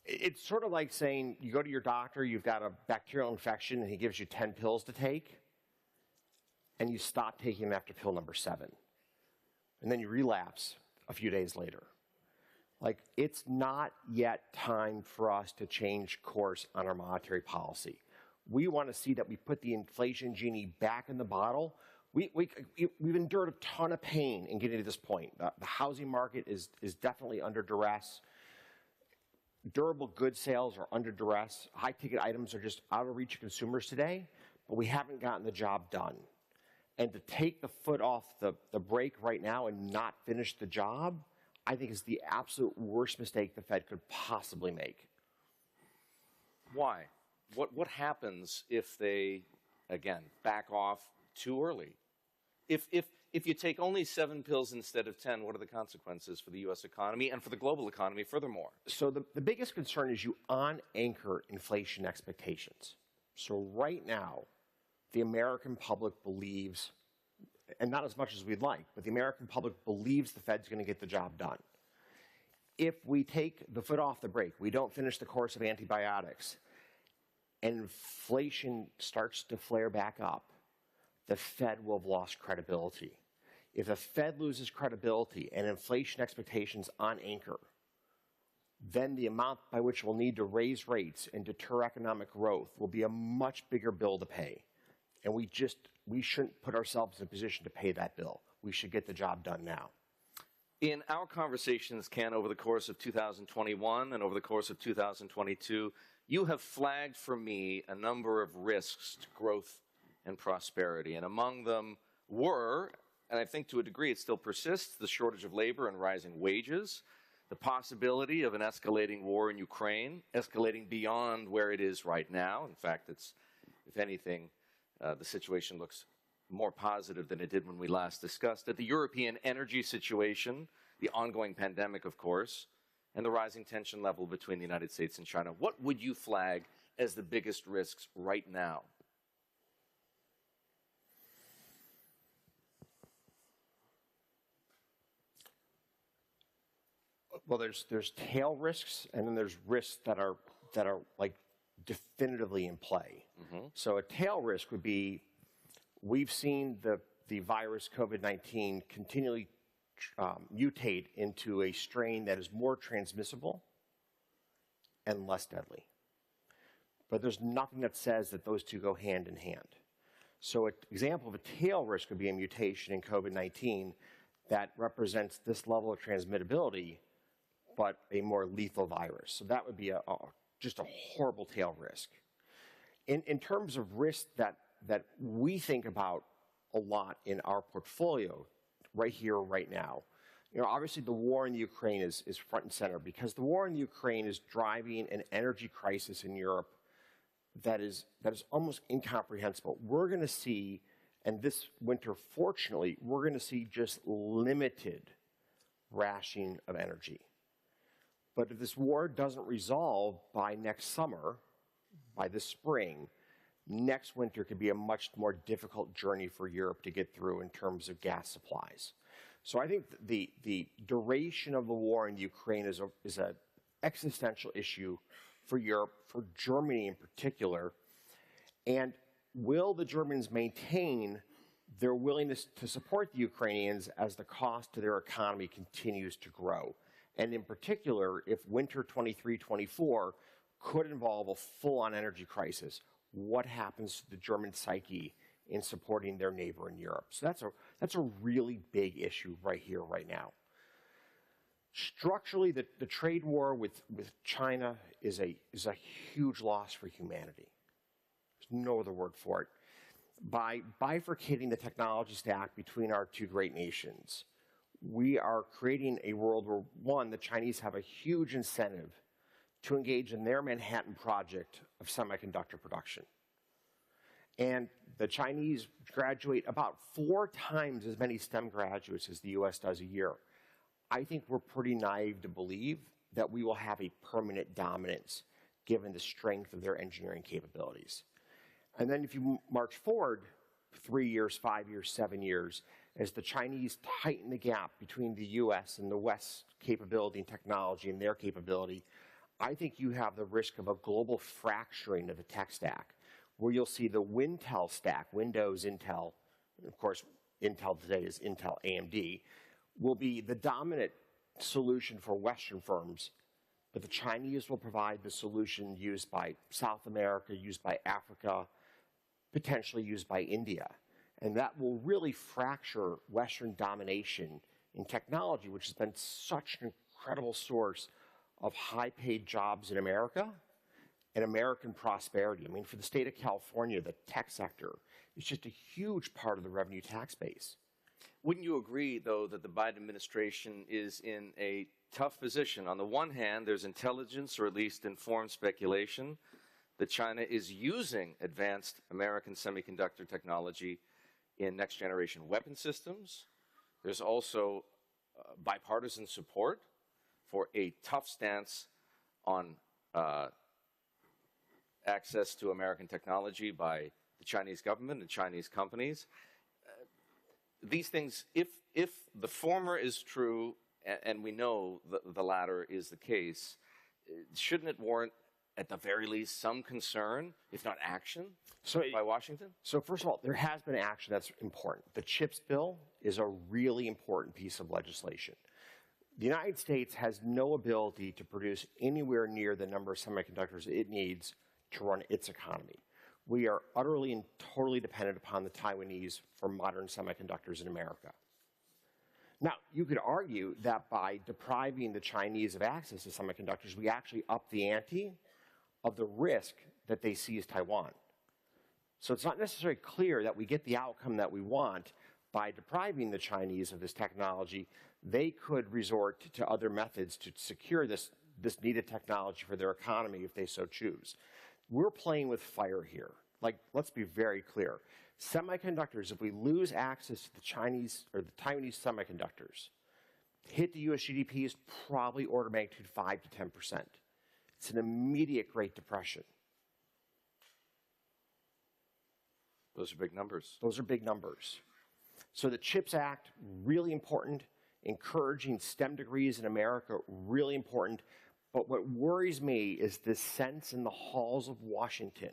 J: It's sort of like saying you go to your doctor, you've got a bacterial infection, and he gives you 10 pills to take, and you stop taking them after pill number 7. And then you relapse a few days later. Like, it's not yet time for us to change course on our monetary policy. We want to see that we put the inflation genie back in the bottle. We've endured a ton of pain in getting to this point. The housing market is definitely under duress. Durable goods sales are under duress. High-ticket items are just out of reach of consumers today, but we haven't gotten the job done. And to take the foot off the brake right now and not finish the job, I think is the absolute worst mistake the Fed could possibly make.
R: Why? What happens if they, again, back off too early? If you take only 7 pills instead of 10, what are the consequences for the U.S. economy and for the global economy furthermore?
J: So the biggest concern is you on-anchor inflation expectations. So right now, the American public believes, and not as much as we'd like, but the American public believes the Fed's going to get the job done. If we take the foot off the brake, we don't finish the course of antibiotics, and inflation starts to flare back up, the Fed will have lost credibility. If the Fed loses credibility and inflation expectations on anchor, then the amount by which we'll need to raise rates and deter economic growth will be a much bigger bill to pay. And we shouldn't put ourselves in a position to pay that bill. We should get the job done now.
R: In our conversations, Ken, over the course of 2021 and over the course of 2022, you have flagged for me a number of risks to growth and prosperity. And among them were, and I think to a degree it still persists, the shortage of labor and rising wages, the possibility of an escalating war in Ukraine, escalating beyond where it is right now. In fact, it's, if anything, the situation looks more positive than it did when we last discussed it. The European energy situation, the ongoing pandemic, of course, and the rising tension level between the United States and China. What would you flag as the biggest risks right now?
J: Well, there's tail risks, and then there's risks that are like definitively in play. Mm-hmm. So a tail risk would be, we've seen the virus COVID-19 continually mutate into a strain that is more transmissible and less deadly. But there's nothing that says that those two go hand in hand. So an example of a tail risk would be a mutation in COVID-19 that represents this level of transmittability, but a more lethal virus. So that would be just a horrible tail risk. In terms of risk that we think about a lot in our portfolio right here, right now, obviously the war in the Ukraine is front and center, because the war in the Ukraine is driving an energy crisis in Europe that is almost incomprehensible. We're going to see, and this winter, fortunately, we're going to see just limited rationing of energy. But if this war doesn't resolve by next summer, by this spring, next winter could be a much more difficult journey for Europe to get through in terms of gas supplies. So I think the duration of the war in Ukraine is an existential issue for Europe, for Germany in particular. And will the Germans maintain their willingness to support the Ukrainians as the cost to their economy continues to grow? And in particular, if winter 23-24 could involve a full-on energy crisis, what happens to the German psyche in supporting their neighbor in Europe? So that's a really big issue right here, right now. Structurally, the trade war with China is a huge loss for humanity. There's no other word for it. By bifurcating the technology stack between our two great nations, we are creating a world where, one, the Chinese have a huge incentive to engage in their Manhattan Project of semiconductor production. And the Chinese graduate about 4 times as many STEM graduates as the U.S. does a year. I think we're pretty naive to believe that we will have a permanent dominance given the strength of their engineering capabilities. And then if you march forward 3 years, 5 years, 7 years, as the Chinese tighten the gap between the U.S. and the West's capability and technology and their capability, I think you have the risk of a global fracturing of the tech stack, where you'll see the Wintel stack, Windows, Intel, of course, Intel today is Intel AMD, will be the dominant solution for Western firms, but the Chinese will provide the solution used by South America, used by Africa, potentially used by India. And that will really fracture Western domination in technology, which has been such an incredible source of high-paid jobs in America and American prosperity. I mean, for the state of California, the tech sector is just a huge part of the revenue tax base.
R: Wouldn't you agree, though, that the Biden administration is in a tough position? On the one hand, there's intelligence, or at least informed speculation, that China is using advanced American semiconductor technology in next-generation weapon systems. There's also bipartisan support for a tough stance on access to American technology by the Chinese government and Chinese companies. These things, if the former is true, and we know the latter is the case, shouldn't it warrant, at the very least, some concern, if not action, by Washington?
J: So first of all, there has been action that's important. The CHIPS bill is a really important piece of legislation. The United States has no ability to produce anywhere near the number of semiconductors it needs to run its economy. We are utterly and totally dependent upon the Taiwanese for modern semiconductors in America. Now, you could argue that by depriving the Chinese of access to semiconductors, we actually up the ante of the risk that they seize Taiwan. So it's not necessarily clear that we get the outcome that we want by depriving the Chinese of this technology. They could resort to other methods to secure this needed technology for their economy if they so choose. We're playing with fire here. Like, let's be very clear. Semiconductors, if we lose access to the Chinese or the Taiwanese semiconductors, hit the U.S. GDP is probably order of magnitude 5 to 10%. It's an immediate Great Depression.
R: Those are big numbers.
J: Those are big numbers. So the CHIPS Act, really important. Encouraging STEM degrees in America, really important. But what worries me is this sense in the halls of Washington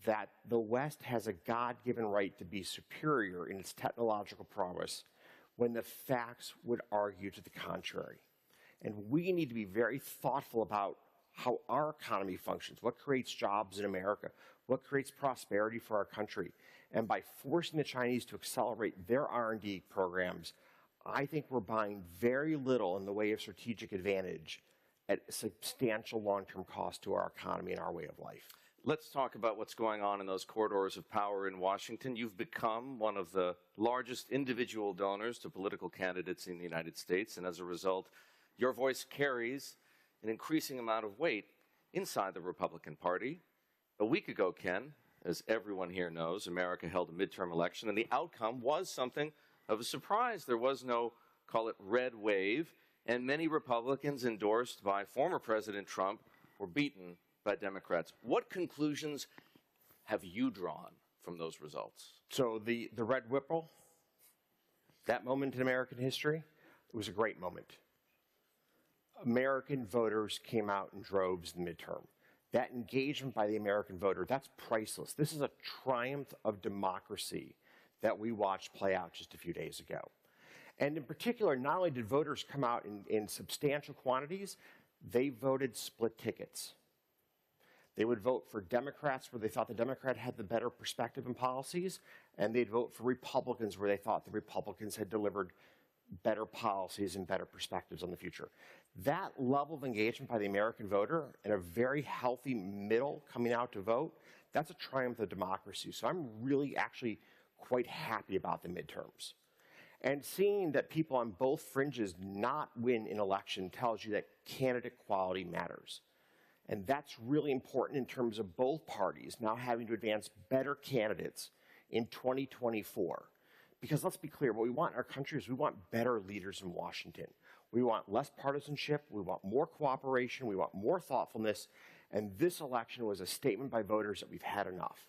J: that the West has a God-given right to be superior in its technological prowess when the facts would argue to the contrary. And we need to be very thoughtful about how our economy functions, what creates jobs in America, what creates prosperity for our country. And by forcing the Chinese to accelerate their R&D programs, I think we're buying very little in the way of strategic advantage at substantial long-term cost to our economy and our way of life.
R: Let's talk about what's going on in those corridors of power in Washington. You've become one of the largest individual donors to political candidates in the United States, and as a result, your voice carries an increasing amount of weight inside the Republican Party. A week ago, Ken, as everyone here knows, America held a midterm election, and the outcome was something of a surprise. There was no, call it, red wave, and many Republicans endorsed by former President Trump were beaten by Democrats. What conclusions have you drawn from those results?
J: So the red whipple, that moment in American history, it was a great moment. American voters came out in droves in the midterm. That engagement by the American voter, that's priceless. This is a triumph of democracy that we watched play out just a few days ago. And in particular, not only did voters come out in substantial quantities, they voted split tickets. They would vote for Democrats where they thought the Democrat had the better perspective and policies, and they'd vote for Republicans where they thought the Republicans had delivered better policies and better perspectives on the future. That level of engagement by the American voter and a very healthy middle coming out to vote, that's a triumph of democracy. So I'm really actually quite happy about the midterms. And seeing that people on both fringes not win an election tells you that candidate quality matters. And that's really important in terms of both parties now having to advance better candidates in 2024. Because let's be clear, what we want in our country is we want better leaders in Washington. We want less partisanship, we want more cooperation, we want more thoughtfulness, and this election was a statement by voters that we've had enough.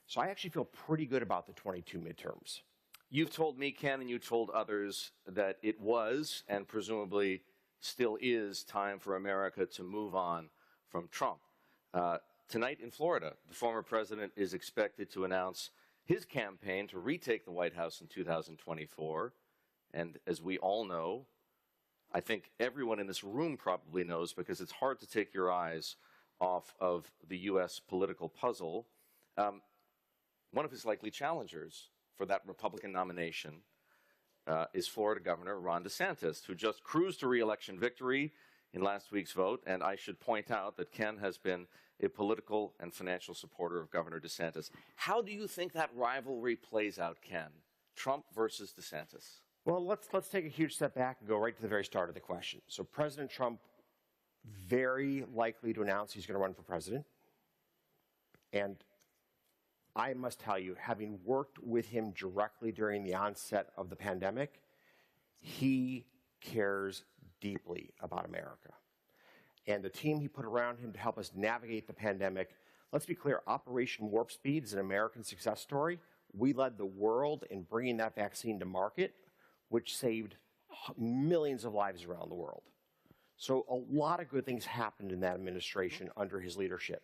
J: So I actually feel pretty good about the 22 midterms.
R: You've told me, Ken, and you told others that it was, and presumably still is time for America to move on from Trump. Tonight in Florida, the former president is expected to announce his campaign to retake the White House in 2024. And as we all know, I think everyone in this room probably knows, because it's hard to take your eyes off of the U.S. political puzzle, one of his likely challengers for that Republican nomination is Florida Governor Ron DeSantis, who just cruised to re-election victory in last week's vote. And I should point out that Ken has been a political and financial supporter of Governor DeSantis. How do you think that rivalry plays out, Ken? Trump versus DeSantis?
J: Well, let's take a huge step back and go right to the very start of the question. So President Trump very likely to announce he's going to run for president. And I must tell you, having worked with him directly during the onset of the pandemic, he cares deeply about America. And the team he put around him to help us navigate the pandemic, let's be clear, Operation Warp Speed is an American success story. We led the world in bringing that vaccine to market, which saved millions of lives around the world. So a lot of good things happened in that administration under his leadership.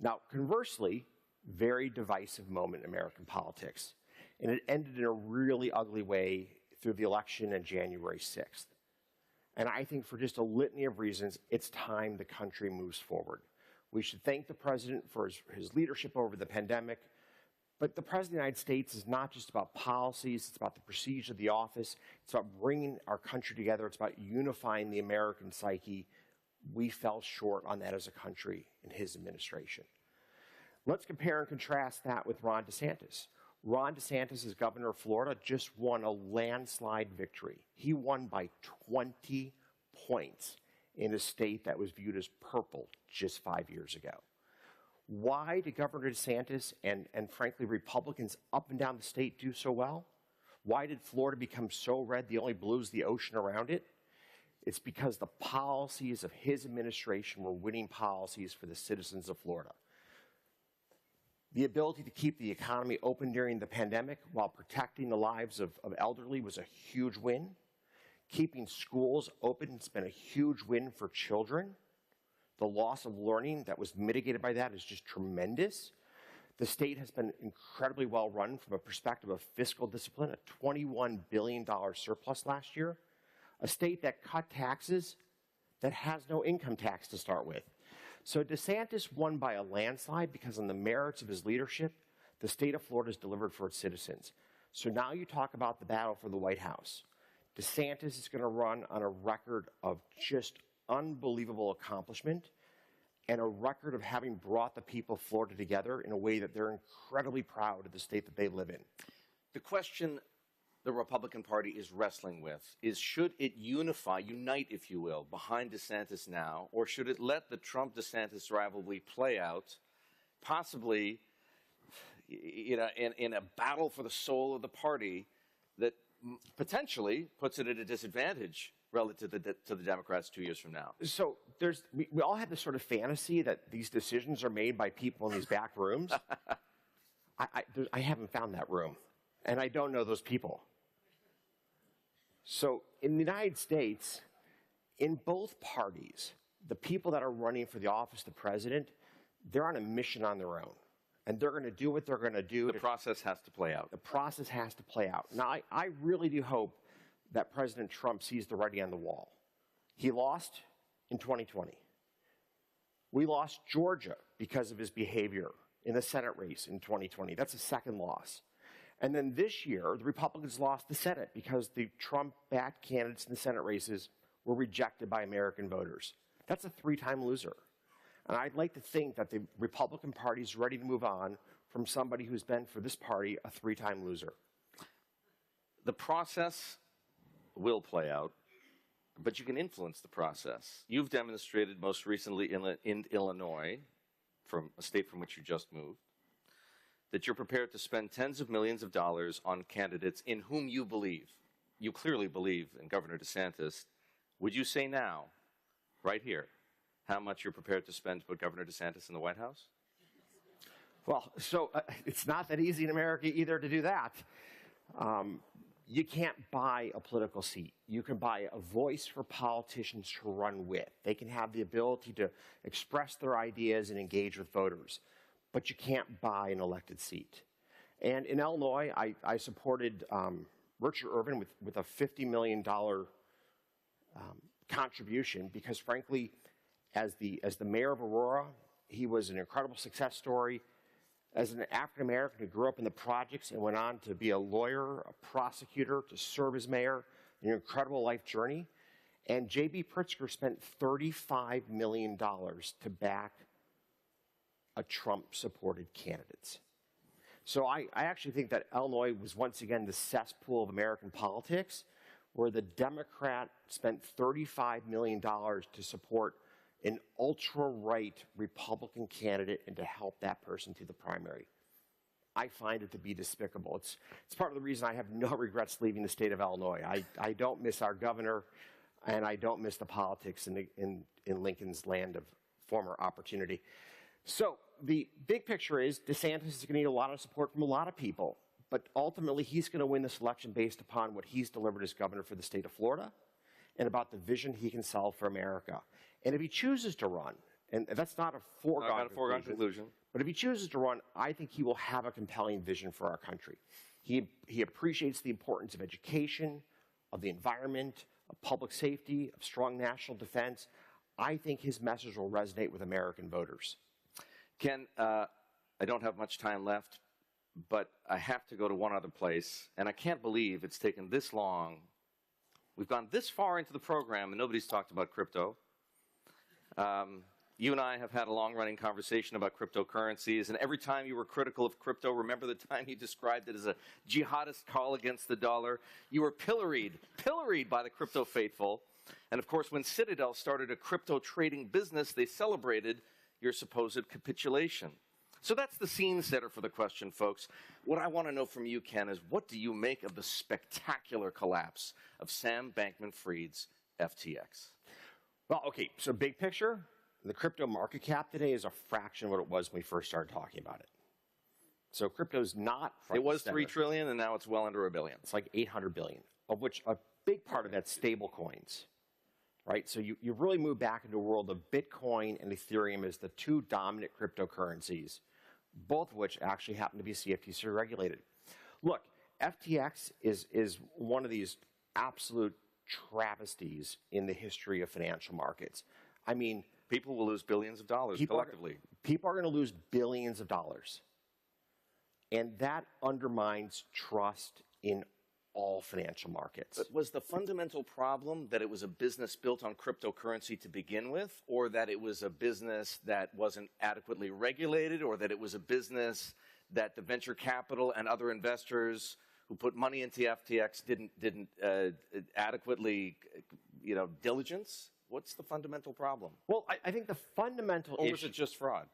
J: Now, conversely, very divisive moment in American politics. And it ended in a really ugly way through the election on January 6th. And I think for just a litany of reasons, it's time the country moves forward. We should thank the president for his leadership over the pandemic. But the president of the United States is not just about policies, it's about the prestige of the office, it's about bringing our country together, it's about unifying the American psyche. We fell short on that as a country in his administration. Let's compare and contrast that with Ron DeSantis. Ron DeSantis, as governor of Florida, just won a landslide victory. He won by 20 points in a state that was viewed as purple just 5 years ago. Why did Governor DeSantis and frankly, Republicans up and down the state do so well? Why did Florida become so red, the only blue is the ocean around it? It's because the policies of his administration were winning policies for the citizens of Florida. The ability to keep the economy open during the pandemic while protecting the lives of elderly was a huge win. Keeping schools open has been a huge win for children. The loss of learning that was mitigated by that is just tremendous. The state has been incredibly well run from a perspective of fiscal discipline, a $21 billion surplus last year. A state that cut taxes that has no income tax to start with. So DeSantis won by a landslide because on the merits of his leadership, the state of Florida has delivered for its citizens. So now you talk about the battle for the White House. DeSantis is going to run on a record of just unbelievable accomplishment and a record of having brought the people of Florida together in a way that they're incredibly proud of the state that they live in.
R: The question the Republican Party is wrestling with is, should it unite, if you will, behind DeSantis now, or should it let the Trump-DeSantis rivalry play out, possibly in a battle for the soul of the party that potentially puts it at a disadvantage relative to the Democrats 2 years from now?
J: So we all have this sort of fantasy that these decisions are made by people in these back rooms. I haven't found that room, and I don't know those people. So in the United States, in both parties, the people that are running for the office of the president, they're on a mission on their own. And they're going to do what they're going to do.
R: The process has to play out.
J: The process has to play out. Now, I really do hope that President Trump sees the writing on the wall. He lost in 2020. We lost Georgia because of his behavior in the Senate race in 2020. That's a second loss. And then this year, the Republicans lost the Senate because the Trump-backed candidates in the Senate races were rejected by American voters. That's a three-time loser. And I'd like to think that the Republican Party is ready to move on from somebody who's been, for this party, a three-time loser.
R: The process will play out, but you can influence the process. You've demonstrated most recently in Illinois, from a state from which you just moved, that you're prepared to spend tens of millions of dollars on candidates in whom you believe. You clearly believe in Governor DeSantis. Would you say now, right here, how much you're prepared to spend to put Governor DeSantis in the White House?
J: Well, so it's not that easy in America either to do that. you can't buy a political seat. You can buy a voice for politicians to run with. They can have the ability to express their ideas and engage with voters, but you can't buy an elected seat. And in Illinois, I supported Richard Irvin with a $50 million contribution because, frankly, as the mayor of Aurora, he was an incredible success story. As an African American who grew up in the projects and went on to be a lawyer, a prosecutor, to serve as mayor, an incredible life journey. And J.B. Pritzker spent $35 million to back a Trump-supported candidate. So I actually think that Illinois was once again the cesspool of American politics, where the Democrat spent $35 million to support an ultra-right Republican candidate and to help that person through the primary. I find it to be despicable. It's part of the reason I have no regrets leaving the state of Illinois. I don't miss our governor, and I don't miss the politics in Lincoln's land of former opportunity. So the big picture is DeSantis is going to need a lot of support from a lot of people, but ultimately he's going to win this election based upon what he's delivered as governor for the state of Florida and about the vision he can sell for America. And if he chooses to run, and that's not a foregone conclusion, but if he chooses to run, I think he will have a compelling vision for our country. He appreciates the importance of education, of the environment, of public safety, of strong national defense. I think his message will resonate with American voters.
R: Ken, I don't have much time left, but I have to go to one other place, and I can't believe it's taken this long. We've gone this far into the program, and nobody's talked about crypto. You and I have had a long-running conversation about cryptocurrencies, and every time you were critical of crypto, remember the time you described it as a jihadist call against the dollar? You were pilloried by the crypto faithful. And of course, when Citadel started a crypto trading business, they celebrated your supposed capitulation. So that's the scene setter for the question, folks. What I want to know from you, Ken, is what do you make of the spectacular collapse of Sam Bankman-Fried's FTX?
J: Well, okay, so big picture, the crypto market cap today is a fraction of what it was when we first started talking about it. So crypto's not front
R: It was
J: and
R: $3
J: center.
R: trillion, and now it's well under $1 billion.
J: It's like 800 billion, of which a big part of that's stable coins, right? So you really move back into a world of Bitcoin and Ethereum as the two dominant cryptocurrencies, both of which actually happen to be CFTC regulated. Look, FTX is one of these absolute travesties in the history of financial markets. I mean,
R: people will lose billions of dollars collectively.
J: People are going to lose billions of dollars. And that undermines trust in all financial markets.
R: But was the fundamental problem that it was a business built on cryptocurrency to begin with, or that it was a business that wasn't adequately regulated, or that it was a business that the venture capital and other investors who put money into FTX didn't adequately, diligence? What's the fundamental problem?
J: Well, I think the fundamental issue...
R: Or was it just fraud?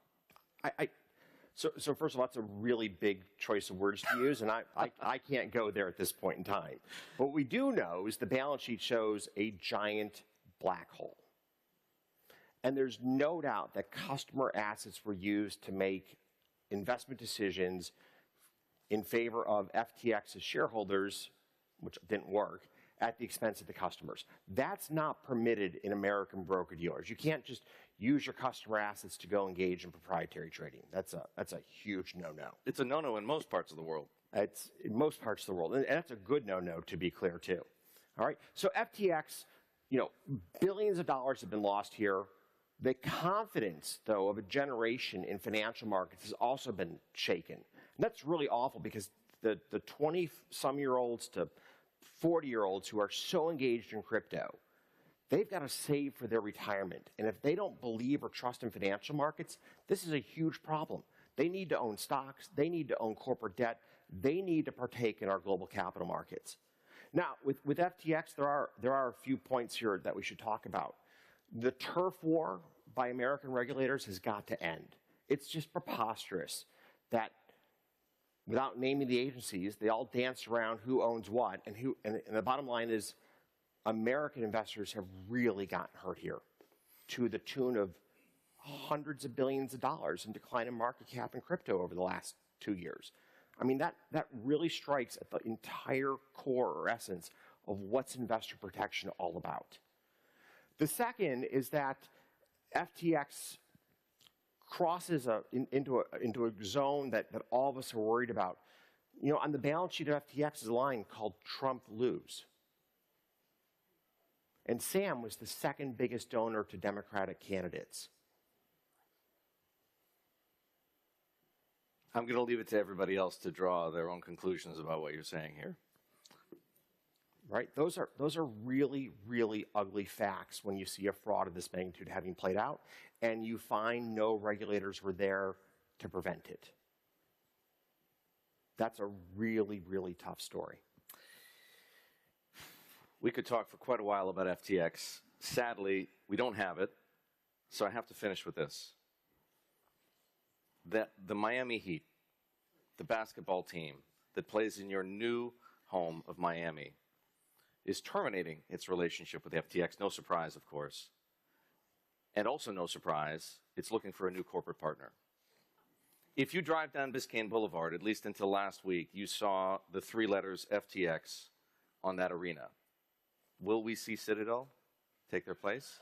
J: So first of all, that's a really big choice of words to use, and I can't go there at this point in time. What we do know is the balance sheet shows a giant black hole. And there's no doubt that customer assets were used to make investment decisions in favor of FTX's shareholders, which didn't work, at the expense of the customers. That's not permitted in American broker-dealers. You can't just use your customer assets to go engage in proprietary trading. That's a huge no-no.
R: It's a no-no in most parts of the world.
J: It's in most parts of the world, and that's a good no-no, to be clear, too. All right? So FTX, billions of dollars have been lost here. The confidence, though, of a generation in financial markets has also been shaken. And that's really awful because the 20-some-year-olds to 40-year-olds who are so engaged in crypto, they've got to save for their retirement. And if they don't believe or trust in financial markets, this is a huge problem. They need to own stocks. They need to own corporate debt. They need to partake in our global capital markets. Now, with FTX, there are a few points here that we should talk about. The turf war by American regulators has got to end. It's just preposterous that without naming the agencies, they all dance around who owns what, and the bottom line is American investors have really gotten hurt here to the tune of hundreds of billions of dollars in decline in market cap in crypto over the last 2 years. I mean, that really strikes at the entire core or essence of what's investor protection all about. The second is that FTX crosses into a zone that all of us are worried about. You know, on the balance sheet of FTX is a line called Trump lose. And Sam was the second biggest donor to Democratic candidates.
R: I'm going to leave it to everybody else to draw their own conclusions about what you're saying here.
J: Right? Those are really, really ugly facts when you see a fraud of this magnitude having played out, and you find no regulators were there to prevent it. That's a really, really tough story.
R: We could talk for quite a while about FTX. Sadly, we don't have it, so I have to finish with this. That the Miami Heat, the basketball team that plays in your new home of Miami, is terminating its relationship with FTX. No surprise, of course. And also no surprise, it's looking for a new corporate partner. If you drive down Biscayne Boulevard, at least until last week, you saw the 3 letters FTX on that arena. Will we see Citadel take their place?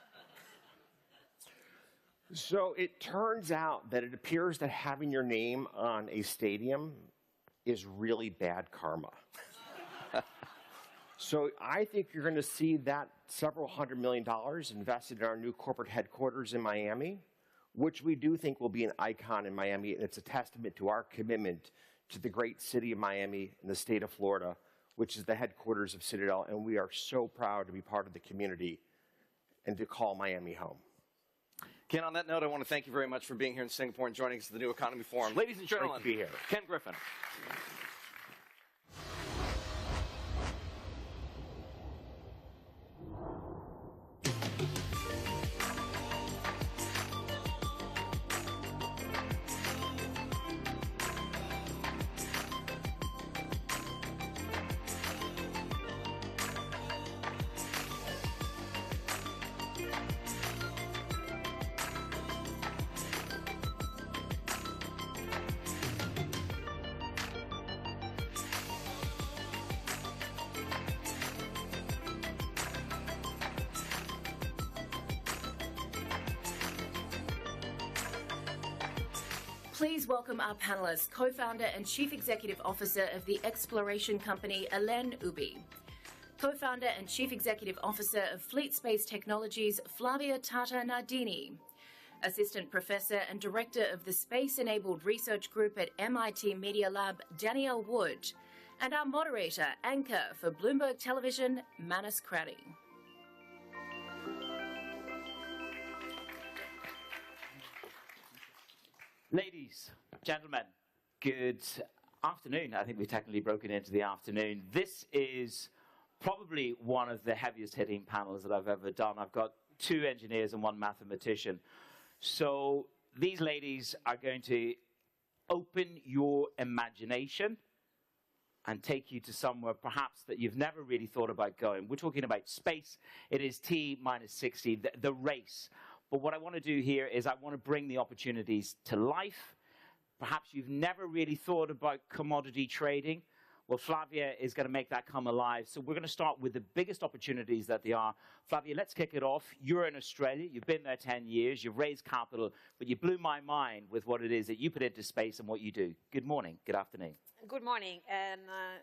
J: So it turns out that it appears that having your name on a stadium is really bad karma. So I think you're going to see that several $100 million invested in our new corporate headquarters in Miami, which we do think will be an icon in Miami, and it's a testament to our commitment to the great city of Miami and the state of Florida, which is the headquarters of Citadel, and we are so proud to be part of the community and to call Miami home.
R: Ken, on that note, I want to thank you very much for being here in Singapore and joining us at the New Economy Forum. Ladies and gentlemen,
J: great to be here.
R: Ken Griffin.
A: Please welcome our panelists, co-founder and chief executive officer of the exploration company Alen Ubi, co-founder and chief executive officer of Fleet Space Technologies Flavia Tata Nardini, assistant professor and director of the Space-Enabled Research Group at MIT Media Lab Danielle Wood, and our moderator, anchor for Bloomberg Television, Manus Craddy.
K: Ladies, gentlemen, good afternoon. I think we've technically broken into the afternoon. This is probably one of the heaviest hitting panels that I've ever done. I've got 2 engineers and 1 mathematician. So these ladies are going to open your imagination and take you to somewhere perhaps that you've never really thought about going. We're talking about space. It is T-60, the race. But what I want to do here is I want to bring the opportunities to life. Perhaps you've never really thought about commodity trading. Well, Flavia is going to make that come alive. So we're going to start with the biggest opportunities that there are. Flavia, let's kick it off. You're in Australia. You've been there 10 years. You've raised capital. But you blew my mind with what it is that you put into space and what you do. Good morning. Good afternoon.
L: Good morning. And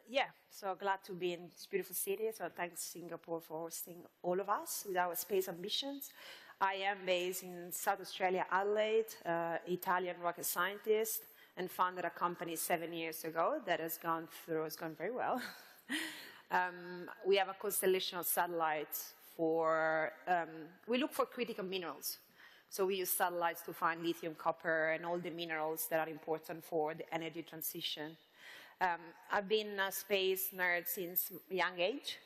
L: yeah, so glad to be in this beautiful city. So thanks, Singapore, for hosting all of us with our space ambitions. I am based in South Australia, Adelaide, Italian rocket scientist, and founded a company 7 years ago that has gone very well. We have a constellation of satellites for, we look for critical minerals. So we use satellites to find lithium, copper, and all the minerals that are important for the energy transition. I've been a space nerd since a young age.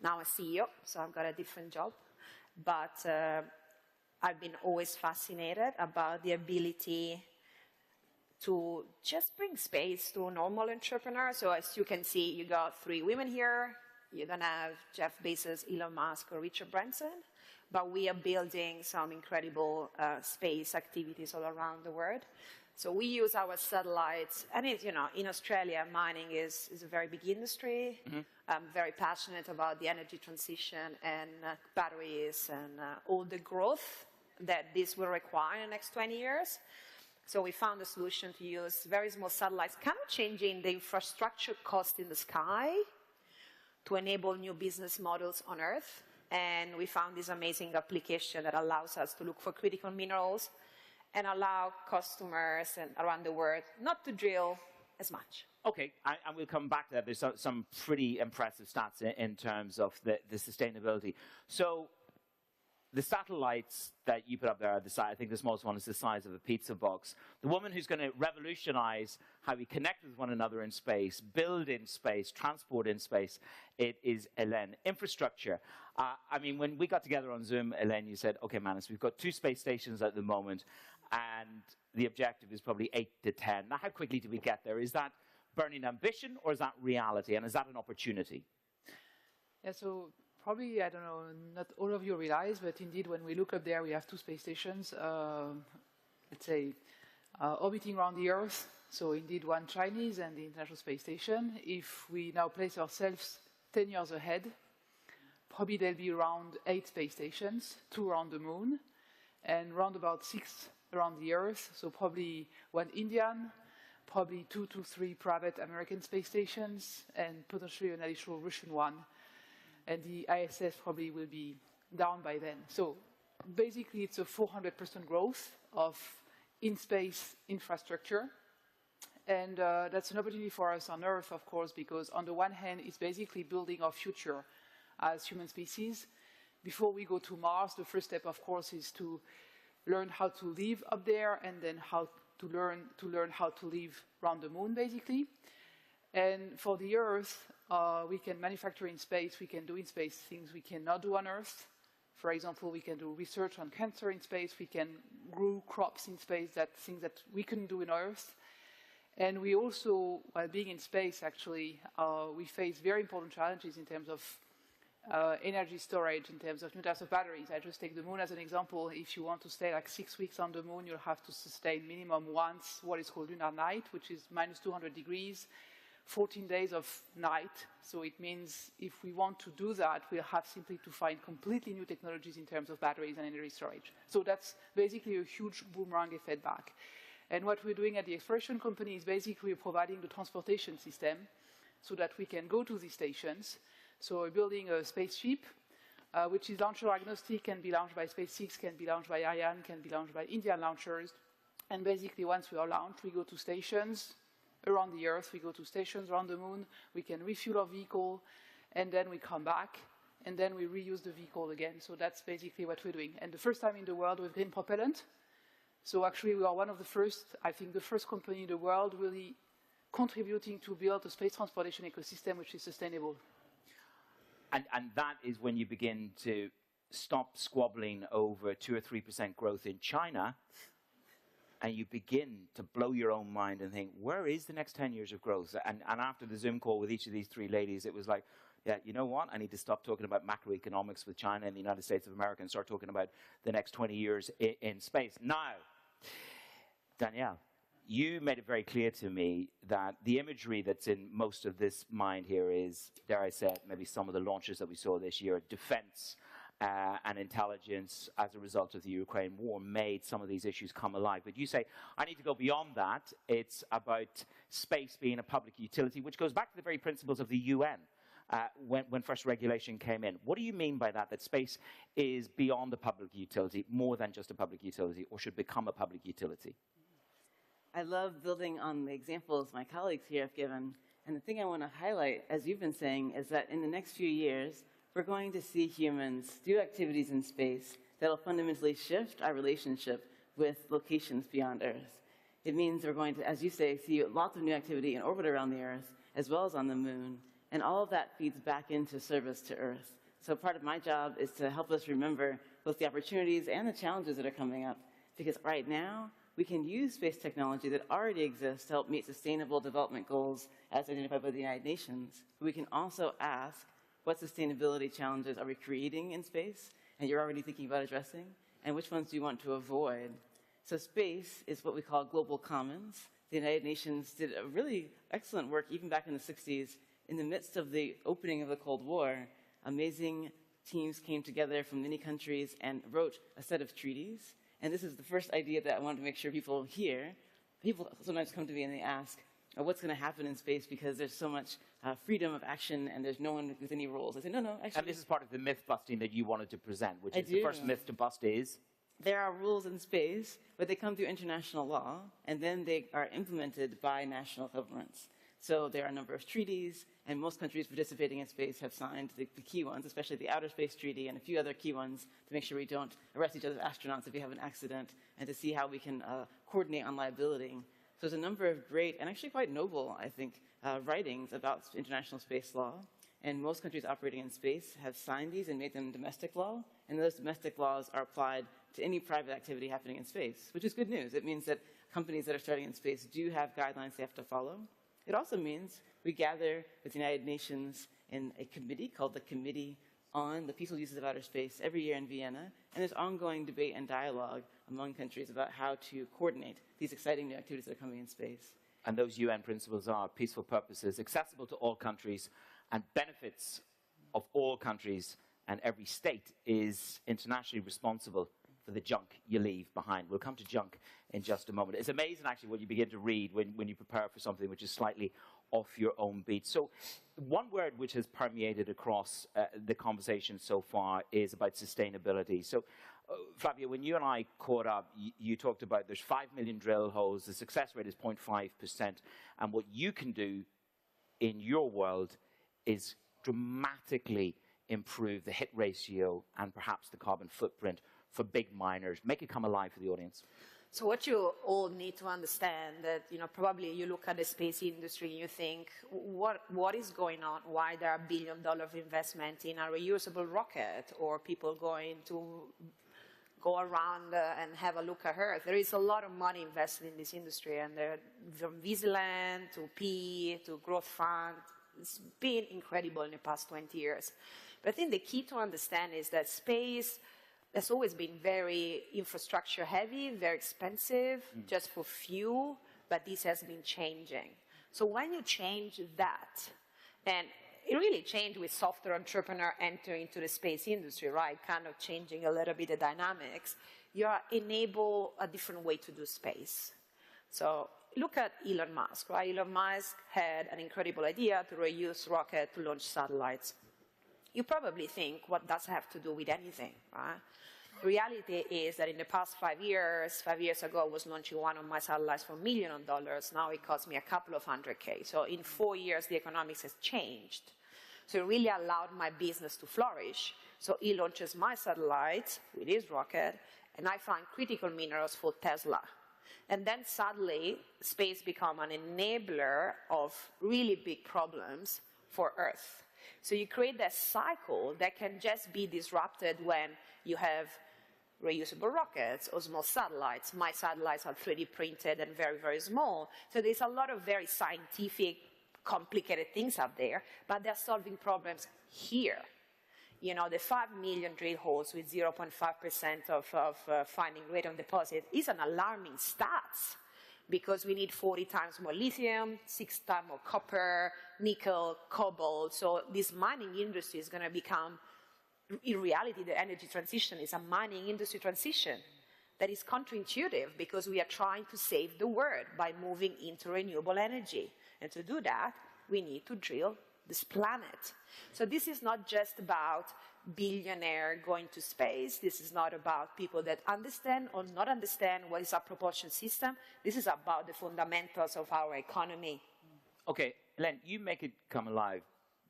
L: Now a CEO, so I've got a different job. But I've been always fascinated about the ability to just bring space to a normal entrepreneur. So as you can see, you got 3 women here. You don't have Jeff Bezos, Elon Musk, or Richard Branson. But we are building some incredible space activities all around the world. So we use our satellites, and it's, you know, in Australia, mining is a very big industry. I'm very passionate about the energy transition and batteries and all the growth that this will require in the next 20 years. So we found a solution to use very small satellites, kind of changing the infrastructure cost in the sky to enable new business models on Earth. And we found this amazing application that allows us to look for critical minerals and allow customers around the world not to drill as much.
K: Okay, and we'll come back to that. There's some pretty impressive stats in terms of the sustainability. So the satellites that you put up there are the size, I think the smallest one is the size of a pizza box. The woman who's going to revolutionize how we connect with one another in space, build in space, transport in space, it is Elaine. Infrastructure. I mean, when we got together on Zoom, Elaine, you said, okay, Manus, we've got 2 space stations at the moment, and the objective is probably 8 to 10. Now, how quickly do we get there? Is that burning ambition, or is that reality, and is that an opportunity?
M: Yeah, so probably, I don't know, not all of you realize, but indeed, when we look up there, we have 2 space stations, let's say, orbiting around the Earth. So indeed, one Chinese and the International Space Station. If we now place ourselves 10 years ahead, probably there'll be around 8 space stations, 2 around the moon, and around about 6 around the Earth. So probably 1 Indian, probably 2 to 3 private American space stations, and potentially an additional Russian one. And the ISS probably will be down by then. So basically, it's a 400% growth of in-space infrastructure. And that's an opportunity for us on Earth, of course, because on the one hand, it's basically building our future as human species. Before we go to Mars, the first step, of course, is to learn how to live up there, and then how to learn how to live around the moon, basically. And for the Earth, we can manufacture in space, we can do in space things we cannot do on Earth. For example, we can do research on cancer in space, we can grow crops in space, things that we couldn't do on Earth. And we also, while being in space, actually, we face very important challenges in terms of energy storage, in terms of new types of batteries. I just take the moon as an example. If you want to stay like 6 weeks on the moon, you'll have to sustain minimum once what is called lunar night, which is minus 200 degrees, 14 days of night. So it means if we want to do that, we'll have simply to find completely new technologies in terms of batteries and energy storage. So that's basically a huge boomerang effect back. And what we're doing at the exploration company is basically providing the transportation system so that we can go to these stations. So we're building a spaceship, which is launcher agnostic, can be launched by SpaceX, can be launched by Ariane, can be launched by Indian launchers. And basically, once we are launched, we go to stations around the Earth, we go to stations around the moon, we can refuel our vehicle, and then we come back, and then we reuse the vehicle again. So that's basically what we're doing. And the first time in the world with green propellant. So actually, we are one of the first, I think the first company in the world really contributing to build a space transportation ecosystem which is sustainable.
K: And that is when you begin to stop squabbling over 2 or 3% growth in China, and you begin to blow your own mind and think, where is the next 10 years of growth? And after the Zoom call with each of these 3 ladies, it was like, yeah, you know what? I need to stop talking about macroeconomics with China and the United States of America and start talking about the next 20 years in space. Now, Danielle, you made it very clear to me that the imagery that's in most of this mind here is, dare I say it, maybe some of the launches that we saw this year, defense and intelligence as a result of the Ukraine war made some of these issues come alive. But you say, I need to go beyond that. It's about space being a public utility, which goes back to the very principles of the UN. When first regulation came in. What do you mean by that space is beyond a public utility, more than just a public utility, or should become a public utility?
N: I love building on the examples my colleagues here have given. And the thing I want to highlight, as you've been saying, is that in the next few years, we're going to see humans do activities in space that will fundamentally shift our relationship with locations beyond Earth. It means we're going to, as you say, see lots of new activity in orbit around the Earth, as well as on the moon. And all of that feeds back into service to Earth. So part of my job is to help us remember both the opportunities and the challenges that are coming up. Because right now, we can use space technology that already exists to help meet sustainable development goals as identified by the United Nations. But we can also ask, what sustainability challenges are we creating in space, and you're already thinking about addressing, and which ones do you want to avoid? So space is what we call global commons. The United Nations did a really excellent work even back in the 60s. In the midst of the opening of the Cold War, amazing teams came together from many countries and wrote a set of treaties. And this is the first idea that I wanted to make sure people hear. People sometimes come to me and they ask, what's going to happen in space because there's so much freedom of action and there's no one with any rules. I say, no, actually.
K: And this is part of the myth busting that you wanted to present, which is
N: the
K: first myth to bust is?
N: There are rules in space, but they come through international law, and then they are implemented by national governments. So there are a number of treaties, and most countries participating in space have signed the key ones, especially the Outer Space Treaty and a few other key ones to make sure we don't arrest each other's astronauts if we have an accident, and to see how we can coordinate on liability. So there's a number of great and actually quite noble, I think, writings about international space law. And most countries operating in space have signed these and made them domestic law. And those domestic laws are applied to any private activity happening in space, which is good news. It means that companies that are starting in space do have guidelines they have to follow. It also means we gather with the United Nations in a committee called the Committee on the Peaceful Uses of Outer Space every year in Vienna. And there's ongoing debate and dialogue among countries about how to coordinate these exciting new activities that are coming in space.
K: And those UN principles are peaceful purposes, accessible to all countries, and benefits of all countries, and every state is internationally responsible for the junk you leave behind. We'll come to junk in just a moment. It's amazing, actually, what you begin to read when you prepare for something which is slightly off your own beat. So one word which has permeated across the conversation so far is about sustainability. So Flavia, when you and I caught up, you talked about there's 5 million drill holes, the success rate is 0.5%, and what you can do in your world is dramatically improve the hit ratio and perhaps the carbon footprint for big miners. Make it come alive for the audience.
L: So what you all need to understand that, probably you look at the space industry and you think, what is going on? Why there are $1 billion of investment in a reusable rocket, or people going to go around and have a look at Earth? There is a lot of money invested in this industry, and from Vigilant to PE to Growth Fund, it's been incredible in the past 20 years. But I think the key to understand is that space has always been very infrastructure heavy, very expensive, just for fuel, but this has been changing. So when you change that, and it really changed with software entrepreneur entering into the space industry, right? Kind of changing a little bit the dynamics. You enable a different way to do space. So look at Elon Musk, right? Elon Musk had an incredible idea to reuse rocket to launch satellites. You probably think, what does it have to do with anything, right? The reality is that in the past 5 years ago, I was launching one of my satellites for $1 million. Now it costs me a couple of $100K. So in 4 years, the economics has changed. So it really allowed my business to flourish. So he launches my satellite with his rocket, and I find critical minerals for Tesla. And then suddenly, space becomes an enabler of really big problems for Earth. So you create that cycle that can just be disrupted when you have reusable rockets or small satellites. My satellites are 3D printed and very, very small. So there's a lot of very scientific, complicated things out there, but they're solving problems here. The 5 million drill holes with 0.5% of finding rate on deposit is an alarming stats, because we need 40 times more lithium, 6 times more copper, nickel, cobalt. So this mining industry is going to become, in reality, the energy transition is a mining industry transition that is counterintuitive, because we are trying to save the world by moving into renewable energy. And to do that, we need to drill this planet. So this is not just about billionaire going to space. This is not about people that understand or not understand what is our propulsion system. This is about the fundamentals of our economy.
K: Okay, Len, you make it come alive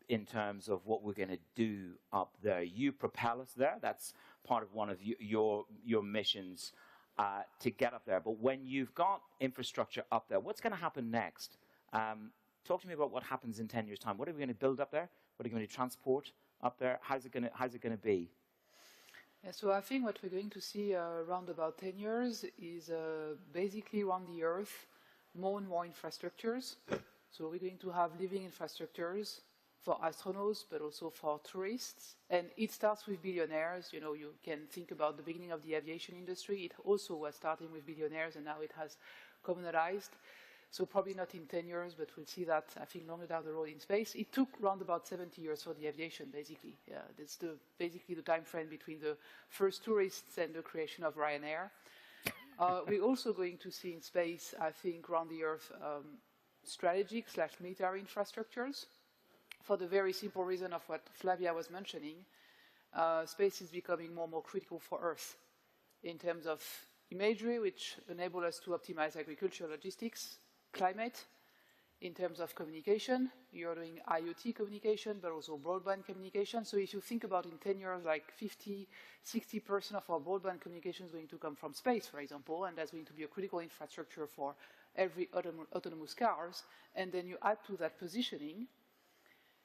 K: in terms of what we're going to do up there. You propel us there. That's part of one of your missions to get up there. But when you've got infrastructure up there, what's going to happen next? Talk to me about what happens in 10 years' time. What are we going to build up there? What are we going to transport up there? How's it going to be?
M: Yeah, so I think what we're going to see around about 10 years is basically around the Earth, more and more infrastructures. So we're going to have living infrastructures for astronauts, but also for tourists. And it starts with billionaires. You know, you can think about the beginning of the aviation industry. It also was starting with billionaires, and now it has communalized. So probably not in 10 years, but we'll see that, I think, longer down the road in space. It took around about 70 years for the aviation, basically. That's basically the time frame between the first tourists and the creation of Ryanair. We're also going to see in space, I think, around the Earth, strategic/military infrastructures, for the very simple reason of what Flavia was mentioning. Space is becoming more and more critical for Earth in terms of imagery, which enable us to optimize agriculture, logistics, climate. In terms of communication, you're doing IoT communication, but also broadband communication. So if you think about in 10 years, like 50–60% of our broadband communication is going to come from space, for example, and that's going to be a critical infrastructure for every autonomous cars. And then you add to that positioning,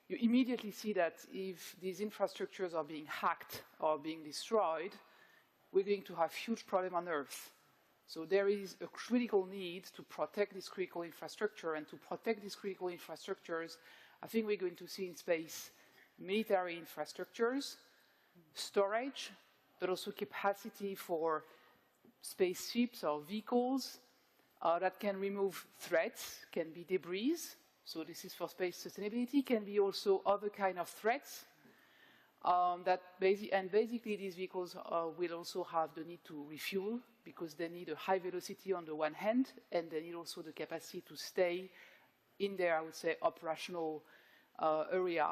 M: you immediately see that if these infrastructures are being hacked or being destroyed, we're going to have huge problem on Earth. So there is a critical need to protect this critical infrastructure, and to protect these critical infrastructures, I think we're going to see in space military infrastructures, storage, but also capacity for spaceships or vehicles that can remove threats, can be debris. So this is for space sustainability, can be also other kind of threats. Basically these vehicles will also have the need to refuel, because they need a high velocity on the one hand, and they need also the capacity to stay in their, I would say, operational area,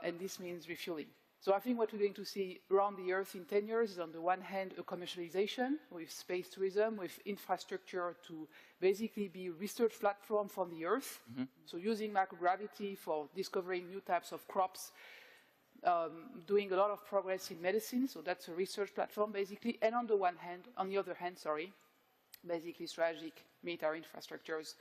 M: and this means refueling. So I think what we're going to see around the Earth in 10 years is, on the one hand, a commercialization with space tourism, with infrastructure to basically be a research platform from the Earth. So using microgravity for discovering new types of crops, doing a lot of progress in medicine, so that's a research platform basically. And on the other hand, basically strategic military infrastructures,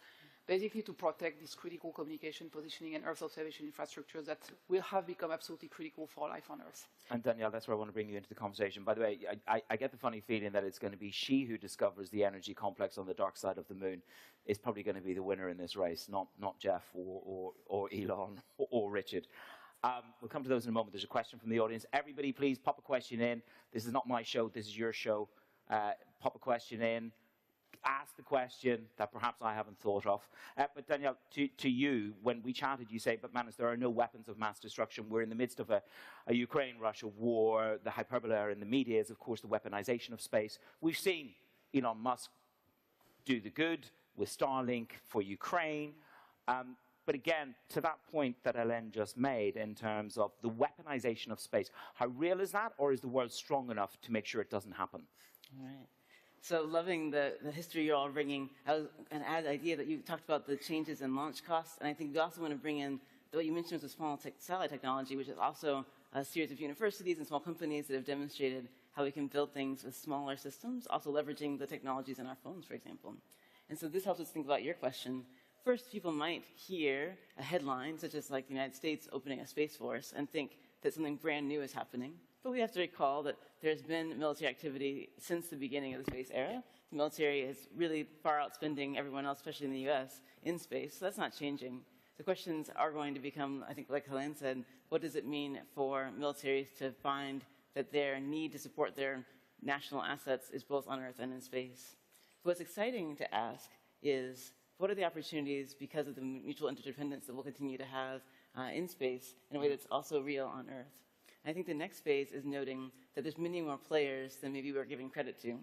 M: basically to protect this critical communication, positioning, and Earth observation infrastructures that will have become absolutely critical for life on Earth.
K: And Danielle, that's where I want to bring you into the conversation. By the way, I get the funny feeling that it's going to be she who discovers the energy complex on the dark side of the moon is probably going to be the winner in this race, not Jeff or Elon or Richard. We'll come to those in a moment. There's a question from the audience. Everybody, please pop a question in. This is not my show. This is your show. Pop a question in. Ask the question that perhaps I haven't thought of. But Danielle, to you, when we chatted, you say, but Manus, there are no weapons of mass destruction. We're in the midst of a Ukraine-Russia war. The hyperbole in the media is, of course, the weaponization of space. We've seen Elon Musk do the good with Starlink for Ukraine. But again, to that point that Hélène just made in terms of the weaponization of space, how real is that, or is the world strong enough to make sure it doesn't happen?
N: All right. So loving the history you're all bringing, I was going to add the idea that you talked about the changes in launch costs, and I think we also want to bring in what you mentioned was the small satellite technology, which is also a series of universities and small companies that have demonstrated how we can build things with smaller systems, also leveraging the technologies in our phones, for example. And so this helps us think about your question. First, people might hear a headline, such as like the United States opening a space force, and think that something brand new is happening. But we have to recall that there's been military activity since the beginning of the space era. The military is really far outspending everyone else, especially in the US, in space, so that's not changing. The questions are going to become, I think, like Hélène said, what does it mean for militaries to find that their need to support their national assets is both on Earth and in space? What's exciting to ask is, what are the opportunities because of the mutual interdependence that we'll continue to have in space in a way that's also real on Earth? I think the next phase is noting that there's many more players than maybe we're giving credit to.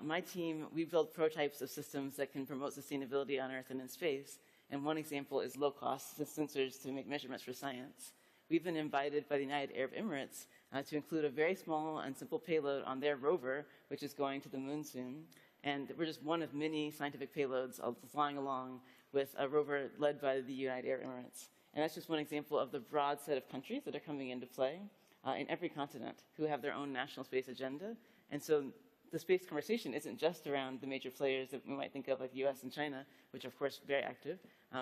N: My team, we build prototypes of systems that can promote sustainability on Earth and in space, and one example is low-cost sensors to make measurements for science. We've been invited by the United Arab Emirates to include a very small and simple payload on their rover, which is going to the moon soon. And we're just one of many scientific payloads flying along with a rover led by the United Arab Emirates. And that's just one example of the broad set of countries that are coming into play in every continent who have their own national space agenda. And so the space conversation isn't just around the major players that we might think of, like the US and China, which are, of course, very active.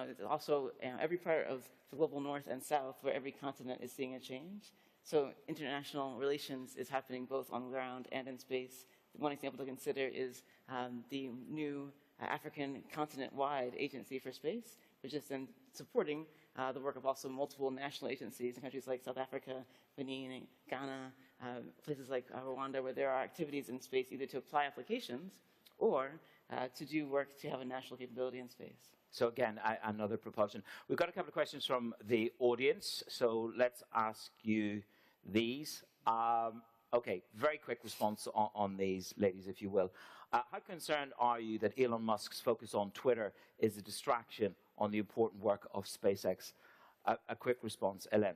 N: It's also every part of the global north and south where every continent is seeing a change. So international relations is happening both on the ground and in space. One example to consider is the new African continent-wide agency for space, which is then supporting the work of also multiple national agencies in countries like South Africa, Benin, Ghana, places like Rwanda, where there are activities in space either to apply applications or to do work to have a national capability in space.
K: So again, another propulsion. We've got a couple of questions from the audience, so let's ask you these. Okay, very quick response on these, ladies, if you will. How concerned are you that Elon Musk's focus on Twitter is a distraction on the important work of SpaceX? A quick response. Hélène,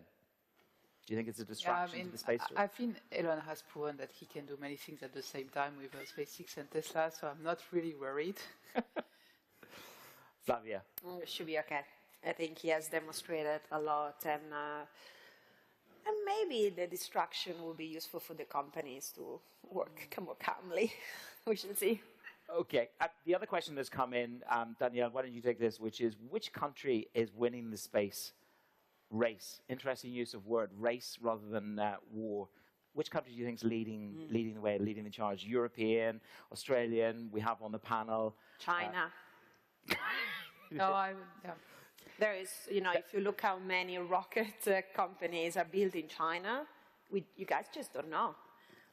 K: do you think it's a distraction to the space race?
M: I think Elon has proven that he can do many things at the same time with SpaceX and Tesla, so I'm not really worried.
K: Flavia?
L: It should be okay. I think he has demonstrated a lot, and maybe the distraction will be useful for the companies to work more calmly. We should see.
K: Okay. The other question that's come in, Danielle, why don't you take this, which is, which country is winning the space race? Interesting use of word, race rather than war. Which country do you think is leading the way, leading the charge? European, Australian, we have on the panel.
L: China.
M: No,
L: There is, if you look how many rocket companies are built in China, you guys just don't know.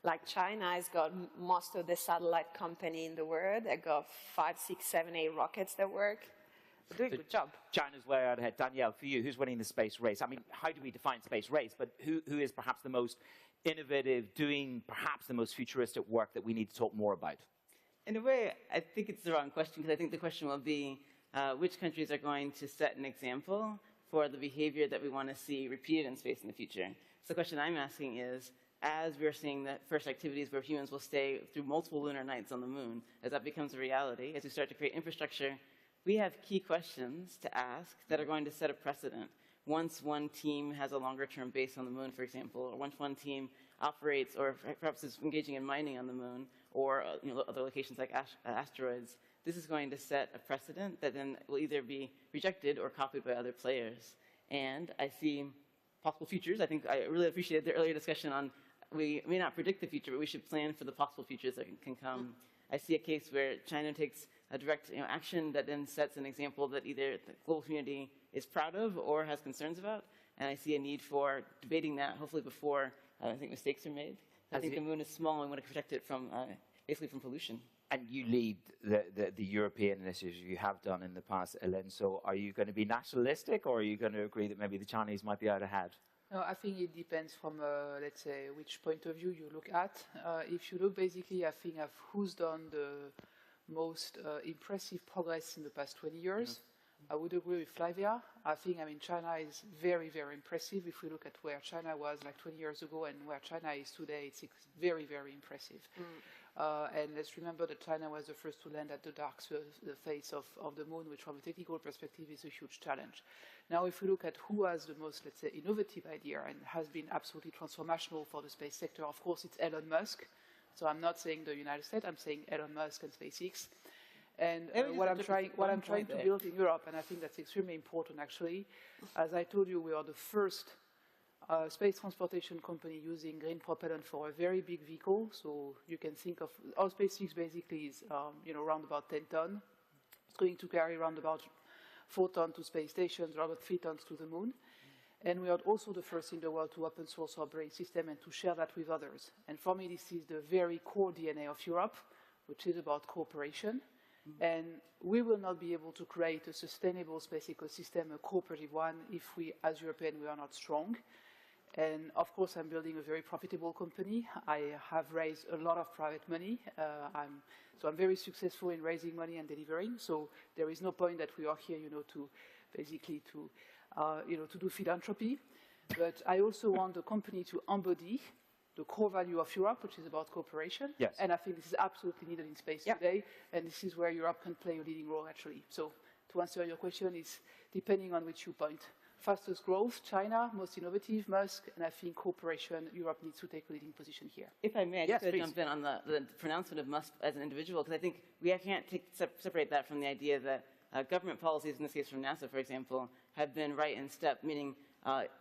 L: Like China has got most of the satellite company in the world. They got 5, 6, 7, 8 rockets that work. They're doing a good job.
K: China's way out ahead. Danielle, for you, who's winning the space race? I mean, how do we define space race? But who is perhaps the most innovative, doing perhaps the most futuristic work that we need to talk more about?
N: In a way, I think it's the wrong question, because I think the question will be, which countries are going to set an example for the behavior that we want to see repeated in space in the future? So the question I'm asking is, as we're seeing the first activities where humans will stay through multiple lunar nights on the moon, as that becomes a reality, as we start to create infrastructure, we have key questions to ask that are going to set a precedent. Once one team has a longer-term base on the moon, for example, or once one team operates or perhaps is engaging in mining on the moon, or other locations like asteroids, this is going to set a precedent that then will either be rejected or copied by other players. And I see possible futures. I think I really appreciated the earlier discussion on we may not predict the future, but we should plan for the possible futures that can come. I see a case where China takes a direct action that then sets an example that either the global community is proud of or has concerns about. And I see a need for debating that, hopefully before I think mistakes are made. I think the moon is small and we want to protect it from basically from pollution.
K: And you lead the European initiatives, you have done in the past, Hélène. So are you going to be nationalistic, or are you going to agree that maybe the Chinese might be out ahead?
M: No, I think it depends from, let's say, which point of view you look at. If you look basically, I think, at who's done the most impressive progress in the past 20 years, I would agree with Flavia. I think, China is very, very impressive. If we look at where China was like 20 years ago and where China is today, it's very, very impressive. And let's remember that China was the first to land at the dark face of the moon, which from a technical perspective is a huge challenge. Now, if we look at who has the most, let's say, innovative idea and has been absolutely transformational for the space sector, of course, it's Elon Musk. So I'm not saying the United States, I'm saying Elon Musk and SpaceX. And what I'm trying to build in Europe, and I think that's extremely important actually, as I told you, we are the first space transportation company using green propellant for a very big vehicle. So you can think of our SpaceX basically is around about 10 tons. It's going to carry around about 4 tons to space stations, around 3 tons to the moon. And we are also the first in the world to open source our brain system and to share that with others. And for me, this is the very core DNA of Europe, which is about cooperation. And we will not be able to create a sustainable space ecosystem, a cooperative one, if we, as Europeans, we are not strong. And of course, I'm building a very profitable company. I have raised a lot of private money. So I'm very successful in raising money and delivering. So there is no point that we are here, to basically to do philanthropy. But I also want the company to embody the core value of Europe, which is about cooperation.
K: Yes.
M: And I think this is absolutely needed in space today. And this is where Europe can play a leading role, actually. So to answer your question, is depending on which you point. Fastest growth, China, most innovative, Musk, and I think cooperation, Europe needs to take a leading position here.
N: If I may, I just jump in on the pronouncement of Musk as an individual, because I think we can't separate that from the idea that government policies, in this case from NASA, for example, have been right in step, meaning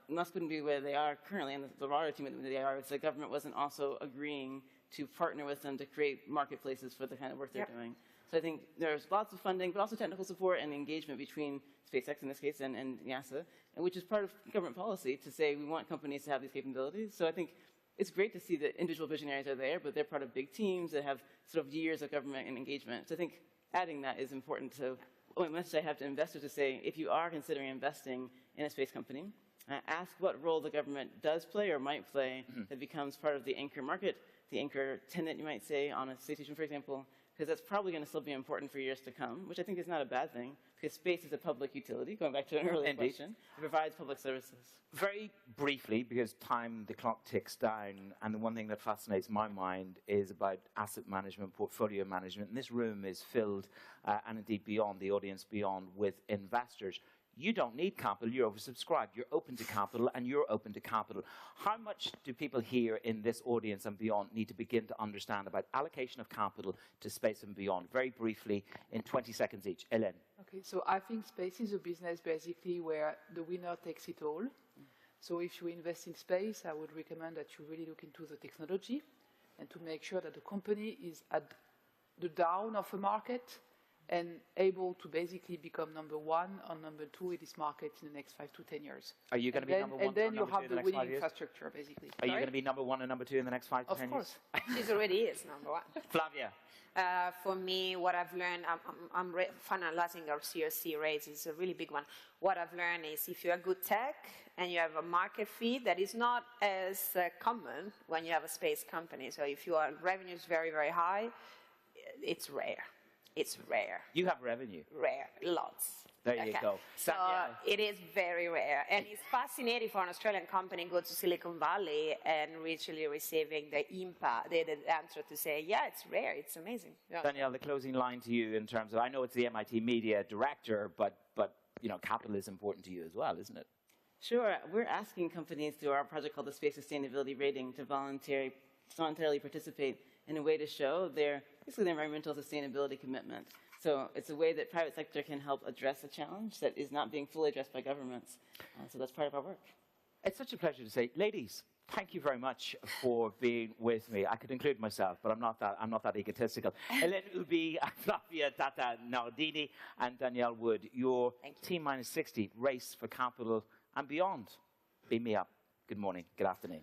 N: Musk wouldn't be where they are currently, and the broader team where they are, if the government wasn't also agreeing to partner with them to create marketplaces for the kind of work they're doing. So I think there's lots of funding, but also technical support and engagement between SpaceX in this case and NASA, and which is part of government policy to say we want companies to have these capabilities. So I think it's great to see that individual visionaries are there, but they're part of big teams that have sort of years of government and engagement. So I think adding that is important. So a message I have to investors to say, if you are considering investing in a space company, ask what role the government does play or might play that becomes part of the anchor market, the anchor tenant, you might say, on a space station, for example, because that's probably going to still be important for years to come, which I think is not a bad thing, because space is a public utility, going back to an earlier question. It provides public services.
K: Very briefly, because the clock ticks down, and the one thing that fascinates my mind is about asset management, portfolio management. And this room is filled, and indeed beyond, the audience beyond, with investors. You don't need capital, you're oversubscribed. You're open to capital, and you're open to capital. How much do people here in this audience and beyond need to begin to understand about allocation of capital to space and beyond? Very briefly, in 20 seconds each. Hélène.
M: Okay, so I think space is a business basically where the winner takes it all. So if you invest in space, I would recommend that you really look into the technology and to make sure that the company is at the down of a market and able to basically become number one or number two in this market in the next 5 to 10 years.
K: Are you going to be number one?
M: And then you have
K: in
M: the
K: next
M: winning
K: 5 years?
M: infrastructure, basically.
K: Are you going to be number one and number two in the next 5 to 10 years?
L: Of course. She's already is number one.
K: Flavia.
L: For me, what I've learned, I'm finalizing our CRC raise. It's a really big one. What I've learned is if you're a good tech and you have a market feed that is not as common when you have a space company. So if your revenue is very, very high, it's rare. It's rare.
K: You have revenue.
L: Rare, lots.
K: There you go.
L: So it is very rare. And it's fascinating for an Australian company to go to Silicon Valley and really receiving the impact, the answer to say, yeah, it's rare, it's amazing. Yeah.
K: Danielle, the closing line to you in terms of, I know it's the MIT media director, but you know, capital is important to you as well, isn't it?
N: Sure. We're asking companies through our project called the Space Sustainability Rating to voluntarily participate in a way to show basically their environmental sustainability commitment. So it's a way that private sector can help address a challenge that is not being fully addressed by governments. So that's part of our work.
K: It's such a pleasure to say, ladies, thank you very much for being with me. I could include myself, but I'm not that egotistical. Hélène Ubi, Flavia Tata Nardini, and Danielle Wood, your T-minus 60 race for capital and beyond. Beam me up. Good morning. Good afternoon.